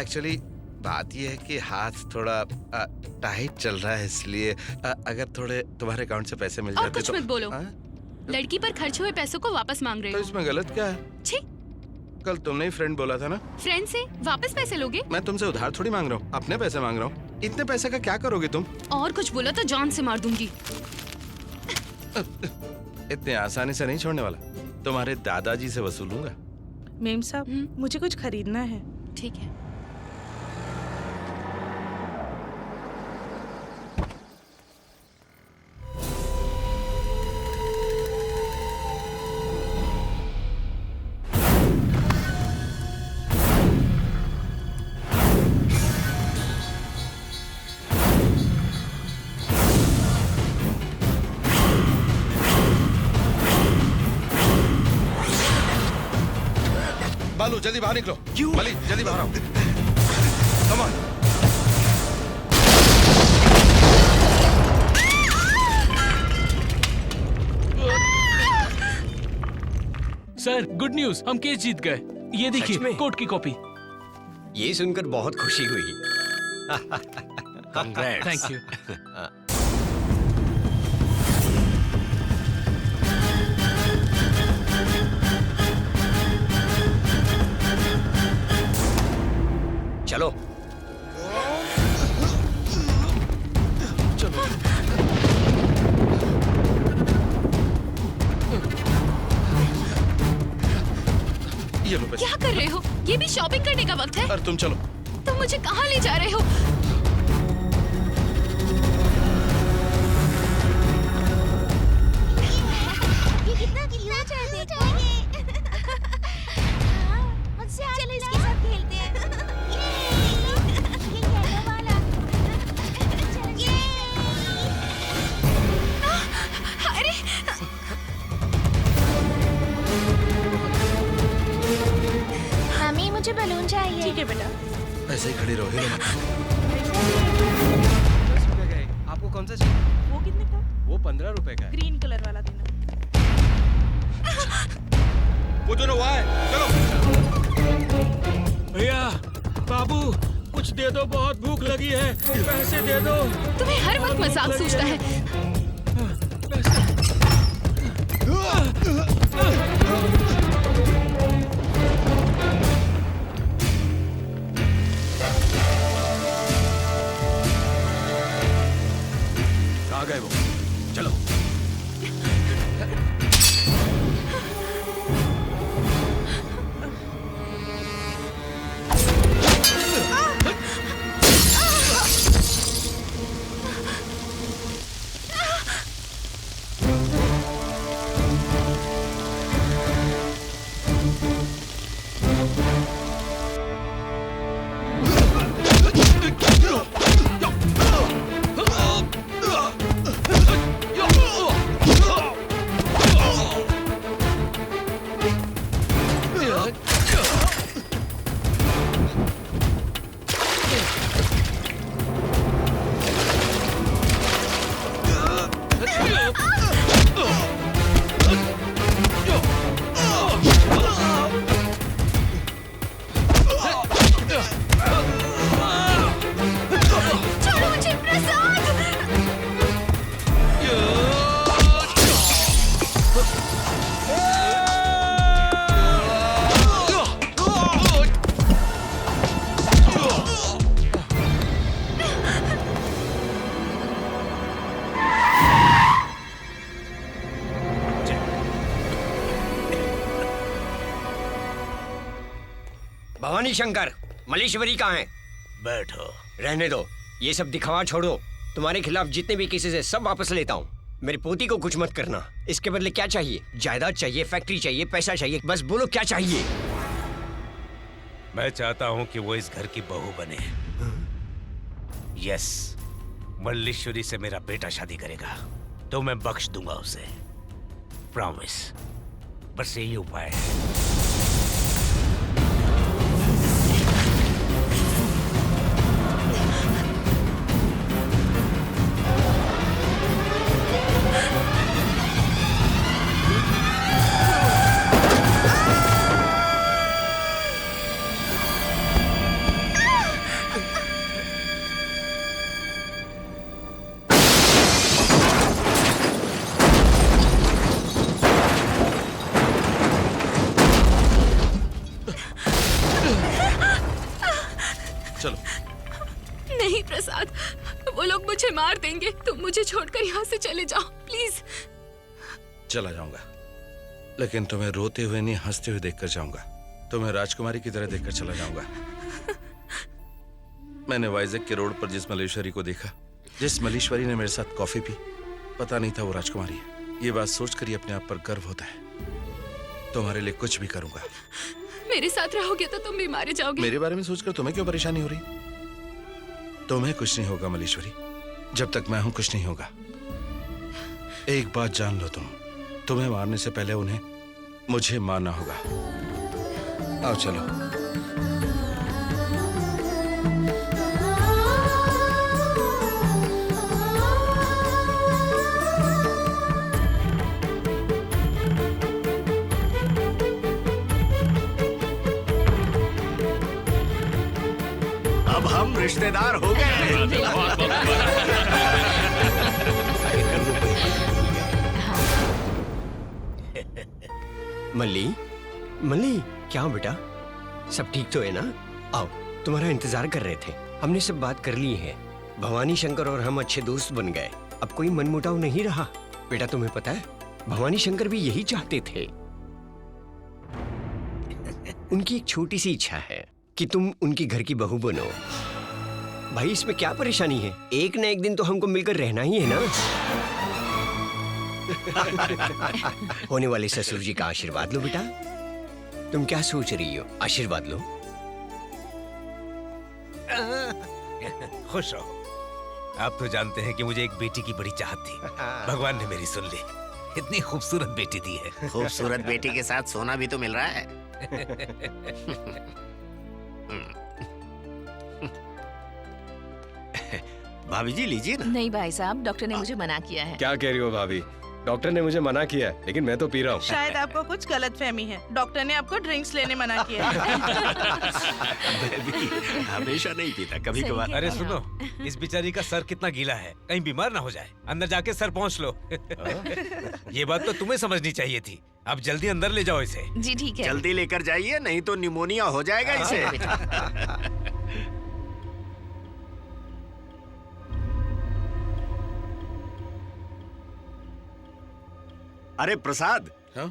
एक्चुअली बात यह है कि हाथ थोड़ा टाइट चल रहा है, इसलिए अगर थोड़े तुम्हारे अकाउंट से पैसे मिल और जाते कुछ तो। मत बोलो। लड़की पर खर्च हुए पैसों को वापस मांग रहे तो हो। इसमें गलत क्या है? छी। कल तुमने ही फ्रेंड बोला था ना। फ्रेंड से वापस पैसे लोगे? मैं तुमसे उधार थोड़ी मांग रहा हूँ, अपने पैसे मांग रहा हूँ। इतने पैसे का क्या करोगे तुम? और कुछ बोला तो जान से मार दूंगी। इतने आसानी से नहीं छोड़ने वाला, तुम्हारे दादाजी से वसूलूंगा। मेम साहब, मुझे कुछ खरीदना है। ठीक है। बालू जल्दी बाहर निकलो। क्यों? मली जल्दी बाहर आओ। Come on. Sir good news, हम केस जीत गए। ये देखिए कोर्ट की कॉपी। ये सुनकर बहुत खुशी हुई। Thank you. चलो चलो। ये लो पैसे। क्या कर रहे हो? ये भी शॉपिंग करने का वक्त है? और तुम चलो। तुम मुझे कहाँ ले जा रहे हो? ये कितना क्यूट है, देखो। मुझसे चलो इसके साथ खेलते हैं। मुझे बलून चाहिए। ठीक है बेटा। ऐसे ही खड़ी रहो, हिलो मत। 10 रुपए का है। आपको कौन सा चाहिए? वो कितने का? वो 15 रुपए का है। ग्रीन कलर वाला देना। वो दोनों वहाँ है, चलो। भैया, बाबू, कुछ दे दो, बहुत भूख लगी है, पैसे दे दो। तुम्हें हर वक्त मजाक सूझता है। कहाँ गए वो? चलो। भवानी शंकर, मल्लेश्वरी कहाँ है? बैठो। रहने दो, ये सब दिखावा छोड़ो। तुम्हारे खिलाफ जितने भी केसेस है सब वापस लेता हूँ। मेरी पोती को कुछ मत करना। इसके बदले क्या चाहिए? जायदाद चाहिए, फैक्ट्री चाहिए, पैसा चाहिए, बस बोलो क्या चाहिए। मैं चाहता हूँ कि वो इस घर की बहू बने। यस, मल्लेश्वरी से मेरा बेटा शादी करेगा तो मैं बख्श दूंगा उसे, प्रॉमिस। बस यही उपाय है। नहीं प्रसाद, वो लोग मुझे मार देंगे। तुम मुझे छोड़कर यहाँ से चले जाओ प्लीज। चला जाऊंगा, लेकिन तुम्हें रोते हुए नहीं, हंसते हुए देखकर जाऊंगा। तुम्हें राजकुमारी की तरह देखकर चला जाऊंगा। मैंने वाइजैक के रोड पर जिस मल्लेश्वरी को देखा, जिस मल्लेश्वरी ने मेरे साथ कॉफी पी, पता नहीं था वो राजकुमारी है। ये बात सोचकर ही अपने आप पर गर्व होता है। तुम्हारे लिए कुछ भी करूंगा। मेरे साथ रहोगे तो तुम भी मारे जाओगे। मेरे बारे में सोचकर तुम्हें क्यों परेशानी हो रही? तुम्हें कुछ नहीं होगा मल्लेश्वरी, जब तक मैं हूं कुछ नहीं होगा। एक बात जान लो, तुम्हें मारने से पहले उन्हें मुझे मारना होगा। आओ चलो। अब हम रिश्तेदार हो गए। मल्ली, मल्ली, क्या हो बेटा? सब ठीक तो है ना? आओ, तुम्हारा इंतजार कर रहे थे। हमने सब बात कर ली है। भवानी शंकर और हम अच्छे दोस्त बन गए। अब कोई मनमुटाव नहीं रहा। बेटा तुम्हें पता है, भवानी शंकर भी यही चाहते थे। उनकी एक छोटी सी इच्छा है कि तुम उनकी घर की बहू बनो। भाई इसमें क्या परेशानी है? एक न एक दिन तो हमको मिलकर रहना ही है ना। होने वाले ससुर जी का आशीर्वाद लो बेटा। तुम क्या सोच रही हो? आशीर्वाद लो। खुश रहो। आप तो जानते हैं कि मुझे एक बेटी की बड़ी चाहत थी। भगवान ने मेरी सुन ली। इतनी खूबसूरत बेटी दी है। खूबसूरत बेटी के साथ सोना भी तो मिल रहा है। भाभी जी लीजिए ना। नहीं भाई साहब, डॉक्टर ने मुझे मना किया है। क्या कह रही हो भाभी? डॉक्टर ने मुझे मना किया है, लेकिन मैं तो पी रहा हूँ। शायद आपको कुछ गलतफहमी है। डॉक्टर ने आपको ड्रिंक्स लेने मना किया है। मैं भी हमेशा नहीं पीता, कभी कभार। अरे सुनो, इस बेचारी का सर कितना गीला है, कहीं बीमार ना हो जाए। अंदर जाके सर पहुंच लो। ये बात तो तुम्हें समझनी चाहिए थी। अब जल्दी अंदर ले जाओ इसे। जी ठीक है। जल्दी लेकर जाइए, नहीं तो निमोनिया हो जाएगा इसे। अरे प्रसाद। हाँ?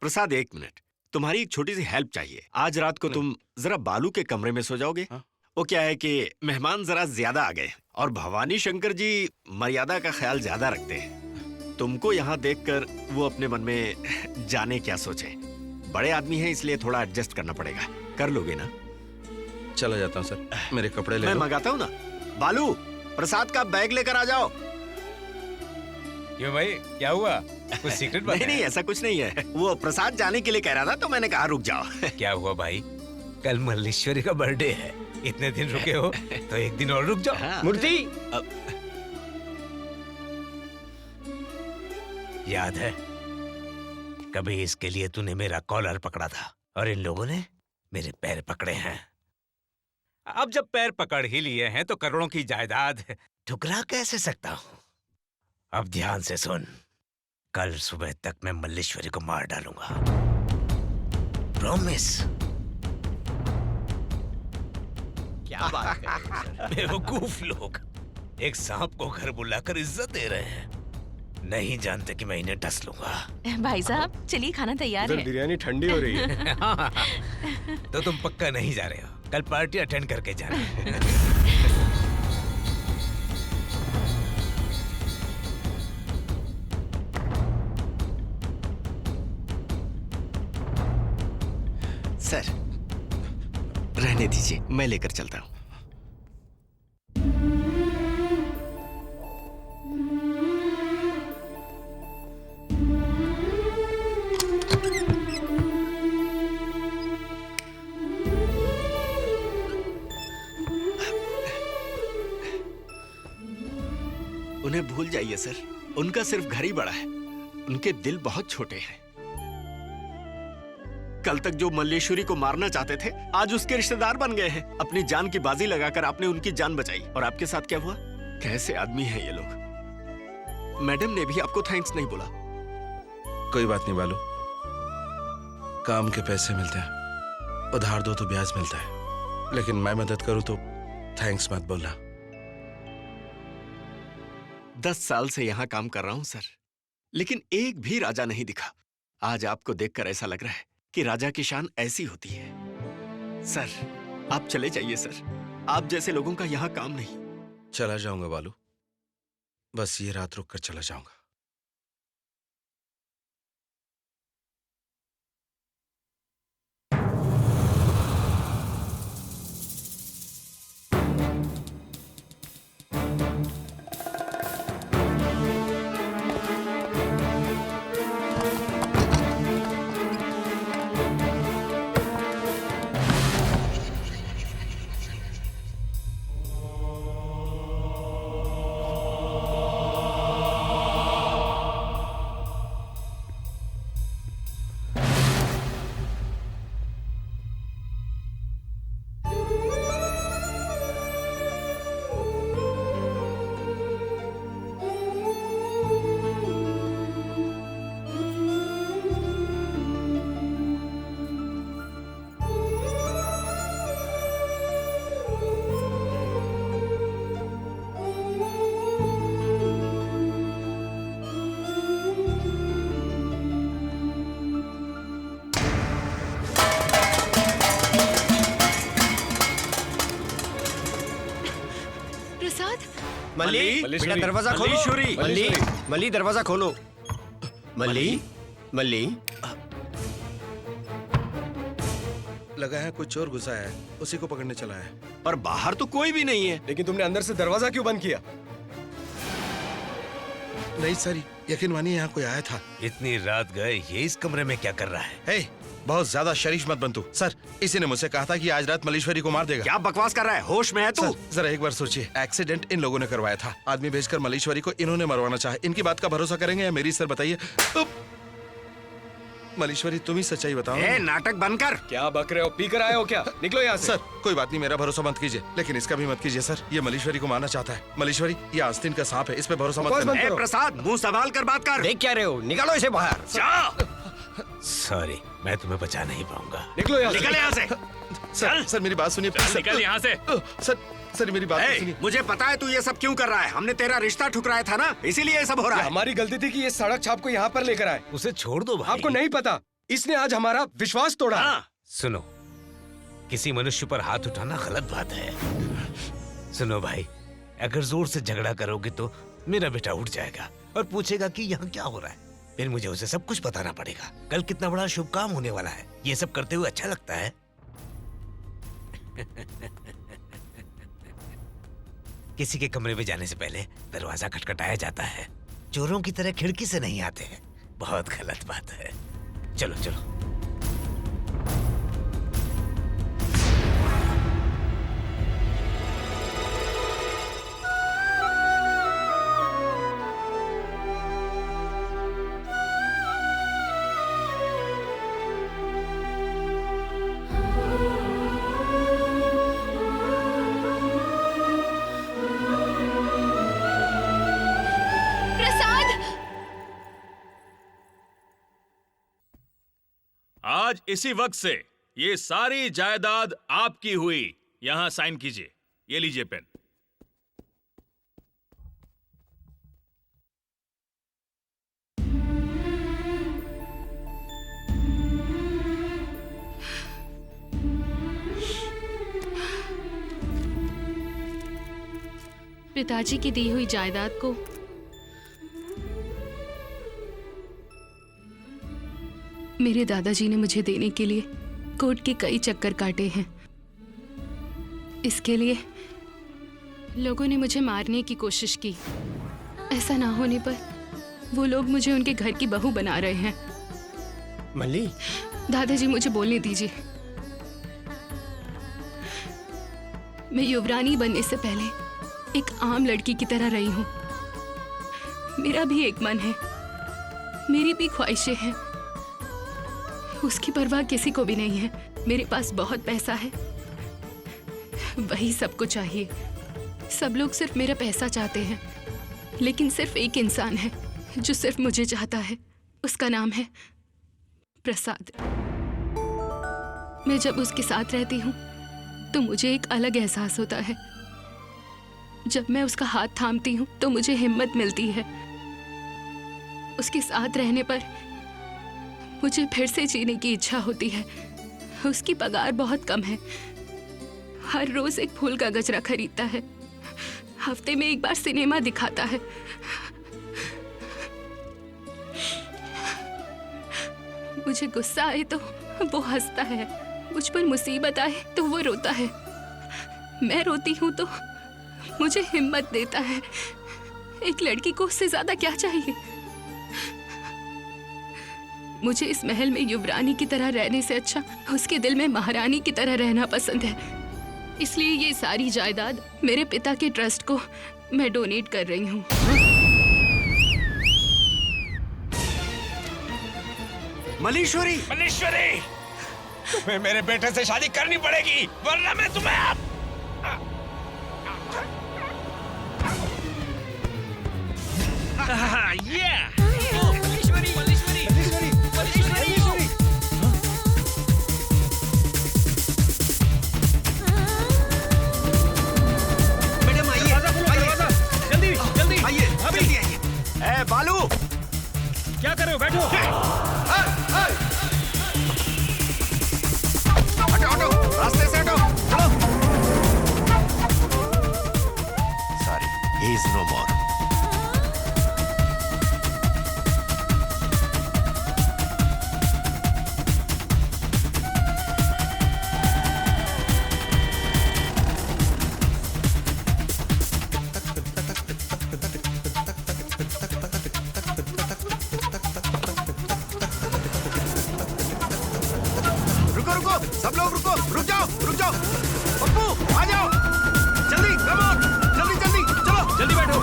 प्रसाद एक मिनट, तुम्हारी एक छोटी सी हेल्प चाहिए। आज रात को तुम जरा बालू के कमरे में सो जाओगे। हाँ? वो क्या है कि मेहमान जरा ज्यादा आ गए और भवानी शंकर जी मर्यादा का ख्याल ज्यादा रखते हैं। तुमको यहाँ देखकर वो अपने मन में जाने क्या सोचे। बड़े आदमी हैं इसलिए थोड़ा एडजस्ट करना पड़ेगा। कर लोगे ना? चला जाता हूँ सर, मेरे कपड़े ले मैं लो। मंगाता हूँ ना। बालू, प्रसाद का बैग लेकर आ जाओ। क्यों भाई, क्या हुआ? कुछ सीक्रेट बात? नहीं, ऐसा कुछ नहीं है। वो प्रसाद जाने के लिए कह रहा था तो मैंने कहा रुक जाओ। क्या हुआ भाई? कल मल्लेश्वरी का बर्थडे है, इतने दिन रुके हो तो एक दिन और रुक जाओ। हाँ। मूर्ति, याद है कभी इसके लिए तूने मेरा कॉलर पकड़ा था और इन लोगों ने मेरे पैर पकड़े हैं। अब जब पैर पकड़ ही लिए हैं तो करोड़ों की जायदाद ठुकरा कैसे सकता हूँ? अब ध्यान से सुन, कल सुबह तक मैं मल्लेश्वरी को मार डालूंगा। प्रॉमिस। क्या बात कर रहे हो सर? बेवकूफ लोग एक सांप को घर बुलाकर इज्जत दे रहे हैं, नहीं जानते कि मैं इन्हें डस लूंगा। भाई साहब चलिए, खाना तैयार उधर है। बिरयानी ठंडी हो रही है। तो तुम पक्का नहीं जा रहे हो? कल पार्टी अटेंड करके जाना। सर रहने दीजिए, मैं लेकर चलता हूँ। उन्हें भूल जाइए सर, उनका सिर्फ घर ही बड़ा है, उनके दिल बहुत छोटे हैं। कल तक जो मल्लेश्वरी को मारना चाहते थे आज उसके रिश्तेदार बन गए हैं। अपनी जान की बाजी लगाकर आपने उनकी जान बचाई। और आपके साथ क्या हुआ? कैसे आदमी हैं ये लोग। मैडम ने भी आपको थैंक्स नहीं बोला। कोई बात नहीं बालू, काम के पैसे मिलते हैं, उधार दो तो ब्याज मिलता है, लेकिन मैं मदद करूं तो थैंक्स मत बोलना। 10 साल से यहाँ काम कर रहा हूँ सर, लेकिन एक भी राजा नहीं दिखा। आज आपको देखकर ऐसा लग रहा है कि राजा की शान ऐसी होती है। सर आप चले जाइए सर, आप जैसे लोगों का यहाँ काम नहीं। चला जाऊंगा बालू, बस ये रात रुक कर चला जाऊंगा। मल्ली, बेटा दरवाजा खोलो। मल्लीश्वरी, मल्ली, मल्ली दरवाजा खोलो। मल्ली, मल्ली, लगा है कुछ चोर घुसा है, उसी को पकड़ने चला है। पर बाहर तो कोई भी नहीं है। लेकिन तुमने अंदर से दरवाजा क्यों बंद किया? नहीं सर, यकीन मानिए यहाँ कोई आया था। इतनी रात गए, ये इस कमरे में क्या कर रहा है? हे, बहुत ज्यादा शरीफ मत बन तू। सर, इसी ने मुझसे कहा था कि आज रात मल्लीश्वरी को मार देगा। क्या बकवास कर रहा है? होश में है तू? जरा एक बार सोचिए, एक्सीडेंट इन लोगों ने करवाया था, आदमी भेजकर मल्लीश्वरी को इन्होंने मरवाना चाहे। इनकी बात का भरोसा करेंगे या मेरी? सर बताइए। मल्लीश्वरी, तुम ही सच्चाई बताओ। नाटक बंद कर। क्या बक रहे हो? पी कर आए हो क्या? निकलो यहाँ से। सर, कोई बात नहीं, मेरा भरोसा मत कीजिए, लेकिन इसका भी मत कीजिए सर। ये मल्लीश्वरी को मारना चाहता है। मल्लीश्वरी, ये आस्तीन का सांप है, इस पे भरोसा मत करना। प्रसाद, मुंह संभाल कर बात कर। देख क्या रहे हो? निकालो इसे बाहर। सॉरी, मैं तुम्हें बचा नहीं पाऊंगा। निकलो यहाँ से। निकल यहाँ से। सर मेरी बात सुनिए। निकल यहाँ से। सर मेरी बात सुनिए। मुझे पता है तू ये सब क्यों कर रहा है। हमने तेरा रिश्ता ठुकराया था ना, इसीलिए ये सब हो रहा है। हमारी गलती थी कि ये सड़क छाप को यहाँ पर लेकर आए। उसे छोड़ दो भाई। आपको नहीं पता, इसने आज हमारा विश्वास तोड़ा। सुनो, किसी मनुष्य पर हाथ उठाना गलत बात है। सुनो भाई, अगर जोर से झगड़ा करोगे तो मेरा बेटा उठ जाएगा और पूछेगा कि यहाँ क्या हो रहा है। फिर मुझे उसे सब कुछ बताना पड़ेगा। कल कितना बड़ा शुभ काम होने वाला है। ये सब करते हुए अच्छा लगता है? किसी के कमरे में जाने से पहले दरवाजा खटखटाया जाता है। चोरों की तरह खिड़की से नहीं आते हैं। बहुत गलत बात है। चलो चलो। आज इसी वक्त से ये सारी जायदाद आपकी हुई। यहां साइन कीजिए। ये लीजिए पेन। पिताजी की दी हुई जायदाद को मेरे दादाजी ने मुझे देने के लिए कोर्ट के कई चक्कर काटे हैं। इसके लिए लोगों ने मुझे मारने की कोशिश की। ऐसा ना होने पर वो लोग मुझे उनके घर की बहू बना रहे हैं। मल्ली, दादाजी मुझे बोलने दीजिए। मैं युवरानी बनने से पहले एक आम लड़की की तरह रही हूँ। मेरा भी एक मन है, मेरी भी ख्वाहिशें हैं। उसकी परवाह किसी को भी नहीं है। मेरे पास बहुत पैसा है, वही सबको चाहिए। सब लोग सिर्फ मेरा पैसा चाहते हैं, लेकिन सिर्फ एक इंसान है जो सिर्फ मुझे चाहता है। उसका नाम है प्रसाद। मैं जब उसके साथ रहती हूँ तो मुझे एक अलग एहसास होता है। जब मैं उसका हाथ थामती हूँ तो मुझे हिम्मत मिलती है। उसके साथ रहने पर मुझे फिर से जीने की इच्छा होती है। उसकी पगार बहुत कम है। हर रोज एक फूल का गजरा खरीदता है। हफ्ते में एक बार सिनेमा दिखाता है। मुझे गुस्सा आए तो वो हंसता है, मुझ पर मुसीबत आए तो वो रोता है। मैं रोती हूँ तो मुझे हिम्मत देता है। एक लड़की को उससे ज्यादा क्या चाहिए? मुझे इस महल में युवरानी की तरह रहने से अच्छा उसके दिल में महारानी की तरह रहना पसंद है। इसलिए ये सारी जायदाद मेरे पिता के ट्रस्ट को मैं डोनेट कर रही हूँ। मल्लीश्वरी, मल्लीश्वरी, तुम्हें मेरे बेटे से शादी करनी पड़ेगी, वरना मैं तुम्हें बालू, क्या कर रहे हो? बैठो। हटो हटो, रास्ते से हटो, चलो। Sorry, he is no more. सब लोग रुको, रुक जाओ, रुक जाओ। पप्पू आ जाओ, जल्दी, कम ऑन, जल्दी जल्दी, चलो जल्दी बैठो।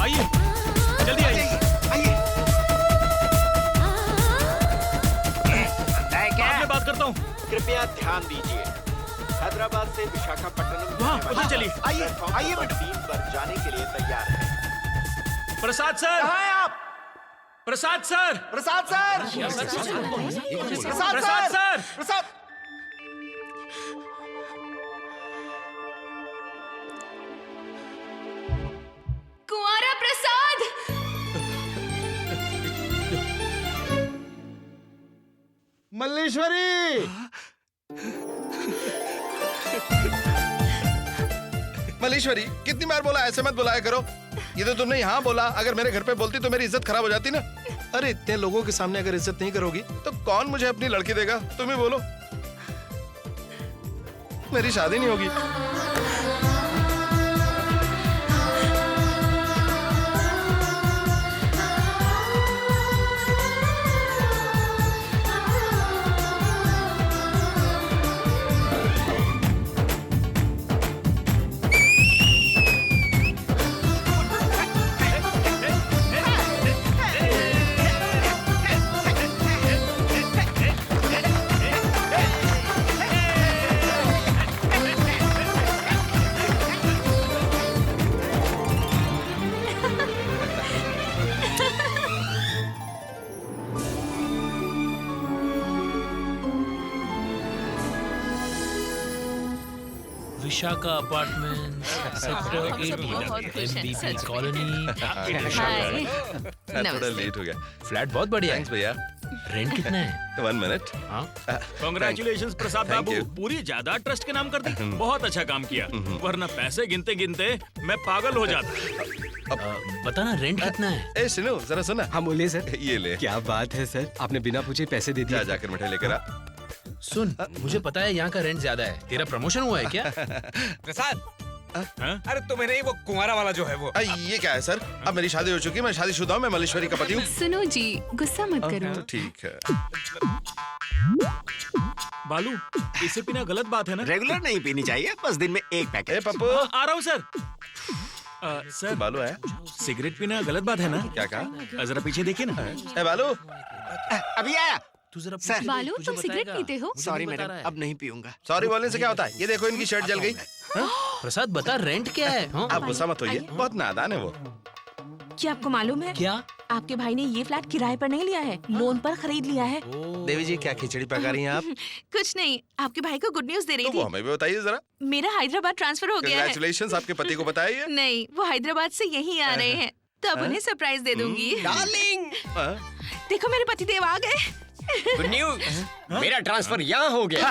आइए, जल्दी आइए। बाद में बात करता हूँ। कृपया ध्यान दीजिए, हैदराबाद से विशाखापट्टनम हाँ, उधर चलिए। आइए आइए, 3 पर जाने के लिए तैयार है। प्रसाद सर, कहाँ हैं आप? प्रसाद सर, प्रसाद सर, प्रसाद सर, प्रसाद। कुंवारा प्रसाद! मल्लेश्वरी! मल्लेश्वरी, कितनी बार बोला ऐसे मत बुलाया करो। ये तो तुमने यहाँ बोला, अगर मेरे घर पे बोलती तो मेरी इज्जत खराब हो जाती ना। अरे इतने लोगों के सामने अगर इज्जत नहीं करोगी तो कौन मुझे अपनी लड़की देगा? तुम ही बोलो। मेरी शादी नहीं होगी। Vishakha apartment sector 80 MBP colony. थोड़ा लेट हो गया। फ्लैट बहुत बढ़िया है। थैंक्स भैया। रेंट कितना है? 1 minute. Congratulations Prasad Thank Babu, you. पूरी जायदाद ट्रस्ट के नाम कर दी। बहुत अच्छा काम किया, वरना पैसे गिनते गिनते मैं पागल हो जाता। बताना रेंट कितना है? ए सुनो, जरा सुना। हाँ बोलिए सर। ये ले। क्या बात है सर, आपने बिना पूछे पैसे दे दिए। जाकर मिठाई लेकर आ। सुन, मुझे पता है यहाँ का रेंट ज्यादा है। तेरा प्रमोशन हुआ है क्या? प्रसाद, अरे तुम्हें नहीं, वो कुंवारा वाला जो है वो। ये क्या है सर? अब मेरी शादी हो चुकी है, मैं शादीशुदा हूँ, मैं मल्लेश्वरी का पति हूँ। सुनो जी, गुस्सा मत करो। ठीक है। बालू, इसे पीना गलत बात है ना? रेगुलर नहीं पीनी चाहिए, बस दिन में 1 पैकेट। पप्पू आ रहा हूँ सर। सर, बालू है? सिगरेट पीना गलत बात है ना? क्या कहा? जरा पीछे देखिए ना। ए बालू, अभी आया। सर, बालू, तुम सिगरेट पीते हो? सॉरी मैडम, अब नहीं पीऊंगा। सॉरी बोलने से क्या होता है? ये देखो इनकी शर्ट जल गई। प्रसाद बता, रेंट क्या है? आप गुस्सा मत होइए, बहुत नादान है वो। क्या आपको मालूम है? क्या? आपके भाई ने ये फ्लैट किराए पर नहीं लिया है, लोन पर खरीद लिया है। देवी जी, क्या खिचड़ी पका रही हैं आप? कुछ नहीं, आपके भाई को गुड न्यूज दे रही तो वो थी। हमें भी बताइए जरा। मेरा हैदराबाद ट्रांसफर हो गया है। कांग्रेचुलेशंस, आपके पति को बताइए। नहीं, वो हैदराबाद से यहीं आ रहे हैं, तो अब उन्हें सरप्राइज दे दूंगी। डार्लिंग, देखो मेरे पति देव आ गए। गुड न्यूज, मेरा ट्रांसफर यहाँ हो गया।